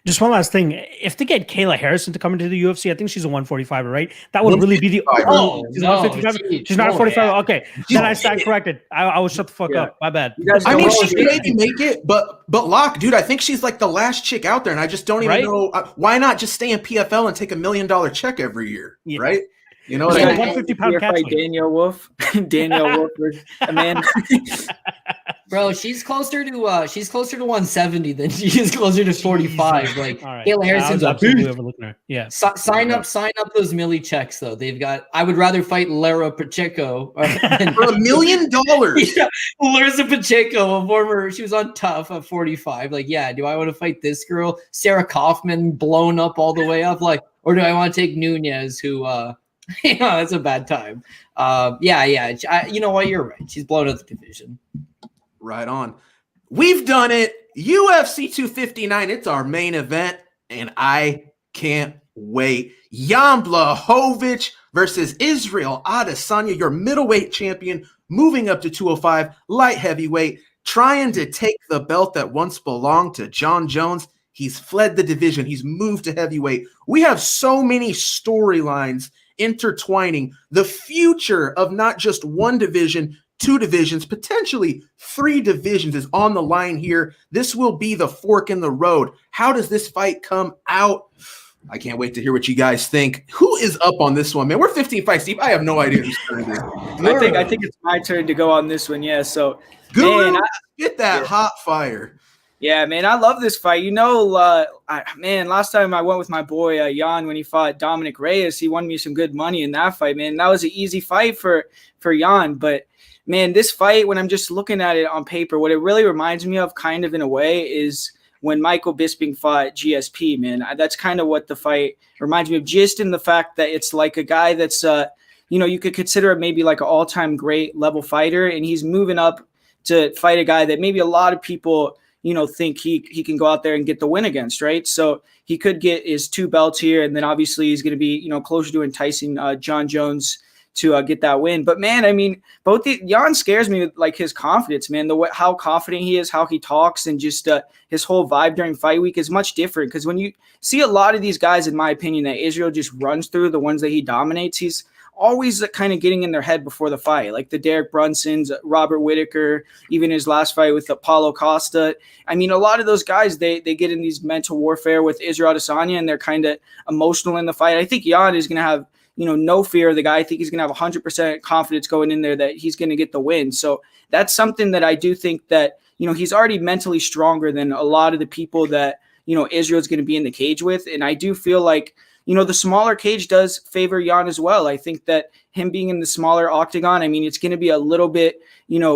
Speaker 3: Just one last thing. If they get Kayla Harrison to come into the UFC, I think she's a 145er, right? That would really be the... she's 155. She's not a 45. Yeah. Okay. Then I stand corrected. I will shut the fuck up. My bad.
Speaker 1: I mean, she can maybe make it, but Locke, dude, I think she's like the last chick out there, and I just don't even know. Why not just stay in PFL and take $1 million check every year, right? You know what I mean?
Speaker 3: 150-pound catch weight.
Speaker 2: Daniel Wolf. Daniel Wolf versus Amanda.
Speaker 4: Bro, she's closer to 170 than she is closer to 45. Like, right. Kayla Harrison's
Speaker 3: absolutely overlooking her. Yeah.
Speaker 4: Sign up those milli checks though. They've got. I would rather fight Lara Pacheco
Speaker 1: for $1 million.
Speaker 4: Yeah, Larissa Pacheco, a former. She was on Tough at 45. Like, yeah, do I want to fight this girl, Sarah Kaufman, blown up all the way up? Like, or do I want to take Nunes, who? It's a bad time. You know what? You're right. She's blown up the division.
Speaker 1: Right on. We've done it. UFC 259. It's our main event, and I can't wait. Jan Blachowicz versus Israel Adesanya, your middleweight champion, moving up to 205, light heavyweight, trying to take the belt that once belonged to John Jones. He's fled the division. He's moved to heavyweight. We have so many storylines intertwining the future of not just one division, 2 divisions, potentially 3 divisions is on the line here. This will be the fork in the road. How does this fight come out? I can't wait to hear what you guys think. Who is up on this one, man? We're 15 fights deep. I have no idea who's turning this.
Speaker 2: I think it's my turn to go on this one. Yeah. So
Speaker 1: Guru, get that hot fire.
Speaker 2: Yeah, man, I love this fight. Last time I went with my boy Jan when he fought Dominick Reyes, he won me some good money in that fight, man. That was an easy fight for Jan, but man, this fight, when I'm just looking at it on paper, what it really reminds me of, kind of in a way, is when Michael Bisping fought GSP, man. That's kind of what the fight reminds me of, just in the fact that it's like a guy that's, you could consider maybe like an all-time great level fighter, and he's moving up to fight a guy that maybe a lot of people think he can go out there and get the win against, right? So he could get his 2 belts here, and then obviously he's going to be, closer to enticing John Jones to get that win. But man, I mean, Jan scares me with like his confidence, man. How confident he is, how he talks, and just his whole vibe during fight week is much different. Because when you see a lot of these guys, in my opinion, that Israel just runs through, the ones that he dominates, he's always kind of getting in their head before the fight, like the Derek Brunsons, Robert Whittaker, even his last fight with Paulo Costa. I mean, a lot of those guys, they get in these mental warfare with Israel Adesanya, and they're kind of emotional in the fight. I think Jan is going to have, no fear of the guy. I think he's going to have 100% confidence going in there that he's going to get the win. So that's something that I do think that, he's already mentally stronger than a lot of the people that, Israel's going to be in the cage with. And I do feel like, the smaller cage does favor Jan as well. I think that him being in the smaller octagon, I mean, it's going to be a little bit,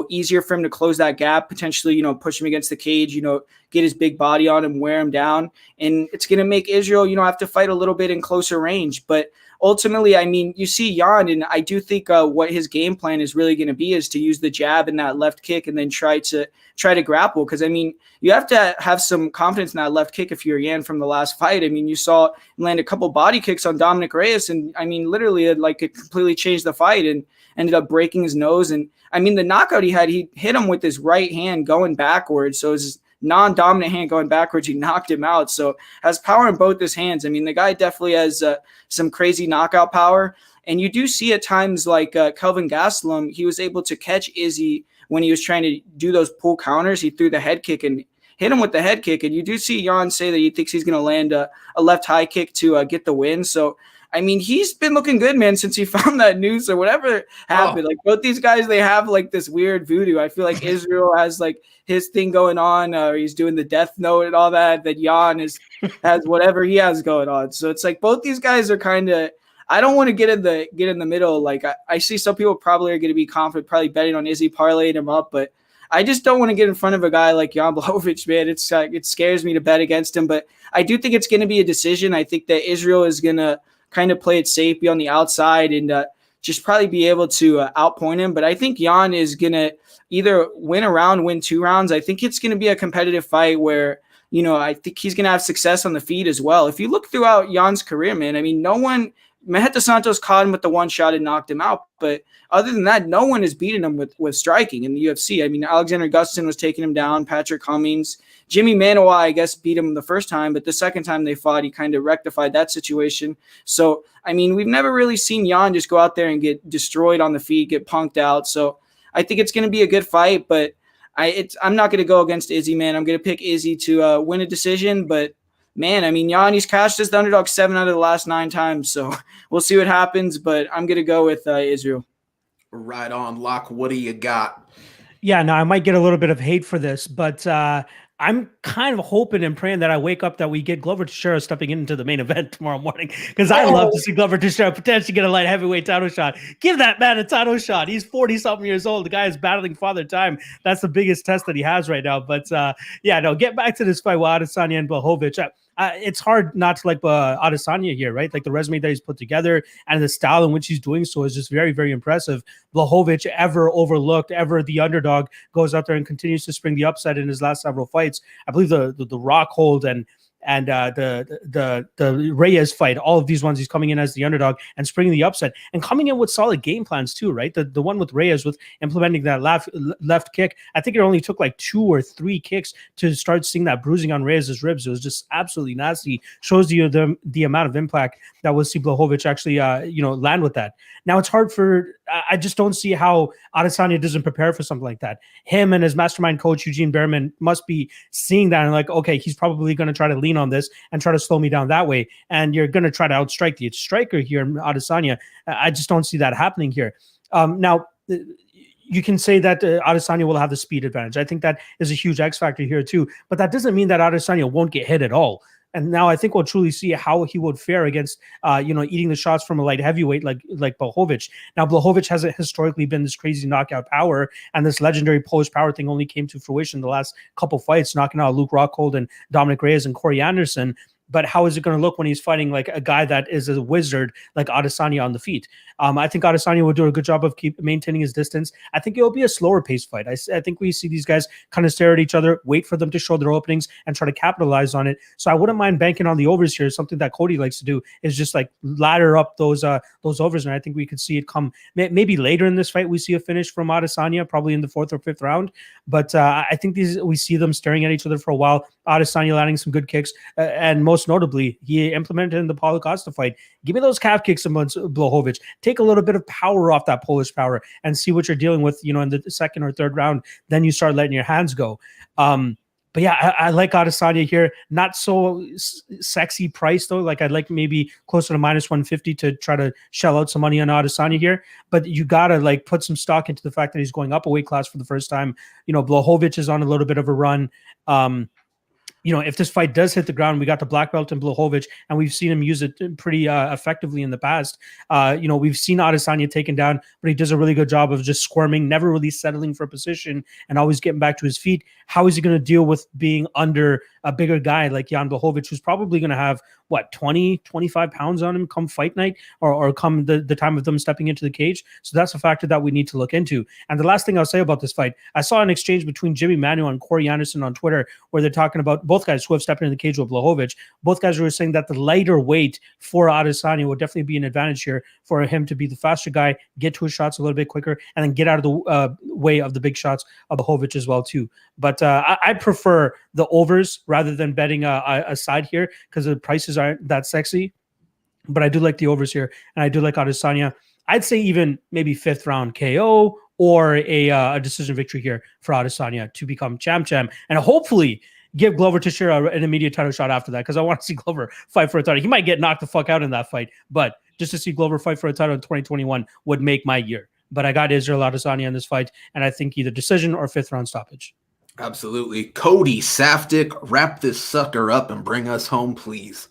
Speaker 2: easier for him to close that gap, potentially, push him against the cage, get his big body on him, wear him down. And it's going to make Israel, have to fight a little bit in closer range. But ultimately, I mean, you see Jan, and I do think what his game plan is really going to be is to use the jab and that left kick and then try to grapple. Because, I mean, you have to have some confidence in that left kick if you're Jan from the last fight. I mean, you saw him land a couple body kicks on Dominick Reyes, and, I mean, literally, it completely changed the fight and ended up breaking his nose. And, I mean, the knockout he hit him with his right hand going backwards. So his non-dominant hand going backwards, he knocked him out. So has power in both his hands. I mean, the guy definitely has some crazy knockout power. And you do see at times like Kelvin Gastelum, he was able to catch Izzy when he was trying to do those pull counters. He threw the head kick and hit him with the head kick. And you do see Jan say that he thinks he's going to land a left high kick to get the win. So, I mean, he's been looking good, man, since he found that noose or whatever happened. Like both these guys, they have like this weird voodoo. I feel like Israel has like his thing going on. He's doing the death note and all that. That Jan has whatever he has going on. So it's like both these guys are kind of. I don't want to get in the middle. Like I see some people probably are going to be confident, probably betting on Izzy, parlaying him up, but I just don't want to get in front of a guy like Jan Blachowicz, man. It scares me to bet against him, but I do think it's going to be a decision. I think that Israel is going to kind of play it safe, be on the outside, and just probably be able to outpoint him. But I think Jan is going to either win a round, win 2 rounds. I think it's going to be a competitive fight where, I think he's going to have success on the feet as well. If you look throughout Jan's career, man, I mean, Maheta Santos caught him with the one shot and knocked him out. But other than that, no one has beaten him with striking in the UFC. I mean, Alexander Gustafsson was taking him down, Patrick Cummings. Jimmy Manoa, I guess, beat him the first time, but the second time they fought, he kind of rectified that situation. So, I mean, we've never really seen Jan just go out there and get destroyed on the feet, get punked out. So I think it's going to be a good fight, but I'm not going to go against Izzy, man. I'm going to pick Izzy to win a decision, but man, I mean, Jan, he's cashed as the underdog 7 out of the last 9 times, so we'll see what happens, but I'm going to go with Israel.
Speaker 1: Right on, Locke. What do you got?
Speaker 3: Yeah, no, I might get a little bit of hate for this, but I'm kind of hoping and praying that I wake up that we get Glover Teixeira stepping into the main event tomorrow morning, because I love to see Glover Teixeira potentially get a light heavyweight title shot. Give that man a title shot. He's 40-something years old. The guy is battling Father Time. That's the biggest test that he has right now. But get back to this fight with Adesanya and Blachowicz. It's hard not to like Adesanya here, right? Like the resume that he's put together and the style in which he's doing so is just very, very impressive. Blachowicz, ever overlooked, ever the underdog, goes out there and continues to spring the upset in his last several fights. I believe the rock hold and the Reyes fight, all of these ones, he's coming in as the underdog and springing the upset and coming in with solid game plans too, right? The one with Reyes with implementing that left kick, I think it only took like 2 or 3 kicks to start seeing that bruising on Reyes' ribs. It was just absolutely nasty. Shows you the amount of impact that we'll see Blachowicz actually land with that. Now it's hard I just don't see how Adesanya doesn't prepare for something like that. Him and his mastermind coach Eugene Behrman must be seeing that and like, okay, he's probably going to try to lean on this and try to slow me down that way. And you're going to try to outstrike the striker here in Adesanya. I just don't see that happening here. Now, you can say that Adesanya will have the speed advantage. I think that is a huge X factor here too. But that doesn't mean that Adesanya won't get hit at all. And now I think we'll truly see how he would fare against, eating the shots from a light heavyweight like Blachowicz. Now, Blachowicz hasn't historically been this crazy knockout power, and this legendary Polish power thing only came to fruition the last couple fights, knocking out Luke Rockhold and Dominick Reyes and Corey Anderson. But how is it going to look when he's fighting like a guy that is a wizard like Adesanya on the feet? I think Adesanya will do a good job of maintaining his distance. I think it will be a slower paced fight. I think we see these guys kind of stare at each other, wait for them to show their openings, and try to capitalize on it. So I wouldn't mind banking on the overs here. Something that Cody likes to do is just like ladder up those overs, and I think we could see it come maybe later in this fight. We see a finish from Adesanya, probably in the 4th or 5th round. But I think we see them staring at each other for a while. Adesanya landing some good kicks, and most notably, he implemented in the Paulo Costa fight. Give me those calf kicks against Blachowicz. Take a little bit of power off that Polish power and see what you're dealing with, in the 2nd or 3rd round. Then you start letting your hands go. But yeah, I like Adesanya here. Not so sexy price though. Like I'd like maybe closer to -150 to try to shell out some money on Adesanya here. But you gotta like put some stock into the fact that he's going up a weight class for the first time. Blachowicz is on a little bit of a run. If this fight does hit the ground, we got the black belt in Blachowicz, and we've seen him use it pretty effectively in the past. We've seen Adesanya taken down, but he does a really good job of just squirming, never really settling for a position, and always getting back to his feet. How is he going to deal with being under a bigger guy like Jan Blachowicz, who's probably going to have, 20, 25 pounds on him come fight night or come the time of them stepping into the cage? So that's a factor that we need to look into. And the last thing I'll say about this fight, I saw an exchange between Jimmy Manuel and Corey Anderson on Twitter where they're talking about both guys who have stepped into the cage with Blachowicz. Both guys were saying that the lighter weight for Adesanya would definitely be an advantage here for him to be the faster guy, get to his shots a little bit quicker, and then get out of the way of the big shots of Blachowicz as well too. But I prefer the overs rather than betting a side here because the prices aren't that sexy. But I do like the overs here, and I do like Adesanya. I'd say even maybe 5th round KO or a decision victory here for Adesanya to become champ, and hopefully give Glover Teixeira an immediate title shot after that, because I want to see Glover fight for a title. He might get knocked the fuck out in that fight, but just to see Glover fight for a title in 2021 would make my year. But I got Israel Adesanya in this fight, and I think either decision or 5th round stoppage.
Speaker 1: Absolutely. Cody Saftic, wrap this sucker up and bring us home, please.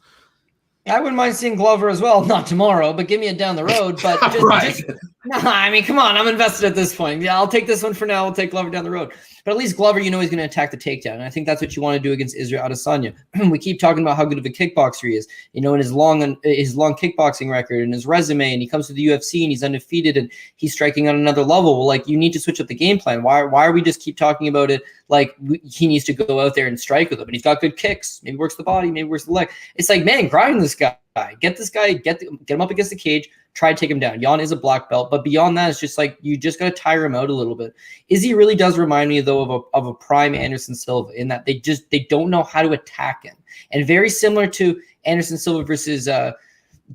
Speaker 4: I wouldn't mind seeing Glover as well. Not tomorrow, but give me it down the road. But come on. I'm invested at this point. Yeah, I'll take this one for now. I'll take Glover down the road. But at least Glover, he's going to attack the takedown. And I think that's what you want to do against Israel Adesanya. We keep talking about how good of a kickboxer he is, in his long kickboxing record and his resume. And he comes to the UFC and he's undefeated and he's striking on another level. Well, you need to switch up the game plan. Why are we just keep talking about it like he needs to go out there and strike with him? And he's got good kicks. Maybe works the body, maybe works the leg. It's like, man, grind this guy. Get this guy, get him up against the cage, try to take him down. Jan is a black belt, but beyond that, it's just like you just got to tire him out a little bit. Izzy really does remind me, though, of a prime Anderson Silva in that they don't know how to attack him. And very similar to Anderson Silva versus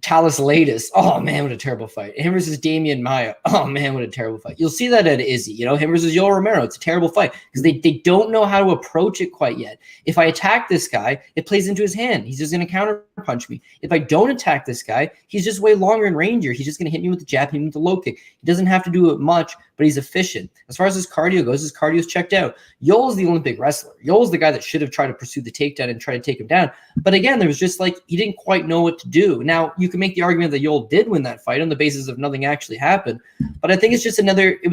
Speaker 4: Talis Latis. Oh, man, what a terrible fight. Him versus Damian Maia. Oh, man, what a terrible fight. You'll see that at Izzy. Him versus Yoel Romero. It's a terrible fight because they don't know how to approach it quite yet. If I attack this guy, it plays into his hand. He's just going to counter punch me. If I don't attack this guy, he's just way longer and rangier. He's just going to hit me with the jab, hit me with the low kick. He doesn't have to do it much, but he's efficient. As far as his cardio goes, his cardio is checked out. Yoel's the Olympic wrestler. Yoel's the guy that should have tried to pursue the takedown and try to take him down. But again, there was just like he didn't quite know what to do. Now, you can make the argument that Yoel did win that fight on the basis of nothing actually happened. But I think it was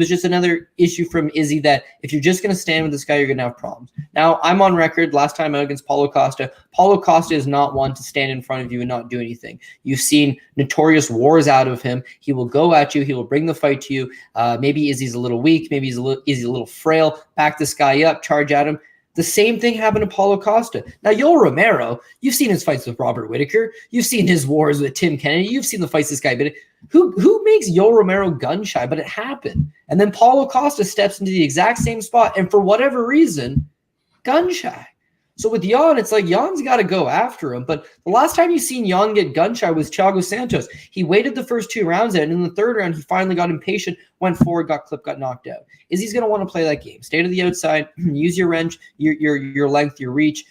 Speaker 4: just another issue from Izzy that if you're just going to stand with this guy, you're going to have problems. Now, I'm on record last time out against Paulo Costa. Paulo Costa is not one to stand in front of you and not do anything. You've seen notorious wars out of him. He will go at you. He will bring the fight to you. Maybe Izzy's a little weak. Maybe Izzy's a little frail. Back this guy up, charge at him. The same thing happened to Paulo Costa. Now, Yoel Romero, you've seen his fights with Robert Whittaker. You've seen his wars with Tim Kennedy. You've seen the fights this guy did. Who makes Yoel Romero gun shy? But it happened. And then Paulo Costa steps into the exact same spot, and for whatever reason, gun shy. So with Jan, it's like Jan's got to go after him. But the last time you seen Jan get gun shy was Thiago Santos. He waited the first 2 rounds, and in the 3rd round, he finally got impatient, went forward, got clipped, got knocked out. Izzy's going to want to play that game. Stay to the outside, use your wrench, your length, your reach,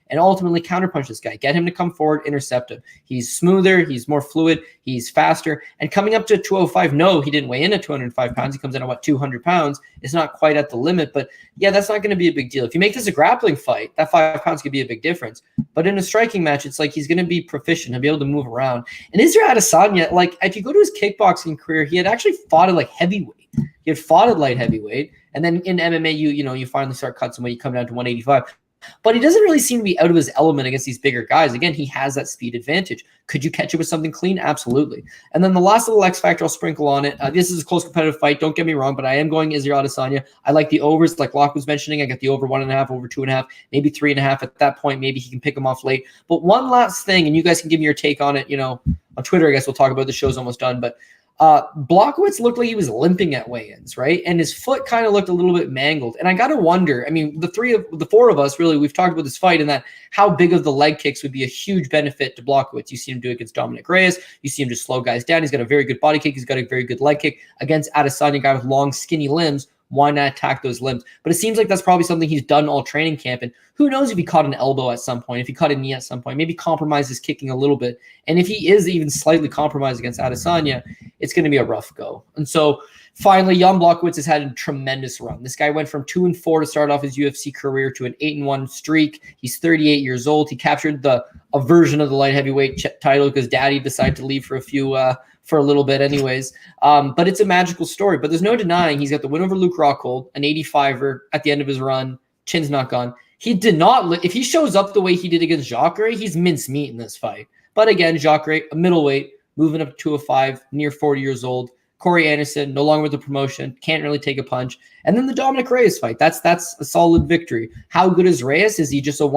Speaker 4: and ultimately counterpunch this guy. Get him to come forward, intercept him. He's smoother, he's more fluid, he's faster. And coming up to 205, no, he didn't weigh in at 205 pounds. He comes in at 200 pounds. It's not quite at the limit, but yeah, that's not going to be a big deal. If you make this a grappling fight, that 5 pounds could be a big difference. But in a striking match, it's like he's going to be proficient. He'll be able to move around. And Israel Adesanya, like if you go to his kickboxing career, he had actually fought at like heavyweight. He had fought at light heavyweight. And then in MMA, you finally start cutting some weight, you come down to 185. But he doesn't really seem to be out of his element against these bigger guys. Again, he has that speed advantage. Could you catch it with something clean? Absolutely. And then the last little X factor I'll sprinkle on it. This is a close competitive fight. Don't get me wrong, but I am going Israel Adesanya. I like the overs, like Locke was mentioning. I got the over 1.5, over 2.5, maybe 3.5. At that point, maybe he can pick him off late. But one last thing, and you guys can give me your take on it. On Twitter, I guess we'll talk about it. The show's almost done, but Blachowicz looked like he was limping at weigh-ins, right? And his foot kind of looked a little bit mangled. And I got to wonder, I mean, the four of us, really, we've talked about this fight and that how big of the leg kicks would be a huge benefit to Blachowicz. You see him do it against Dominick Reyes. You see him just slow guys down. He's got a very good body kick. He's got a very good leg kick against Adesanya, a guy with long, skinny limbs. Why not attack those limbs? But it seems like that's probably something he's done all training camp. And who knows if he caught an elbow at some point, if he caught a knee at some point, maybe compromise his kicking a little bit. And if he is even slightly compromised against Adesanya, it's going to be a rough go. And so finally, Jan Blachowicz has had a tremendous run. This guy went from 2-4 to start off his UFC career to an 8-1 streak. He's 38 years old. He captured a version of the light heavyweight title because Daddy decided to leave for a little bit anyways. But it's a magical story. But there's no denying he's got the win over Luke Rockhold, an 85er at the end of his run. Chin's not gone. He did not, if he shows up the way he did against Jacare, he's mincemeat in this fight. But again, Jacare, a middleweight, moving up to 205, near 40 years old. Corey Anderson, no longer with the promotion, can't really take a punch. And then the Dominick Reyes fight. That's a solid victory. How good is Reyes? Is he just a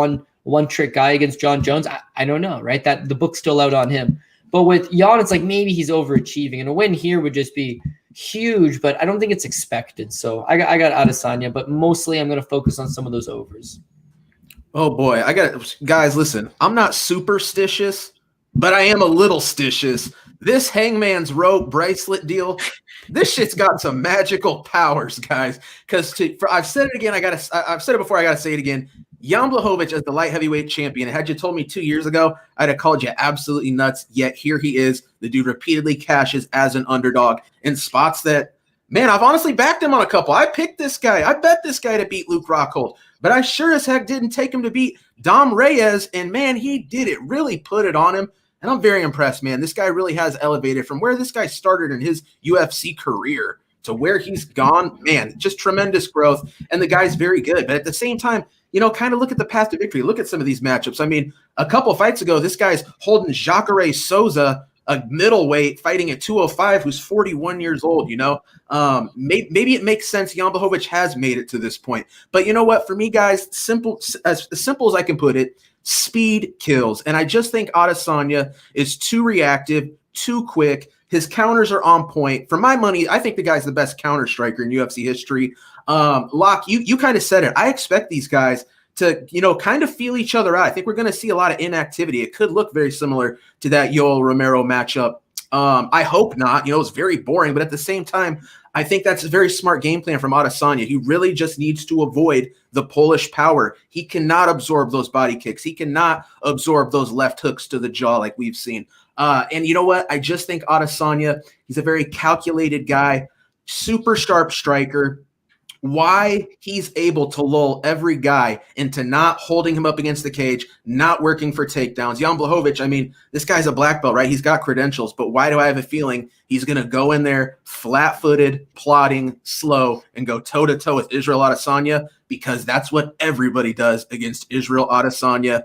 Speaker 4: one-trick guy against John Jones? I don't know, right? That the book's still out on him. But with Jan, it's like maybe he's overachieving. And a win here would just be huge, but I don't think it's expected. So I got Adesanya, but mostly I'm going to focus on some of those overs.
Speaker 1: Oh, boy. Guys, listen, I'm not superstitious, but I am a little stitious. This Hangman's Rope bracelet deal, this shit's got some magical powers, guys. Because I've said it again. I've said it before. I got to say it again. Jan Blachowicz as the light heavyweight champion. Had you told me 2 years ago, I'd have called you absolutely nuts. Yet here he is. The dude repeatedly cashes as an underdog in spots that, man, I've honestly backed him on a couple. I picked this guy. I bet this guy to beat Luke Rockhold. But I sure as heck didn't take him to beat Dom Reyes. And, man, he did it. Really put it on him. And I'm very impressed, man. This guy really has elevated from where this guy started in his UFC career to where he's gone. Man, just tremendous growth. And the guy's very good. But at the same time, kind of look at the path to victory. Look at some of these matchups. I mean, a couple fights ago, this guy's holding Jacare Souza, a middleweight, fighting at 205, who's 41 years old, Maybe it makes sense. Jan Blachowicz has made it to this point. But you know what? For me, guys, as simple as I can put it, speed kills. And I just think Adesanya is too reactive, too quick. His counters are on point. For my money, I think the guy's the best counter striker in UFC history. Locke, you kind of said it. I expect these guys to, kind of feel each other out. I think we're going to see a lot of inactivity. It could look very similar to that Yoel Romero matchup. I hope not. It was very boring, but at the same time, I think that's a very smart game plan from Adesanya. He really just needs to avoid the Polish power. He cannot absorb those body kicks. He cannot absorb those left hooks to the jaw like we've seen. And you know what? I just think Adesanya, he's a very calculated guy, super sharp striker. Why he's able to lull every guy into not holding him up against the cage, not working for takedowns. Jan Blachowicz, I mean, this guy's a black belt, right? He's got credentials, but why do I have a feeling he's going to go in there flat-footed, plodding, slow, and go toe-to-toe with Israel Adesanya? Because that's what everybody does against Israel Adesanya.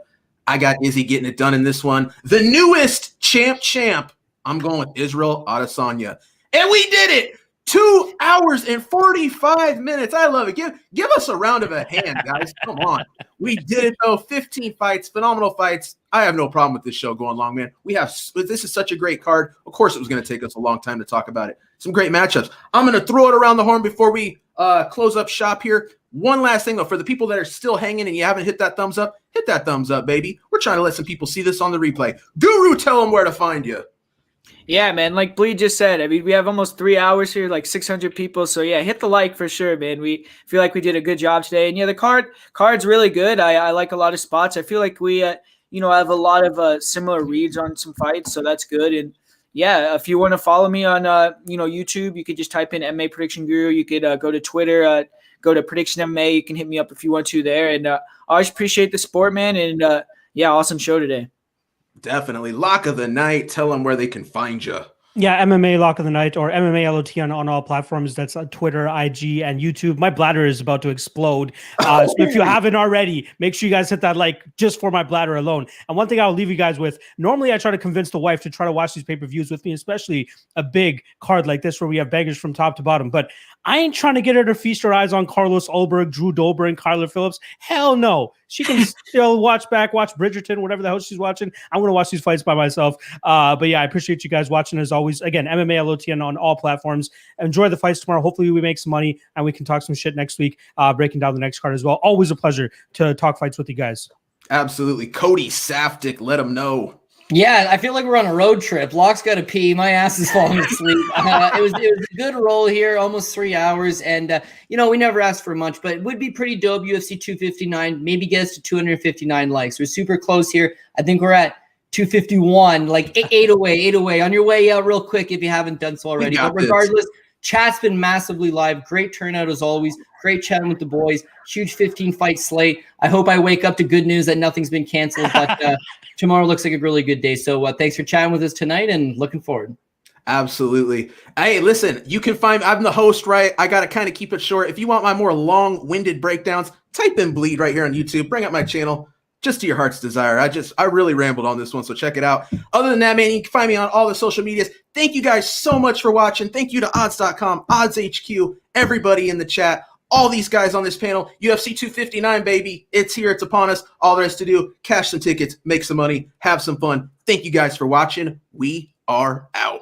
Speaker 1: I got Izzy getting it done in this one. The newest champ. I'm going with Israel Adesanya. And we did it! 2 hours and 45 minutes. I love it. Give us a round of a hand, guys. Come on. We did it, though. 15 fights, phenomenal fights. I have no problem with this show going long, man. This is such a great card. Of course, it was going to take us a long time to talk about it. Some great matchups. I'm going to throw it around the horn before we close up shop here. One last thing, though, for the people that are still hanging and you haven't hit that thumbs up, baby. We're trying to let some people see this on the replay. Guru, tell them where to find you.
Speaker 2: Yeah, man. Like Bleed just said, I mean, we have almost 3 hours here, like 600 people. So yeah, hit the like for sure, man. We feel like we did a good job today. And yeah, the card's really good. I like a lot of spots. I feel like we, have a lot of similar reads on some fights. So that's good. And yeah, if you want to follow me on, YouTube, you could just type in MMA Prediction Guru. You could go to Twitter, go to Prediction MMA. You can hit me up if you want to there. And I always appreciate the sport, man. And yeah, awesome show today.
Speaker 1: Definitely. Lock of the night. Tell them where they can find you.
Speaker 3: Yeah, MMA Lock of the Night or MMA LOTN on all platforms. That's on Twitter, IG, and YouTube. My bladder is about to explode. So if you haven't already, make sure you guys hit that like just for my bladder alone. And one thing I'll leave you guys with, normally I try to convince the wife to try to watch these pay-per-views with me, especially a big card like this where we have bangers from top to bottom. But I ain't trying to get her to feast her eyes on Carlos Ulberg, Drew Dober, and Kyler Phillips. Hell no. She can still watch Bridgerton, whatever the hell she's watching. I'm going to watch these fights by myself. But yeah, I appreciate you guys watching as always. Again, MMA LOTN on all platforms. Enjoy the fights tomorrow. Hopefully we make some money and we can talk some shit next week, breaking down the next card as well. Always a pleasure to talk fights with you guys.
Speaker 1: Absolutely. Cody Saftic, let him know.
Speaker 4: Yeah, I feel like we're on a road trip. Locke's got to pee. My ass is falling asleep. It was a good roll here, almost 3 hours. And, we never asked for much, but it would be pretty dope. UFC 259, maybe get us to 259 likes. We're super close here. I think we're at 251, like eight away. On your way out real quick if you haven't done so already. But regardless, chat's been massively live. Great turnout as always. Great chatting with the boys. Huge 15-fight slate. I hope I wake up to good news that nothing's been canceled, but tomorrow looks like a really good day. So thanks for chatting with us tonight and looking forward.
Speaker 1: Absolutely. Hey, listen, you can find, I'm the host, right? I got to kind of keep it short. If you want my more long-winded breakdowns, type in Bleed right here on YouTube. Bring up my channel. Just to your heart's desire. I really rambled on this one, so check it out. Other than that, man, you can find me on all the social medias. Thank you guys so much for watching. Thank you to odds.com, Odds HQ, everybody in the chat, all these guys on this panel. UFC 259, baby. It's here. It's upon us. All there is to do, cash some tickets, make some money, have some fun. Thank you guys for watching. We are out.